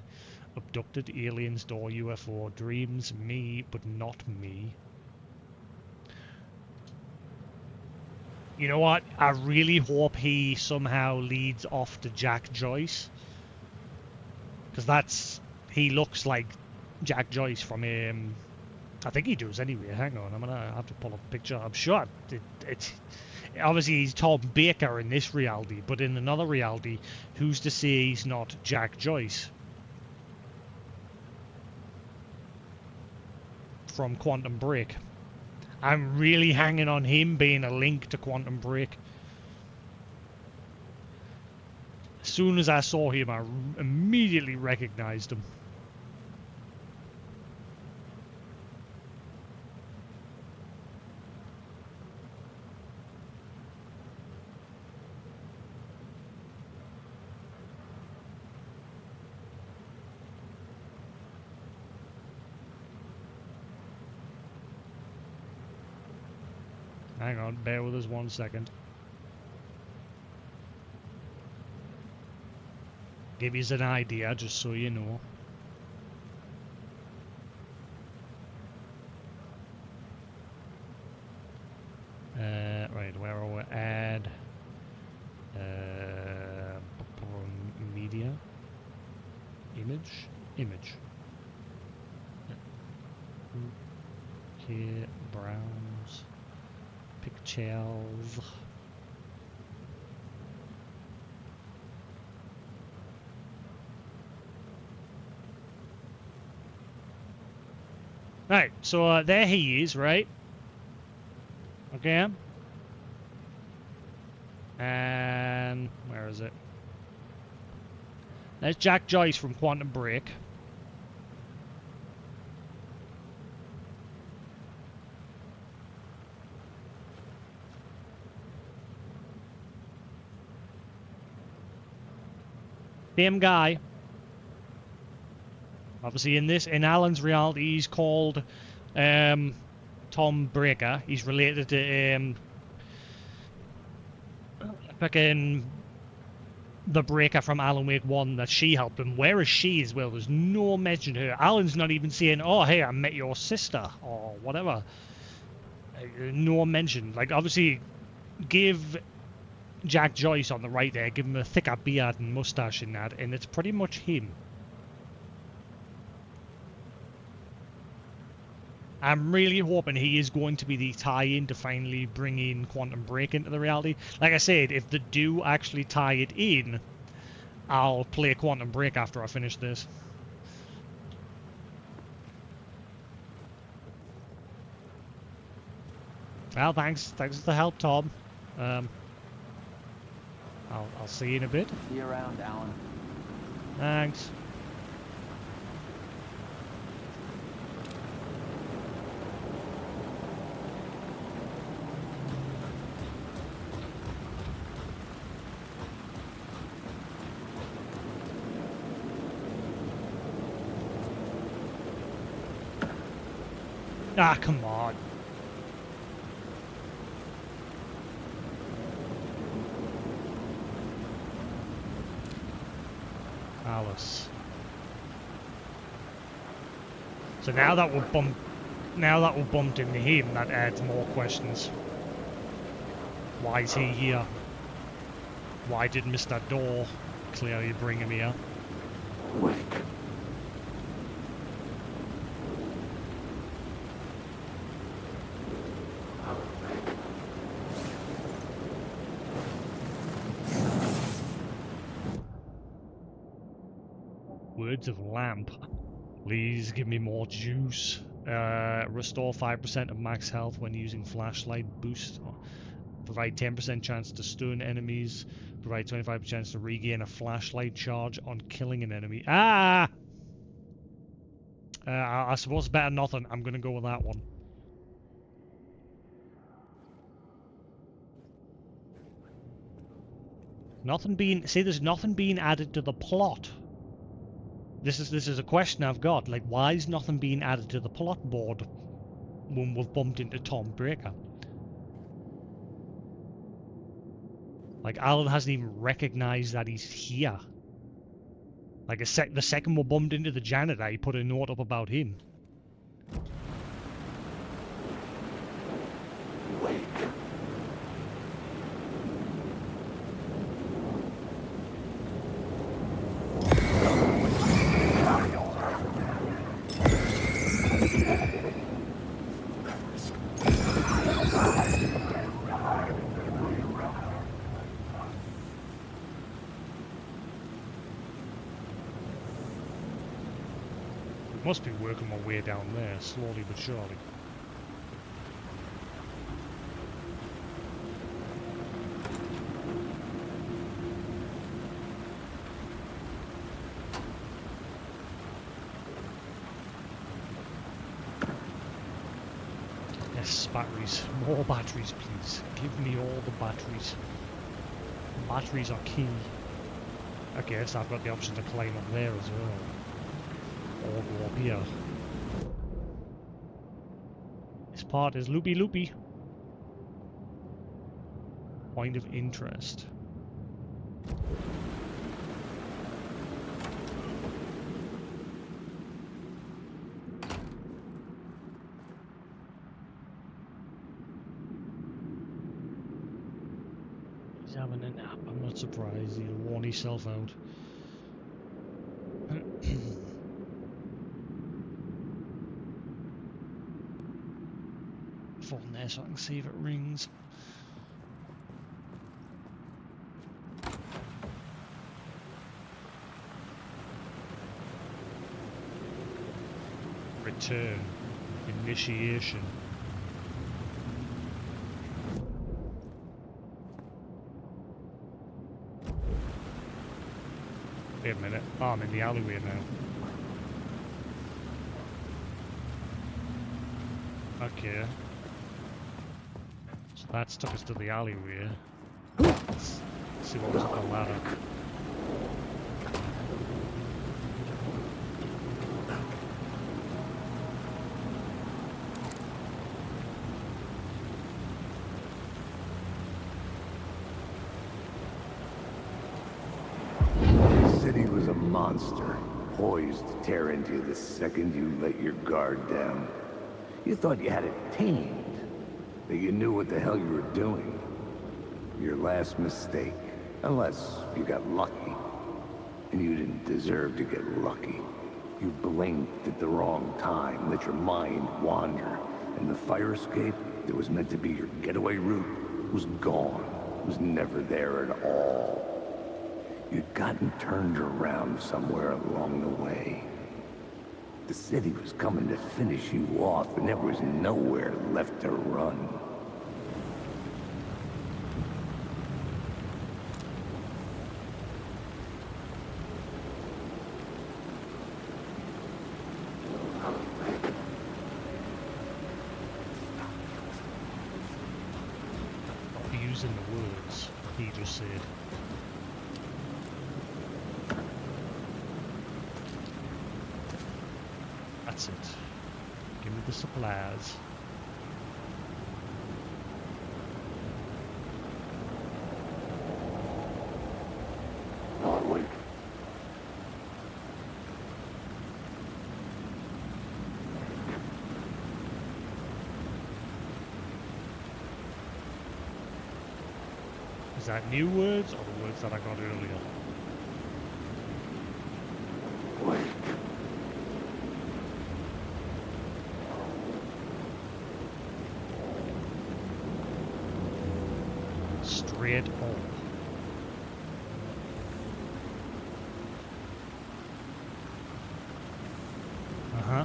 Abducted, aliens, door, UFO, dreams, me, but not me. You know what? I really hope he somehow leads off to Jack Joyce. Because he looks like Jack Joyce from I think he does anyway. Hang on, I'm gonna have to pull up a picture. I'm sure it's obviously he's Tom Baker in this reality, but in another reality, who's to say he's not Jack Joyce from Quantum Break? I'm really hanging on him being a link to Quantum Break. As soon as I saw him, I immediately recognized him. Hang on, bear with us 1 second. Give you an idea, just so you know. Right, where are we? Add media, image. Okay, browse. Pictures. Right, so there he is, right? Okay. And where is it? There's Jack Joyce from Quantum Break. Same guy. Obviously, in Alan's reality, he's called Tom Breaker. He's related to fucking the Breaker from Alan Wake 1 that she helped him. Where is she as well? There's no mention to her. Alan's not even saying, "Oh, hey, I met your sister," or whatever. No mention. Like, obviously, give Jack Joyce on the right there, give him a thicker beard and mustache in that, and it's pretty much him. I'm really hoping he is going to be the tie-in to finally bring in Quantum Break into the reality. Like I said, if they do actually tie it in, I'll play Quantum Break after I finish this. Well, thanks for the help, Tom. I'll see you in a bit. See you around, Alan. Thanks. Ah, come on. Alice. So now that we're bumped into him, that adds more questions. Why is he here? Why did Mr. Door clearly bring him here? Wake. Words of lamp. Please give me more juice. Restore 5% of max health when using flashlight boost. Provide 10% chance to stun enemies. Provide 25% chance to regain a flashlight charge on killing an enemy. Ah! I suppose it's better than nothing. I'm going to go with that one. Nothing being... See, there's nothing being added to the plot. This is a question I've got. Like, why is nothing being added to the plot board when we've bumped into Tom Breaker? Like, Alan hasn't even recognized that he's here. Like, the second we bumped into the janitor, he put a note up about him. Must be working my way down there, slowly but surely. Yes, batteries. More batteries, please. Give me all the batteries. Batteries are key. Okay, so I've got the option to climb up there as well. Or go up here. This part is loopy loopy. Point of interest. He's having a nap. I'm not surprised. He'll worn himself out. Phone there so I can see if it rings. Return. Initiation. Wait a minute. Oh, I'm in the alleyway now. Okay. So that's took us to the alleyway. Let's see what was up the ladder. The city was a monster, poised to tear into you the second you let your guard down. You thought you had it tamed, that you knew what the hell you were doing. Your last mistake, unless you got lucky. And you didn't deserve to get lucky. You blinked at the wrong time, let your mind wander, and the fire escape that was meant to be your getaway route was gone, was never there at all. You'd gotten turned around somewhere along the way. The city was coming to finish you off, and there was nowhere left to run. Using the words he just said. That's it. Give me the supplies. Onward. Is that new words or the words that I got earlier? Straight on. Uh-huh.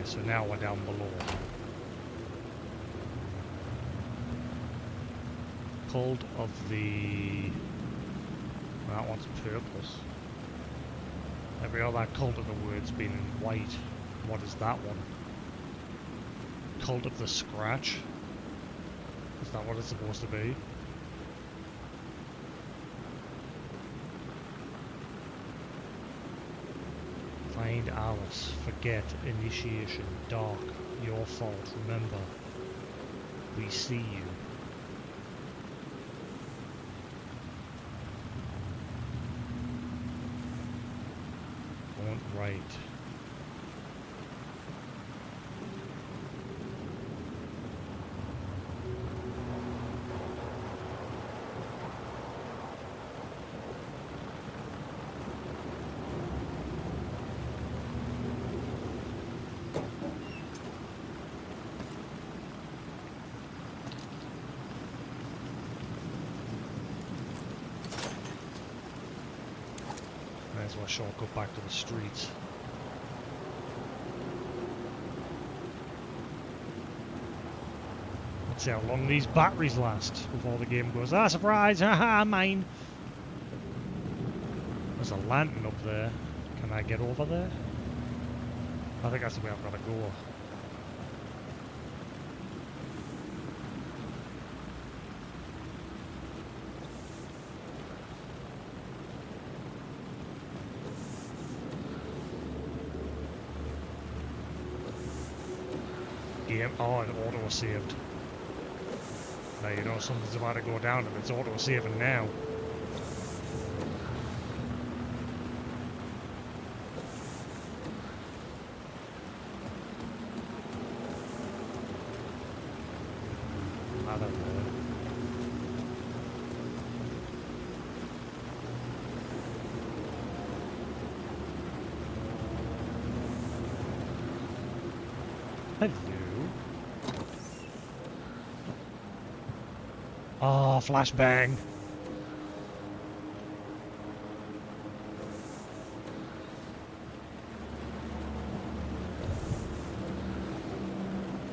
so now we're down below. Cult of the... That one's purple. Every other cult of the word's been in white. What is that one? Cult of the Scratch? Is that what it's supposed to be? Find Alice. Forget. Initiation. Dark. Your fault. Remember. We see you. Won't write. Might as well shortcut back to the streets. Let's see how long these batteries last before the game goes, ah, surprise, haha, mine. There's a lantern up there. Can I get over there? I think that's the way I've got to go. Game. Oh, it auto-saved. Now you know something's about to go down and it's auto-saving now. I don't know. Hello. Oh, flashbang.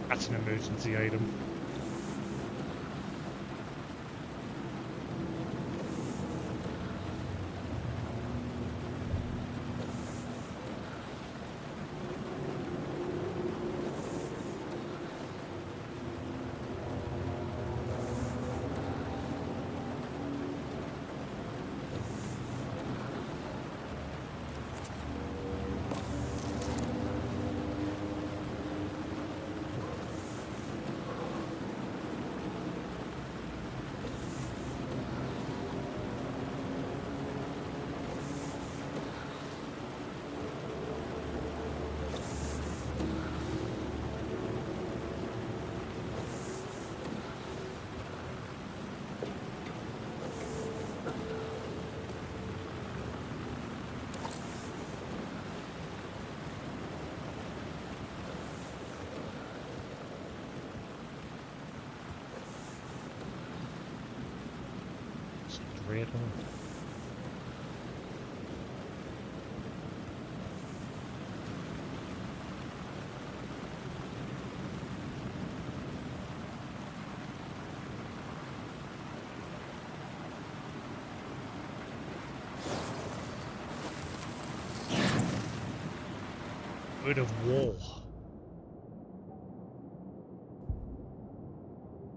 That's an emergency item. Straight on. Word of war.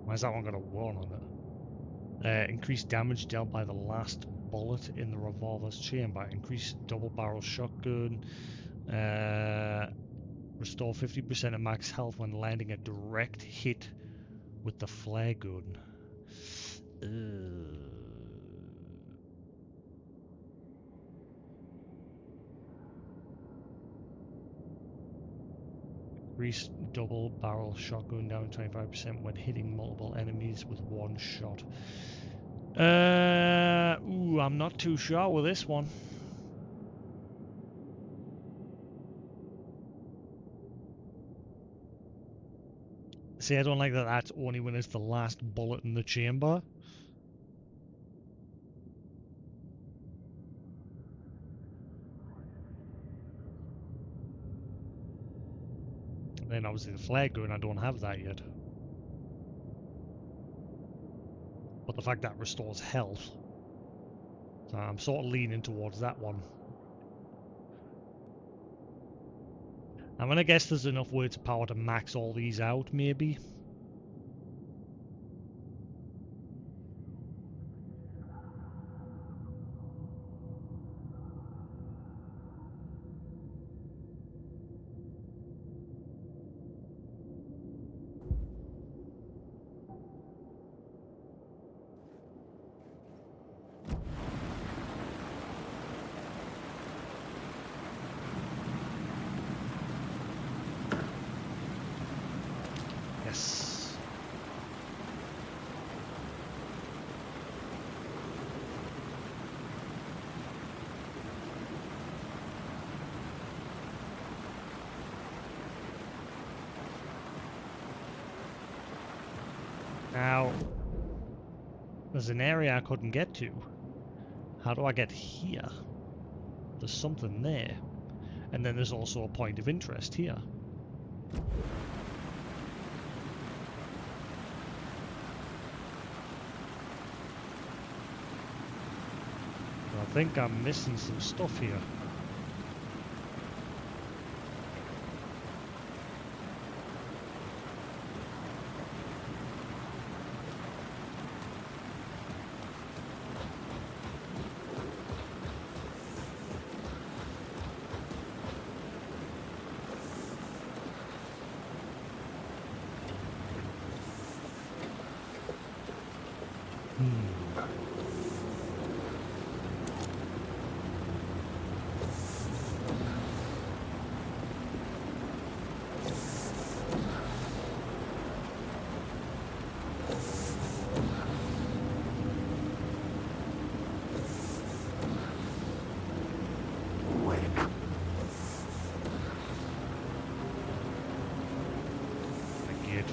Why has that one got a war on it? Increased damage dealt by the last bullet in the revolver's chamber. Increased double barrel shotgun. Restore 50% of max health when landing a direct hit with the flare gun. Increased double barrel shotgun down 25% when hitting multiple enemies with one shot. Ooh, I'm not too sure with this one. See, I don't like that that's only when it's the last bullet in the chamber. Then obviously the flare gun, I don't have that yet. But the fact that restores health, so I'm sort of leaning towards that one. I'm gonna guess there's enough words of power to max all these out, maybe. Yes. Now, there's an area I couldn't get to. How do I get here? There's something there. And then there's also a point of interest here. I think I'm missing some stuff here.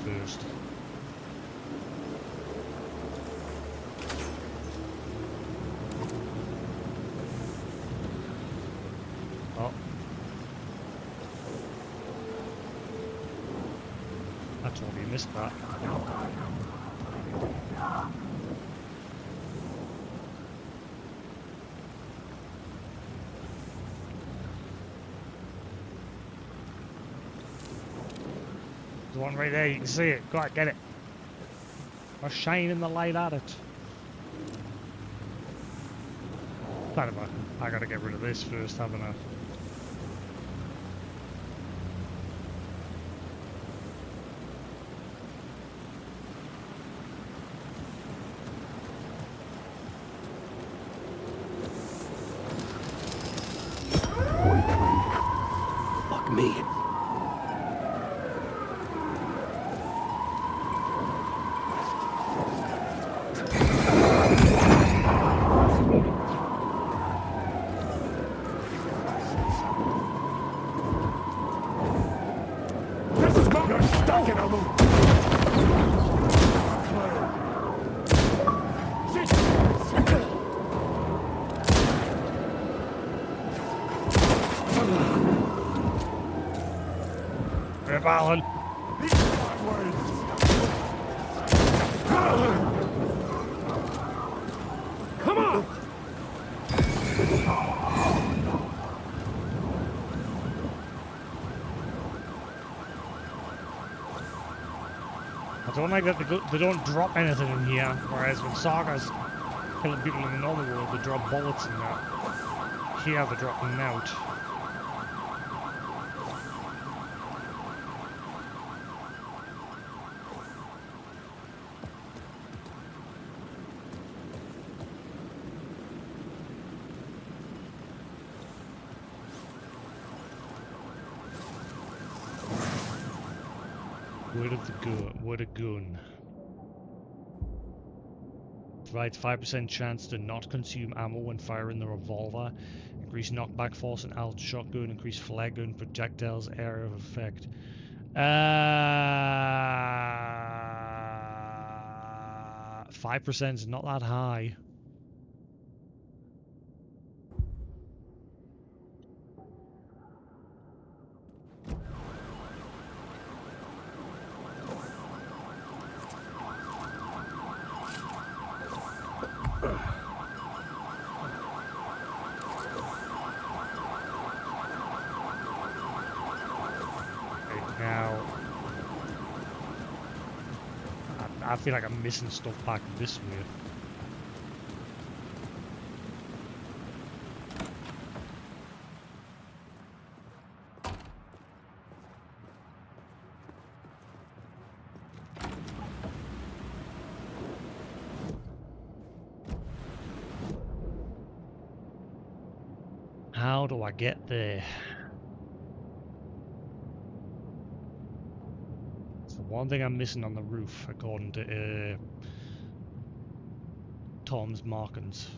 First. Oh. I totally missed that. There's one right there, you can see it. Go on, get it. We're shining the light at it. Whatever. I gotta get rid of this first, haven't I? Fuck me. You're stuck in a loop. Rip Allen. Come on! I don't like that they don't drop anything in here, whereas when Saga's killing people in the normal world, they drop bullets in that. Here they're dropping them out. Word of gun. Provides 5% chance to not consume ammo when firing the revolver. Increase knockback force and alt shotgun. Increase flare gun projectiles area of effect. 5% is not that high. I feel like I'm missing stuff back this way. How do I get there? It's the one thing I'm missing on the roof, according to Tom's markings.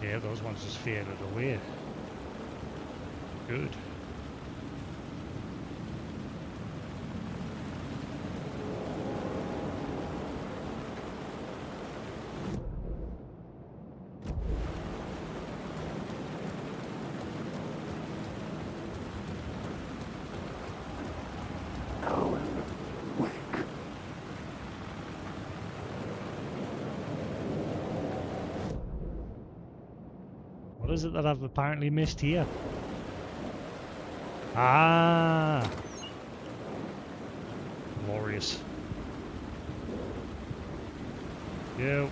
Yeah, those ones just faded away. Good. What is it that I've apparently missed here? Ah! Glorious. Yo.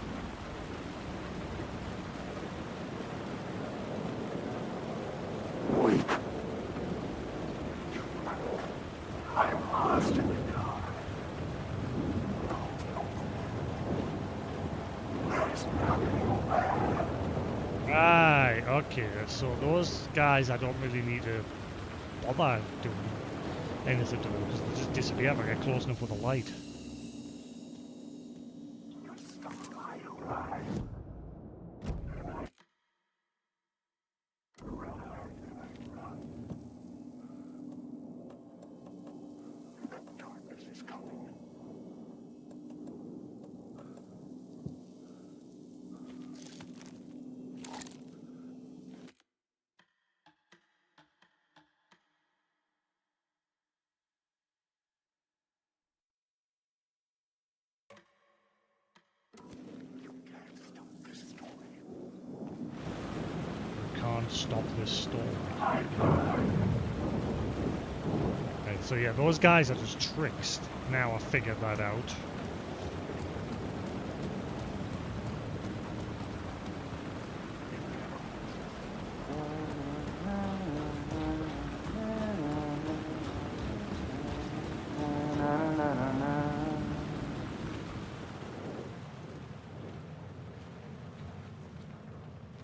Wait. I'm lost in the dark. There's nothing left. Right, okay, so those guys I don't really need to bother doing anything to them because they just disappear if I get close enough with a light. Can't stop this storm. Right, so yeah, those guys are just tricks. Now I figured that out.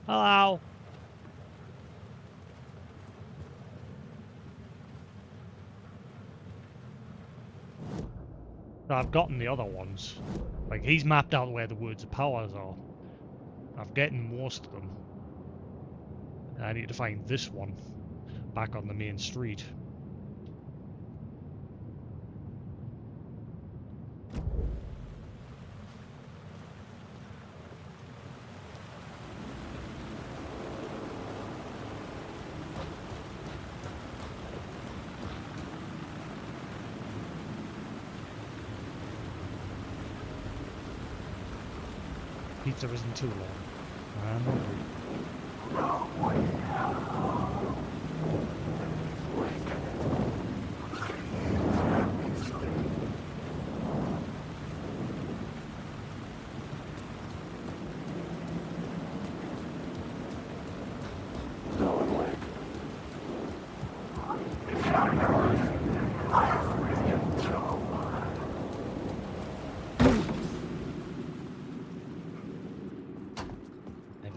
Hello. So I've gotten the other ones. Like, he's mapped out where the words of powers are. I've gotten most of them. I need to find this one back on the main street. Pizza isn't too long. I'm hungry.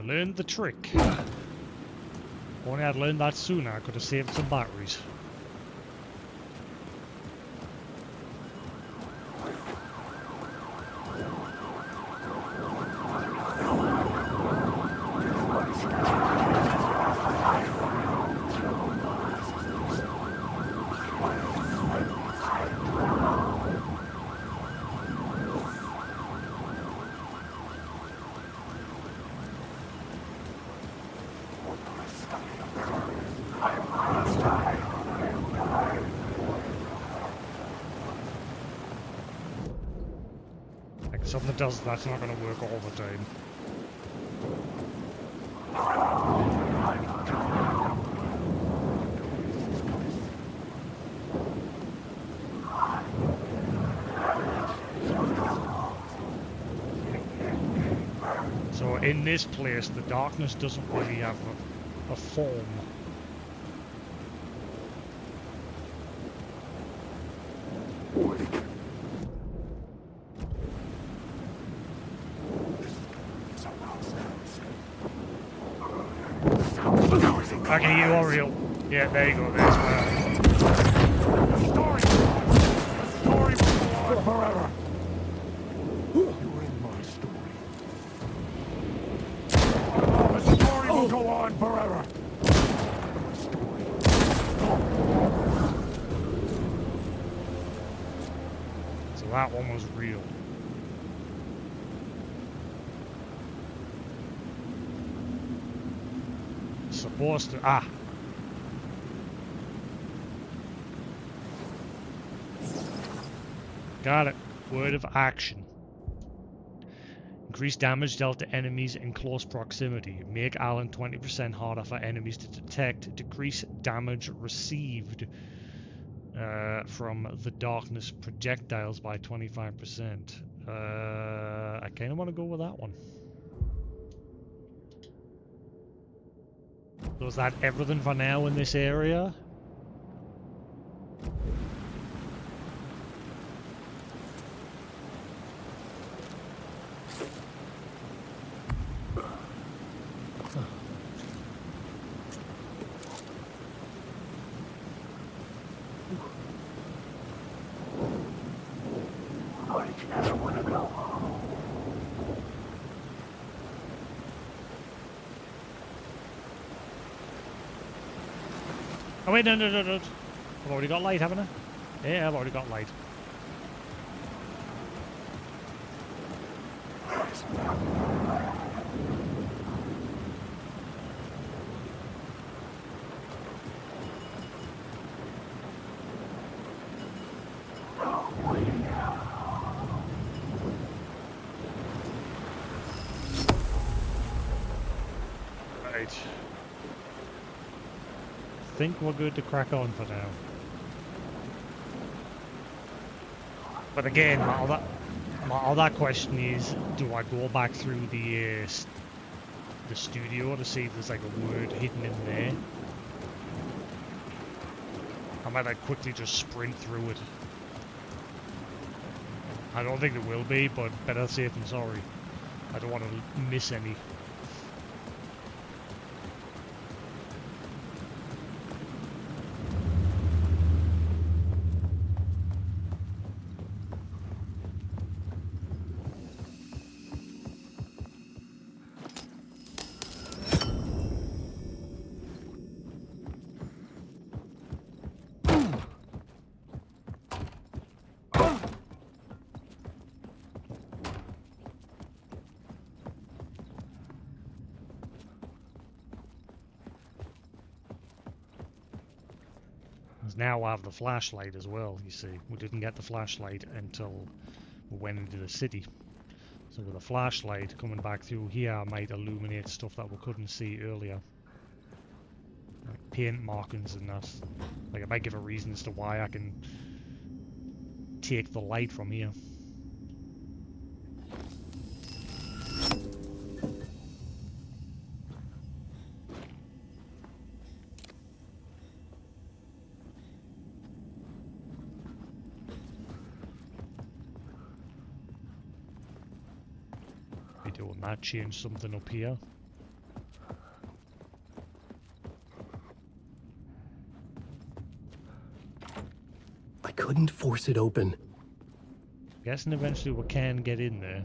Learned the trick. If only I'd learned that sooner, I could have saved some batteries. Something does that's not going to work all the time. So in this place, the darkness doesn't really have a form. Okay, you are real. Yeah, there you go. There's where. The story will go on forever. You're in my story. The story will go on forever. My story. So that one was real. Supposed to got it. Word of action. Increase damage dealt to enemies in close proximity. Make Alan 20% harder for enemies to detect. Decrease damage received from the darkness projectiles by 25%. I kind of want to go with that one. So is that everything for now in this area? Oh wait, no. I've already got light, haven't I? Yeah, I've already got light. Right. I think we're good to crack on for now. But again, my other question is, do I go back through the studio to see if there's like a word hidden in there? I might like quickly just sprint through it. I don't think there will be, but better safe than sorry. I don't want to miss any. Now I have the flashlight as well, you see. We didn't get the flashlight until we went into the city. So with a flashlight coming back through here, I might illuminate stuff that we couldn't see earlier. Like paint markings and that. Like it might give a reason as to why I can take the light from here. Will that change something up here? I couldn't force it open. Guessing eventually we can get in there.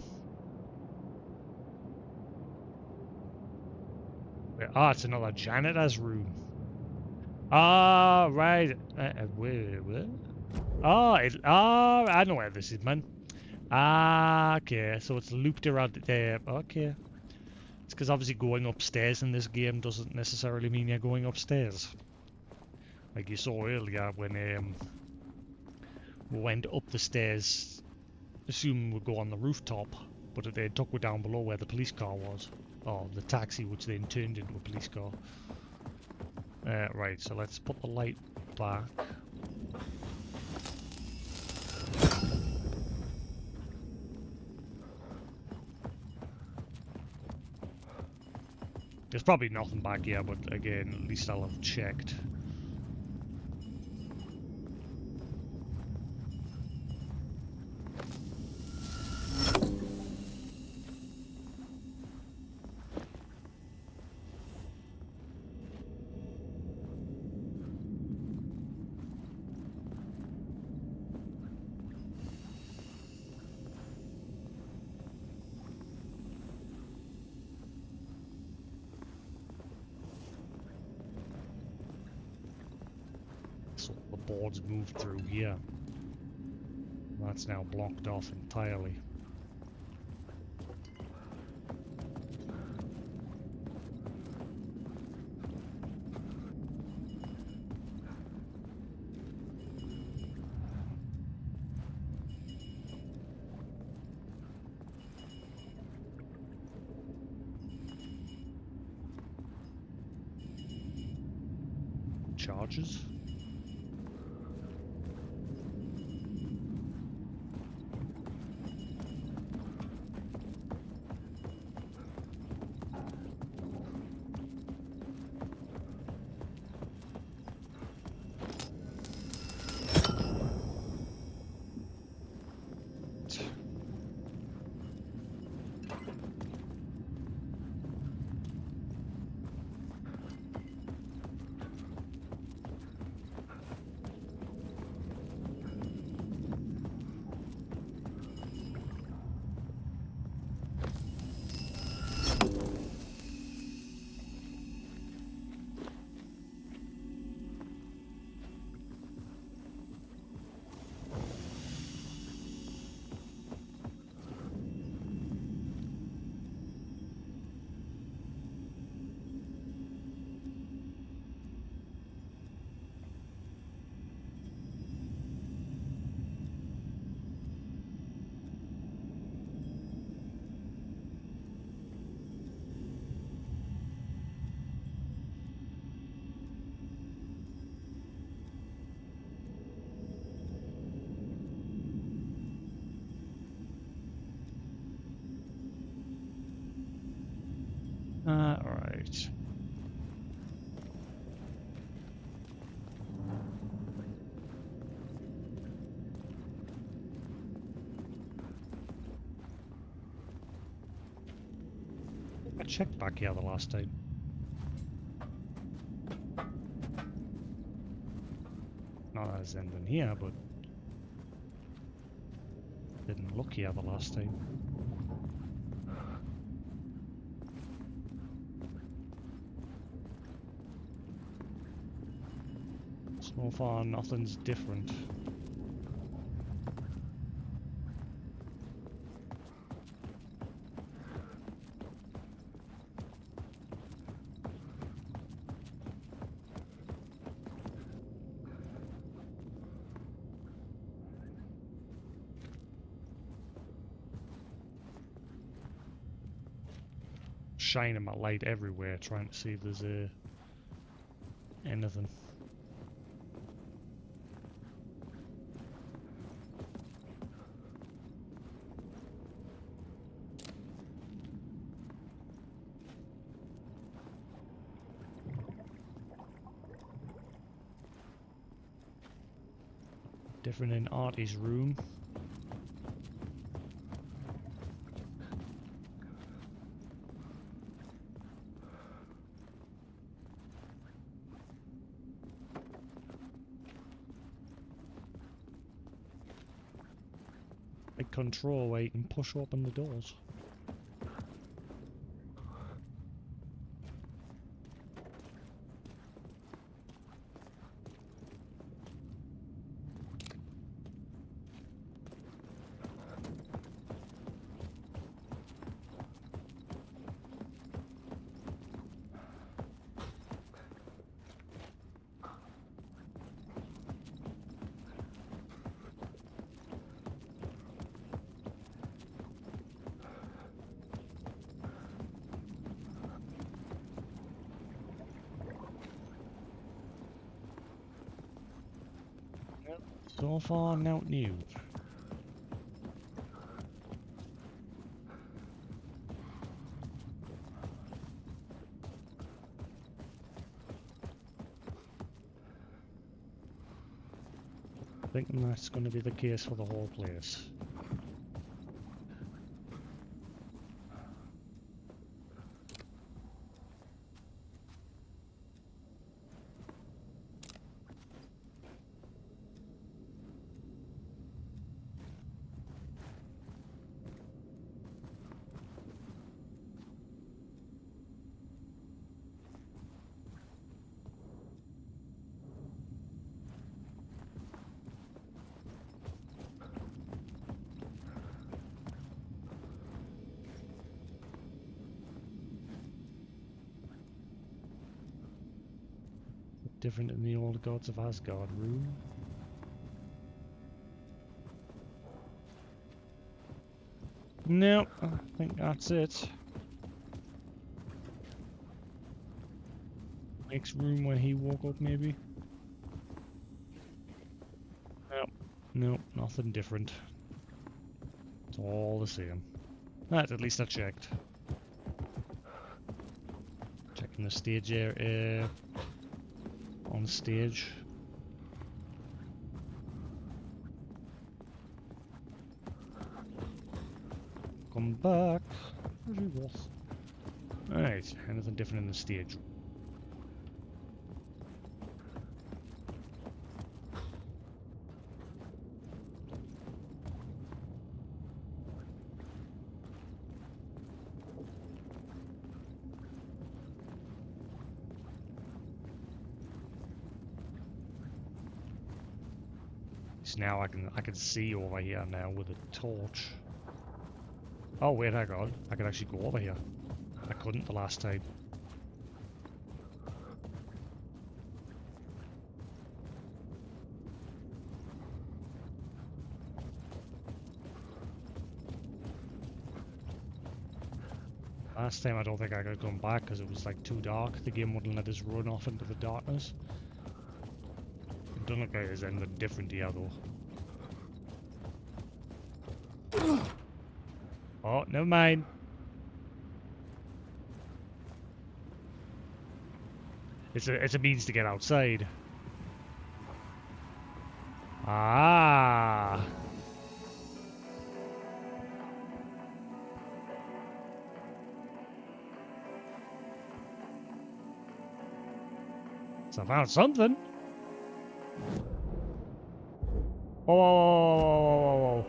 Ah, it's another janitor's room. Ah, right. Wait, what? I know where this is, man. Ah, okay, so it's looped around there. Okay. It's because obviously going upstairs in this game doesn't necessarily mean you're going upstairs. Like you saw earlier when we went up the stairs assume we'd go on the rooftop, but they took me down below where the police car was. Or the taxi, which then turned into a police car. Right, so let's put the light back. There's probably nothing back here, but again, at least I'll have checked. So the board's moved through here. That's now blocked off entirely. Charges? Alright. I checked back here the last time. Not as anything here, but didn't look here the last time. So far, nothing's different. Shining my light everywhere, trying to see if there's anything. Different in Artie's room. Big control where you can push open the doors. So far, no new. I think that's going to be the case for the whole place. Different in the old Gods of Asgard room. No, I think that's it. Next room where he woke up, maybe? Nope. Nope, nothing different. It's all the same. Right, at least I checked. Checking the stage area. On stage. Come back. Where's he was? Alright, anything different in the stage? So now I can see over here now with a torch. Oh wait, hang on. I can actually go over here. I couldn't the last time. Last time I don't think I could come back because it was like too dark. The game wouldn't let us run off into the darkness. It doesn't look like there's anything different here though. Oh, never mind. It's a means to get outside. Ah. So I found something. Whoa, whoa, whoa, whoa, whoa, whoa.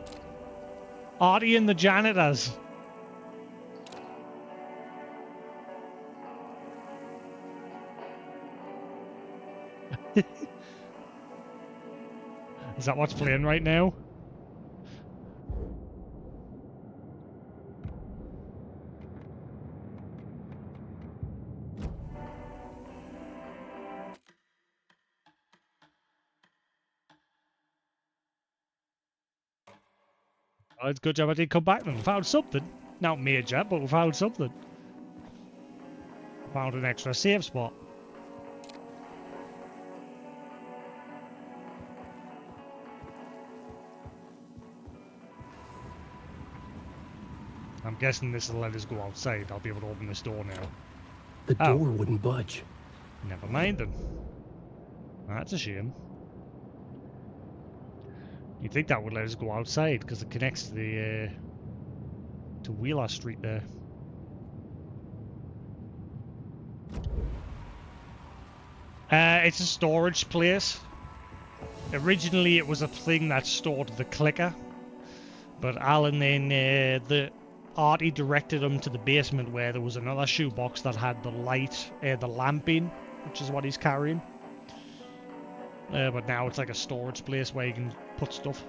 Artie and the janitors. Is that what's playing right now? Oh, it's a good job I did come back then. We found something. Not major, but we found something. Found an extra save spot. I'm guessing this will let us go outside. I'll be able to open this door now. The door wouldn't budge. Never mind then. That's a shame. You'd think that would let us go outside because it connects to the to Wheeler Street there. It's a storage place. Originally, it was a thing that stored the clicker, but Alan then the Artie directed him to the basement where there was another shoebox that had the light, the lamp in, which is what he's carrying. But now it's like a storage place where you can put stuff.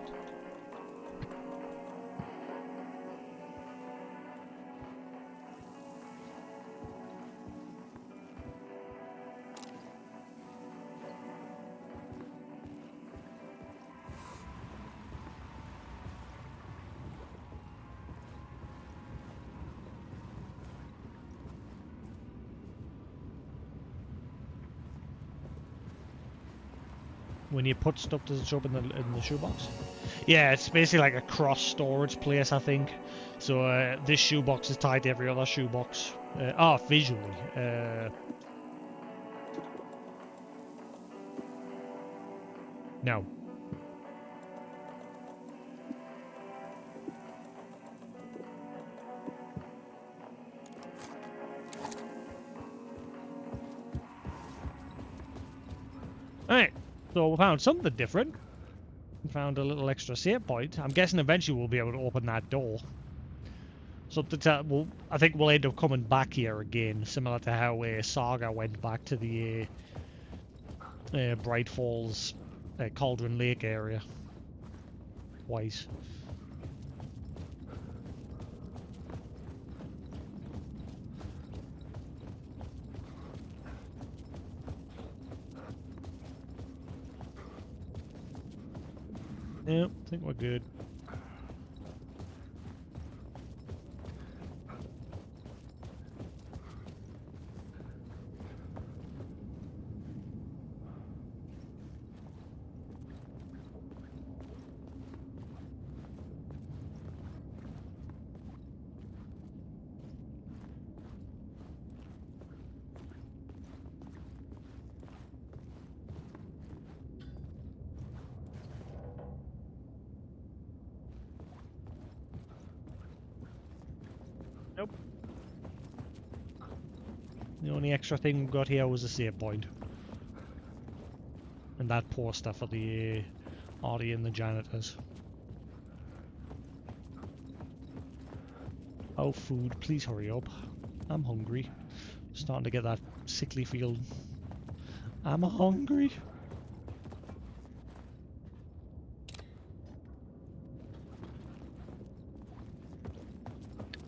When you put stuff, does it show up in the shoebox? Yeah, it's basically like a cross storage place, I think. So this shoebox is tied to every other shoebox. Visually. No. Alright, so we found something different. We found a little extra save point. I'm guessing eventually we'll be able to open that door. Something to, I think we'll end up coming back here again, similar to how Saga went back to the Bright Falls Cauldron Lake area twice. Yep, I think we're good. Nope. The only extra thing we got here was a save point. And that poster for the Artie and the janitors. Oh, food, please hurry up. I'm hungry. Starting to get that sickly feel. I'm hungry.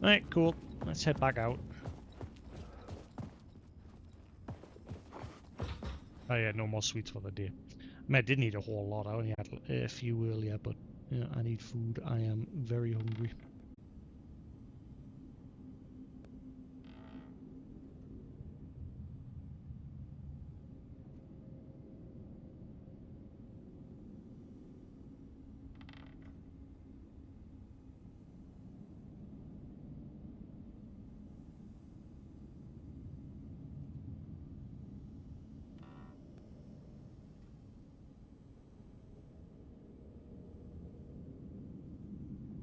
Alright, cool. Let's head back out. Oh yeah, no more sweets for the day. I mean, I did need a whole lot. I only had a few earlier, but yeah, I need food. I am very hungry.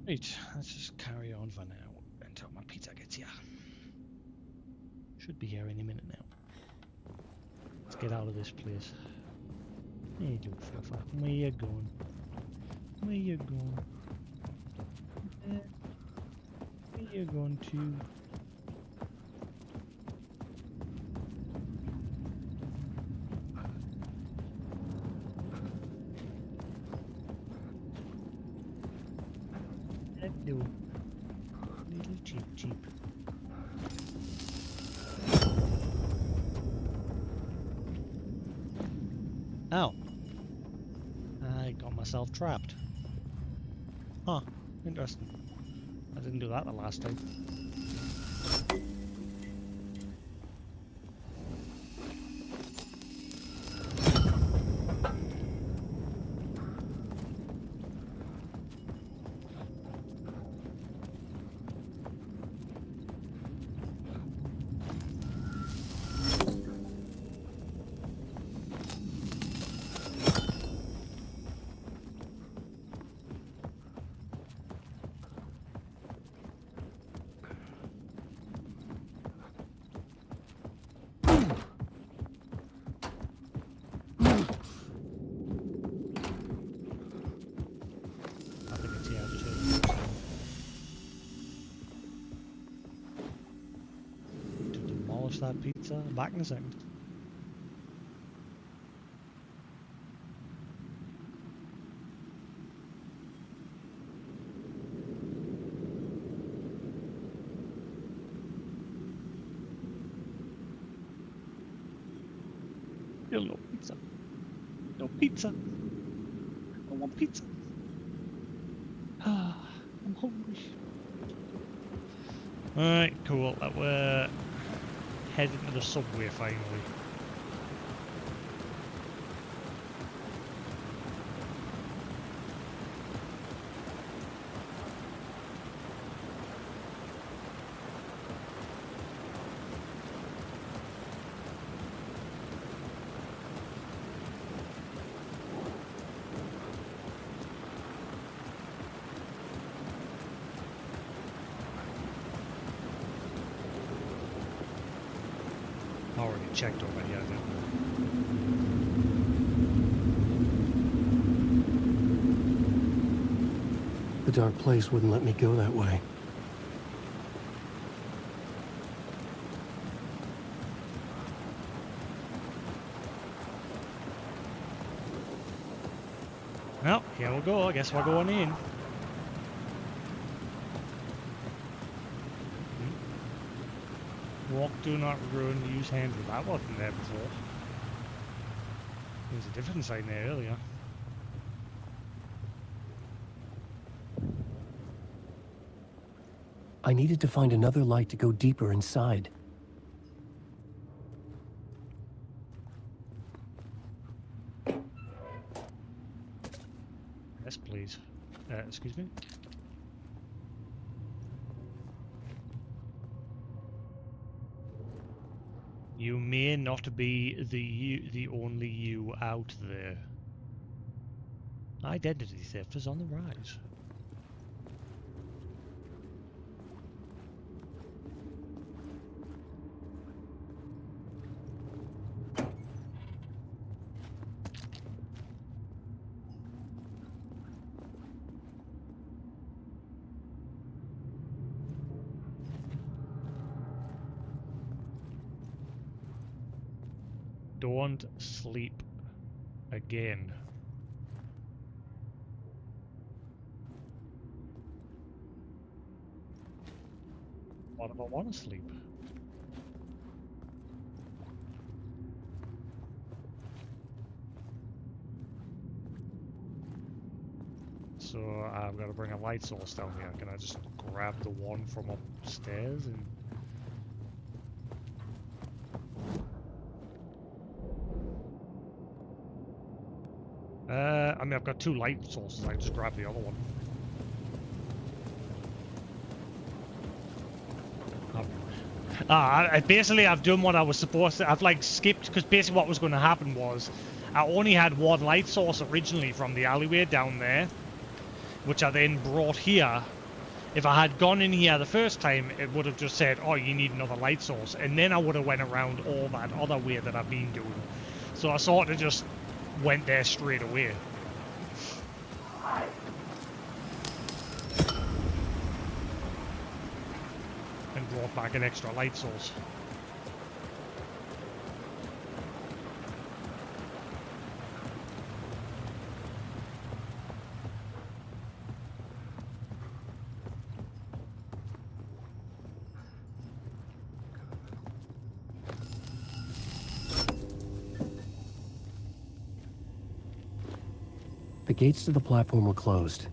Right, let's just carry on for now until my pizza gets here. Should be here any minute now. Let's get out of this place. There you go, Fluffer. Where you going? Where you going? Where you going to? Hello. Little cheap. Oh. I got myself trapped. Huh. Interesting. I didn't do that the last time. That pizza. Back in a second. Still no pizza. No pizza. I want pizza. I'm hungry. Alright, cool. We're heading to the subway finally. I already checked already, I think. The dark place wouldn't let me go that way. Well, here we go. I guess we're going in. Walk, do not run, use hands. That wasn't there before. There was a different sign there earlier. I needed to find another light to go deeper inside. Yes, please. Excuse me? You may not be the only you out there. Identity theft is on the rise. Don't sleep again. What if I want to sleep? So I've got to bring a light source down here. Can I just grab the one from upstairs and... I mean, I've got two light sources. I can just grab the other one. Basically, I've done what I was supposed to. I've like skipped, because basically what was going to happen was I only had one light source originally from the alleyway down there, which I then brought here. If I had gone in here the first time, it would have just said, oh, you need another light source, and then I would have went around all that other way that I've been doing. So I sort of just went there straight away. And brought back an extra light source. The gates to the platform were closed.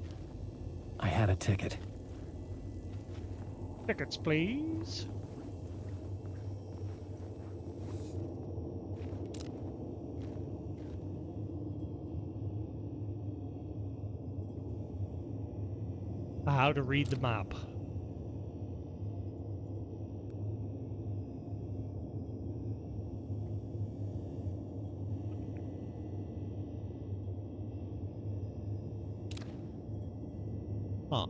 I had a ticket. Tickets, please. How to read the map. Huh.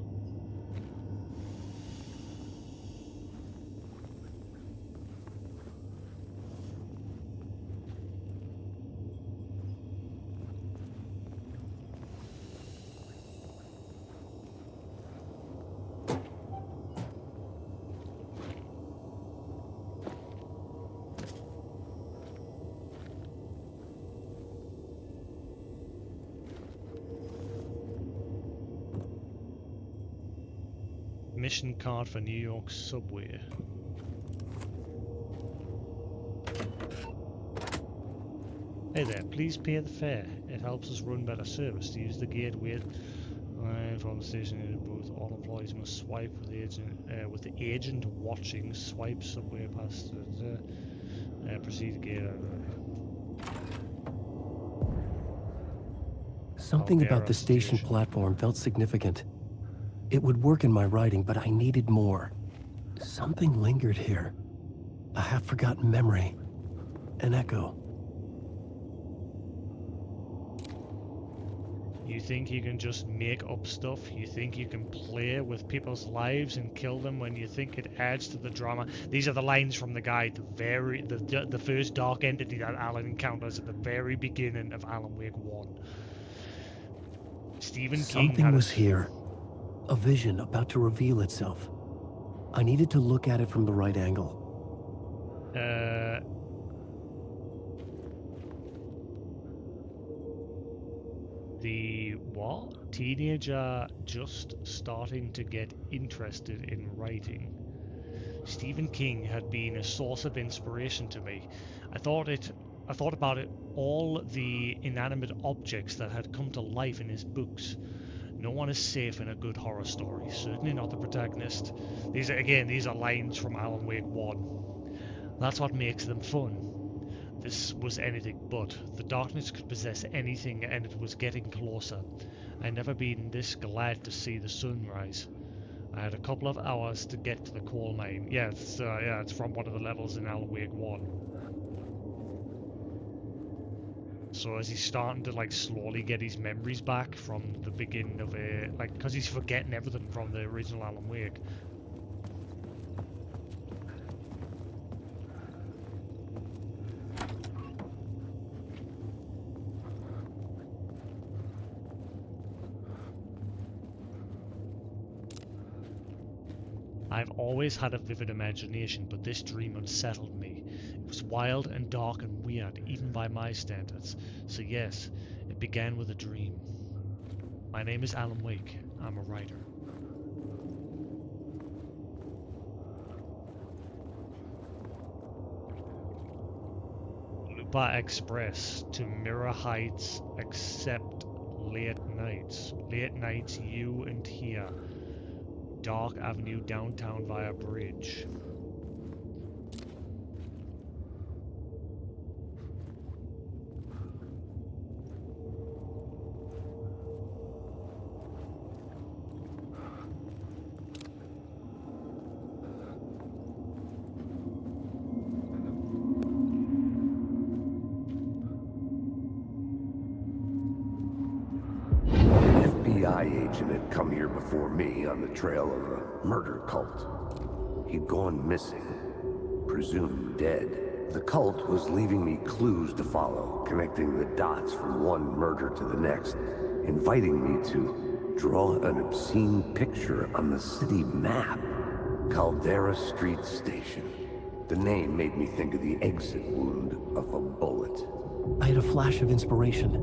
Mission card for New York subway. Hey there, please pay the fare. It helps us run better service. To use the gateway line from the station in the booth, all employees must swipe with the agent watching. Swipe subway past proceed gate. Something about the station platform felt significant. It would work in my writing, but I needed more. Something lingered here. A half-forgotten memory. An echo. You think you can just make up stuff? You think you can play with people's lives and kill them when you think it adds to the drama? These are the lines from the guy, the first dark entity that Alan encounters at the very beginning of Alan Wake 1. Stephen King Something had was here. A vision about to reveal itself. I needed to look at it from the right angle. The what? Teenager just starting to get interested in writing. Stephen King had been a source of inspiration to me. I thought about it, all the inanimate objects that had come to life in his books. No one is safe in a good horror story, certainly not the protagonist. These are lines from Alan Wake 1. That's what makes them fun. This was anything but. The darkness could possess anything, and it was getting closer. I'd never been this glad to see the sunrise. I had a couple of hours to get to the coal mine. Yeah, it's from one of the levels in Alan Wake 1. So as he's starting to like slowly get his memories back from the beginning of it, like because he's forgetting everything from the original Alan Wake. I've always had a vivid imagination, but this dream unsettled me. It was wild and dark and weird, even by my standards. So yes, it began with a dream. My name is Alan Wake. I'm a writer. Lupa Express to Mirror Heights, except late nights. Late nights, you and here. Dark Avenue downtown via bridge. Agent had come here before me on the trail of a murder cult. He'd gone missing, presumed dead. The cult was leaving me clues to follow, connecting the dots from one murder to the next, inviting me to draw an obscene picture on the city map. Caldera Street Station. The name made me think of the exit wound of a bullet. I had a flash of inspiration.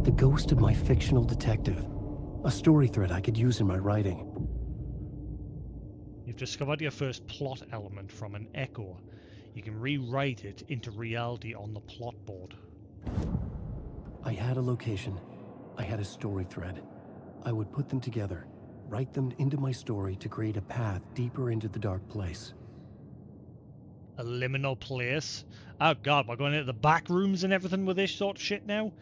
The ghost of my fictional detective. A story thread I could use in my writing. You've discovered your first plot element from an echo. You can rewrite it into reality on the plot board. I had a location. I had a story thread. I would put them together, write them into my story to create a path deeper into the dark place. A liminal place? Oh god, we're going into the back rooms and everything with this sort of shit now?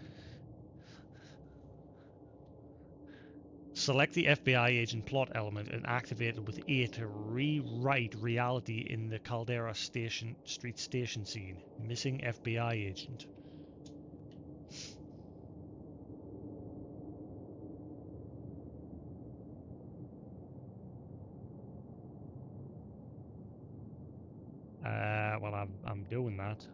Select the FBI agent plot element and activate it with A to rewrite reality in the Caldera Street Station scene. Missing FBI agent. Well, I'm doing that.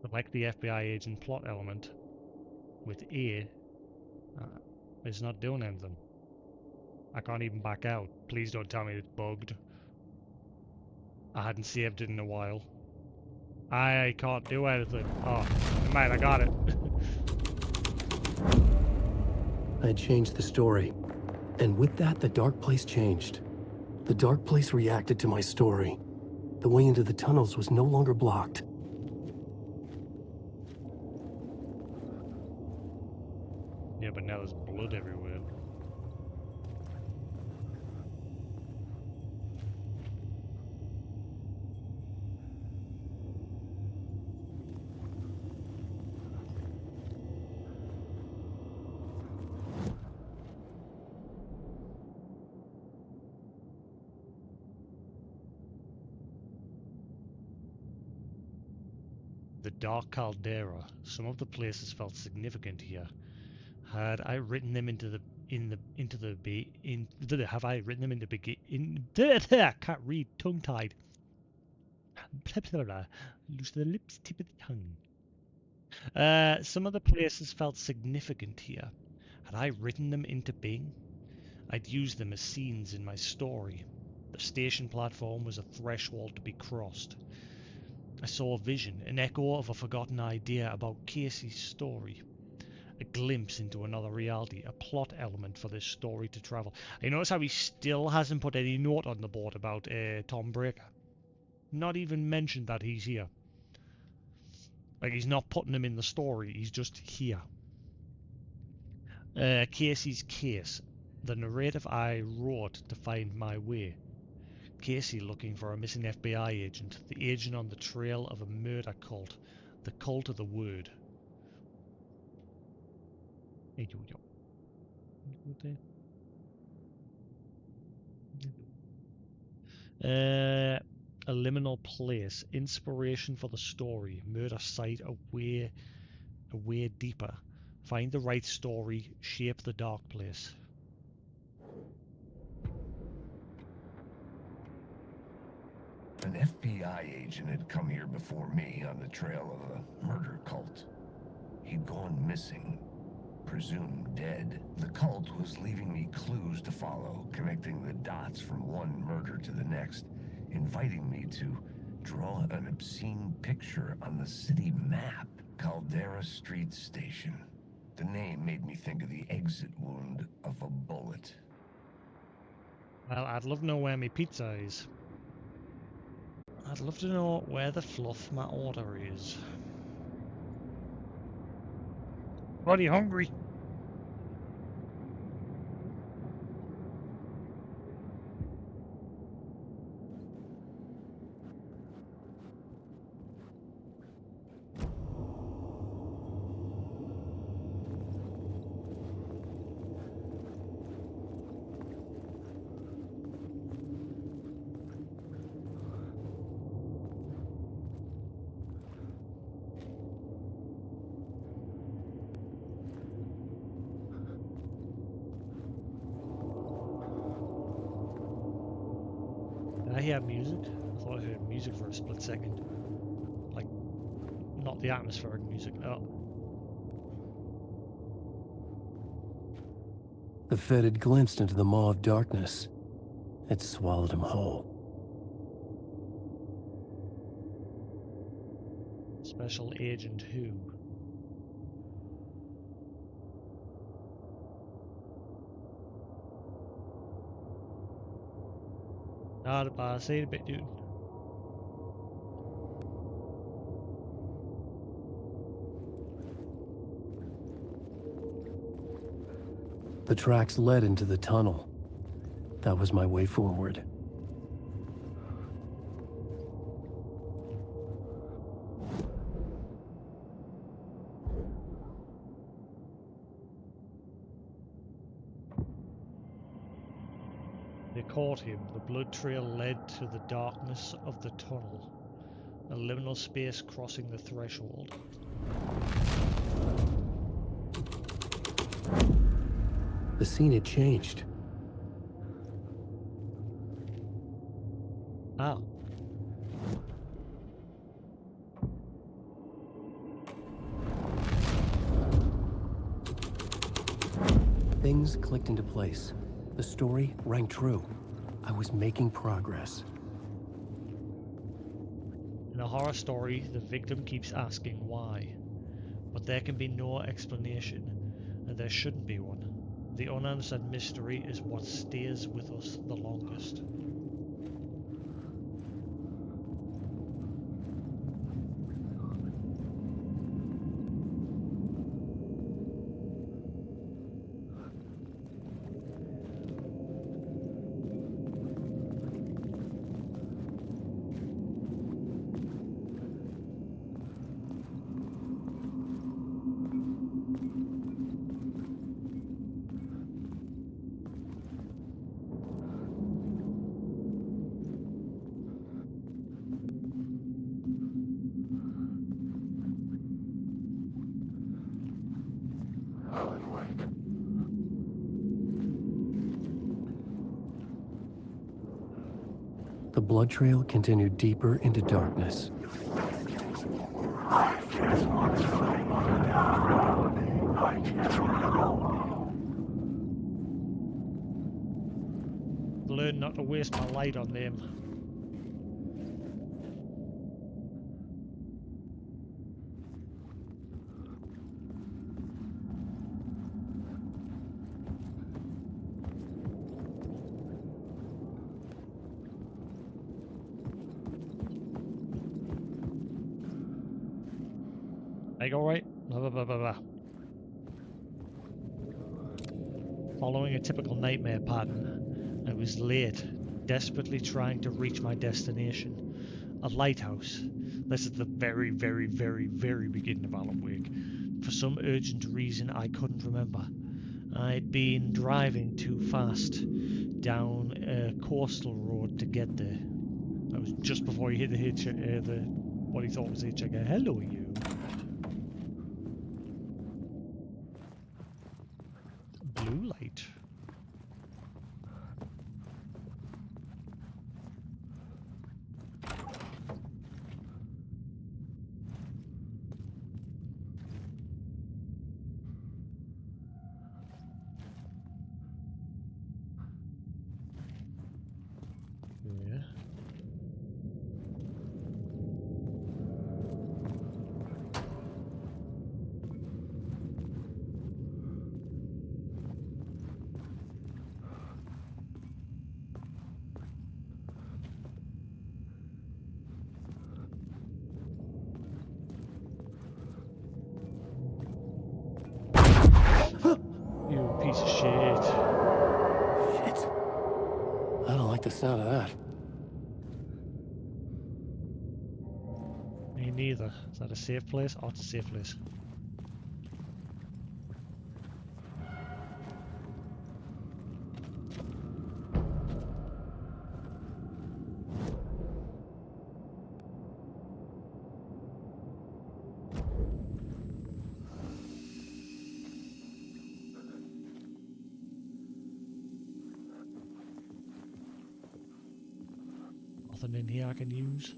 Select the FBI agent plot element with A. It's not doing anything. I can't even back out. Please don't tell me it's bugged. I hadn't saved it in a while. I can't do anything. Oh, mate, I got it. I had changed the story. And with that, the dark place changed. The dark place reacted to my story. The way into the tunnels was no longer blocked. Yeah, but now there's blood everywhere. the Dark Caldera. Some of the places felt significant here. Had I written them have I written them into I can't read, tongue-tied. Lose the lips, tip of the tongue. Some of the places felt significant here. Had I written them into being? I'd used them as scenes in my story. The station platform was a threshold to be crossed. I saw a vision, an echo of a forgotten idea about Casey's story. A glimpse into another reality, a plot element for this story to travel. You notice how he still hasn't put any note on the board about Tom Breaker. Not even mentioned that he's here. Like, he's not putting him in the story, he's just here. Casey's case. The narrative I wrote to find my way. Casey looking for a missing FBI agent. The agent on the trail of a murder cult. The cult of the word. Hey, yo. A liminal place. Inspiration for the story. Murder site. A way deeper. Find the right story. Shape the dark place. An FBI agent had come here before me on the trail of a murder cult. He'd gone missing, presumed dead. The cult was leaving me clues to follow, connecting the dots from one murder to the next, inviting me to draw an obscene picture on the city map. Caldera Street Station. The name made me think of the exit wound of a bullet. Well, I'd love to know where my pizza is. I'd love to know where the fluff my order is. Bloody hungry. Did I hear music? I thought I heard music for a split second. Like, not the atmospheric music. Oh. The Fed had glimpsed into the maw of darkness. It swallowed him whole. Special Agent Who? Not about say it a bit, dude. The tracks led into the tunnel. That was my way forward. They caught him. The blood trail led to the darkness of the tunnel. A liminal space crossing the threshold. The scene had changed. Ah. Things clicked into place. The story rang true. I was making progress. In a horror story, the victim keeps asking why. But there can be no explanation, and there shouldn't be one. The unanswered mystery is what stays with us the longest. blood trail continued deeper into darkness. Learn not to waste my light on them. Like, alright? Blah, blah, blah, blah, blah. Following a typical nightmare pattern, I was late, desperately trying to reach my destination. A lighthouse. This is the very, very, very, very beginning of Alan Wake. For some urgent reason I couldn't remember. I'd been driving too fast down a coastal road to get there. That was just before he hit the what he thought was the hitchhiker. Hello, you. Blue light. Yeah. You piece of shit. Shit. I don't like the sound of that. Me neither. Is that a safe place? Oh, it's a safe place. Nothing in here I can use.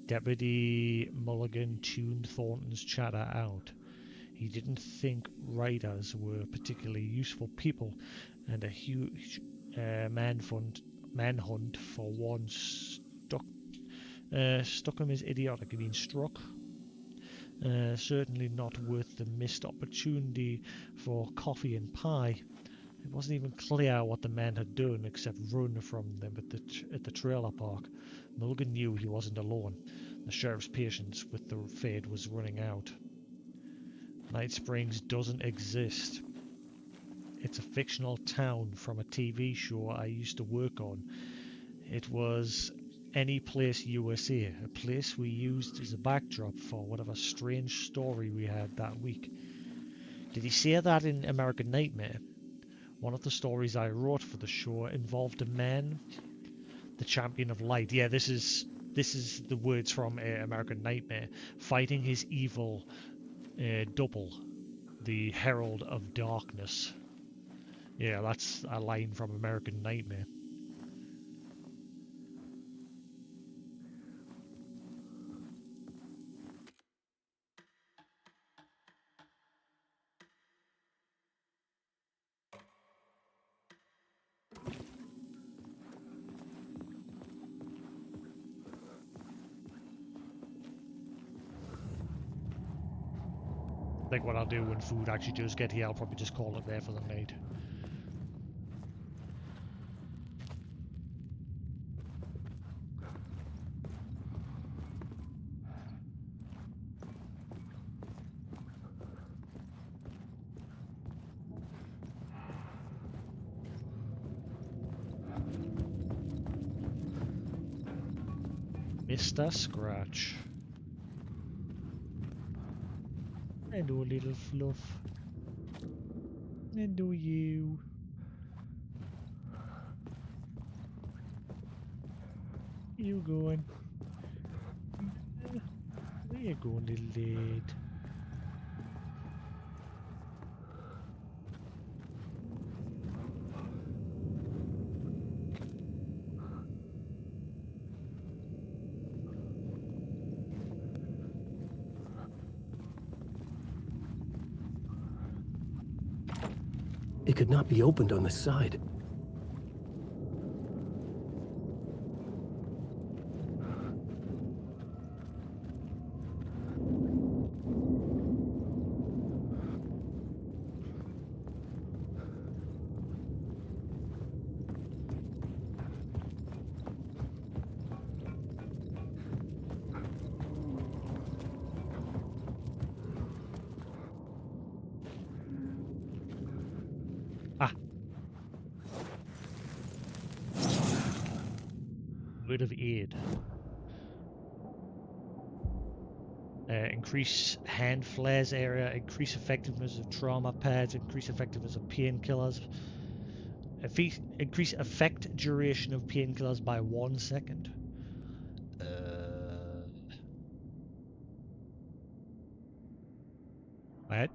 Deputy Mulligan tuned Thornton's chatter out. He didn't think writers were particularly useful people, and a huge manhunt for one stuck him as idiotic. I mean, struck. Certainly not worth the missed opportunity for coffee and pie. It wasn't even clear what the man had done except run from them at the trailer park. Mulligan knew he wasn't alone. The sheriff's patience with the fade was running out. Night Springs doesn't exist. It's a fictional town from a TV show I used to work on. It was Any Place USA, a place we used as a backdrop for whatever strange story we had that week. Did he say that in American Nightmare? One of the stories I wrote for the show involved a man, the champion of light. Yeah, this is the words from American Nightmare, fighting his evil double, the Herald of Darkness. Yeah, that's a line from American Nightmare. I think what I'll do when food actually does get here, I'll probably just call it there for the night. Mr. Scratch. Hello, little fluff. Hello, you. You going? Where you going, little lad? It could not be opened on the side. Word of aid. Increase hand flares area, increase effectiveness of trauma pads, increase effectiveness of painkillers, increase effect duration of painkillers by 1 second. Right.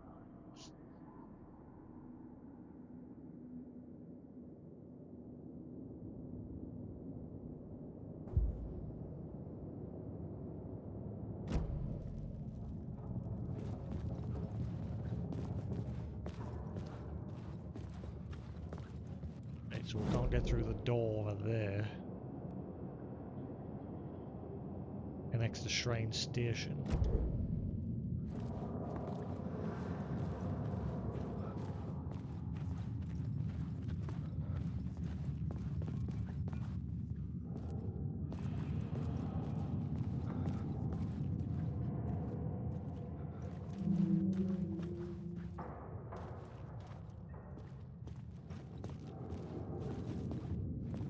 So we can't get through the door over there. Connects to Shrine Station.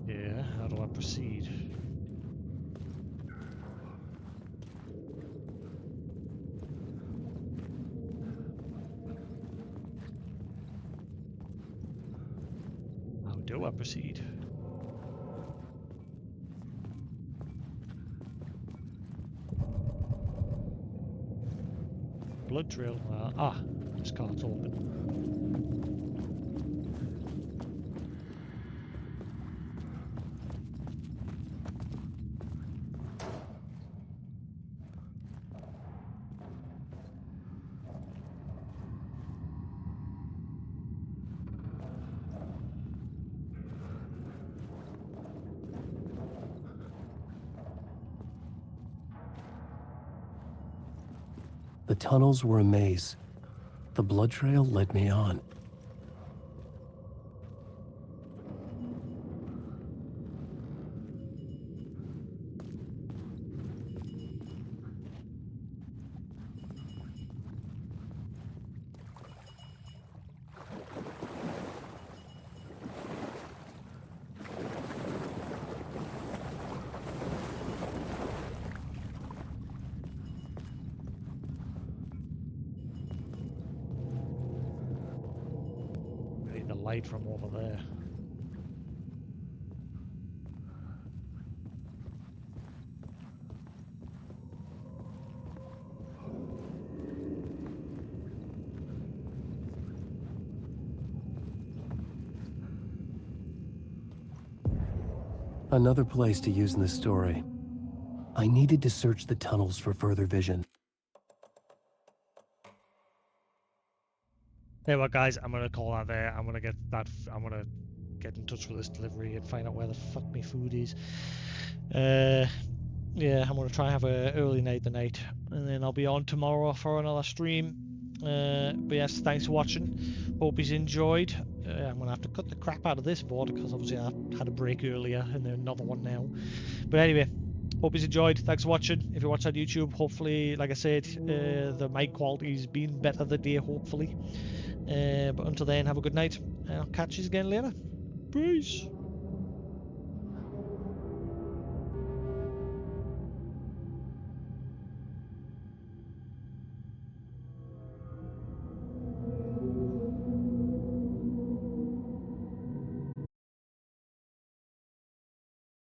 Yeah, how do I proceed? How do I proceed? Blood trail. This cart's open. The tunnels were a maze. The blood trail led me on. The light from over there. Another place to use in this story. I needed to search the tunnels for further vision. Anyway, guys, I'm gonna call that there. I'm gonna get in touch with this delivery and find out where the fuck my food is. Yeah, I'm gonna try and have a early night tonight, and then I'll be on tomorrow for another stream. But yes, thanks for watching. Hope you enjoyed. I'm gonna have to cut the crap out of this board because obviously I had a break earlier and then another one now. But anyway, hope you enjoyed. Thanks for watching. If you watch on YouTube, hopefully, like I said, the mic quality's been better the day, hopefully. But until then, have a good night, and I'll catch you again later. Peace.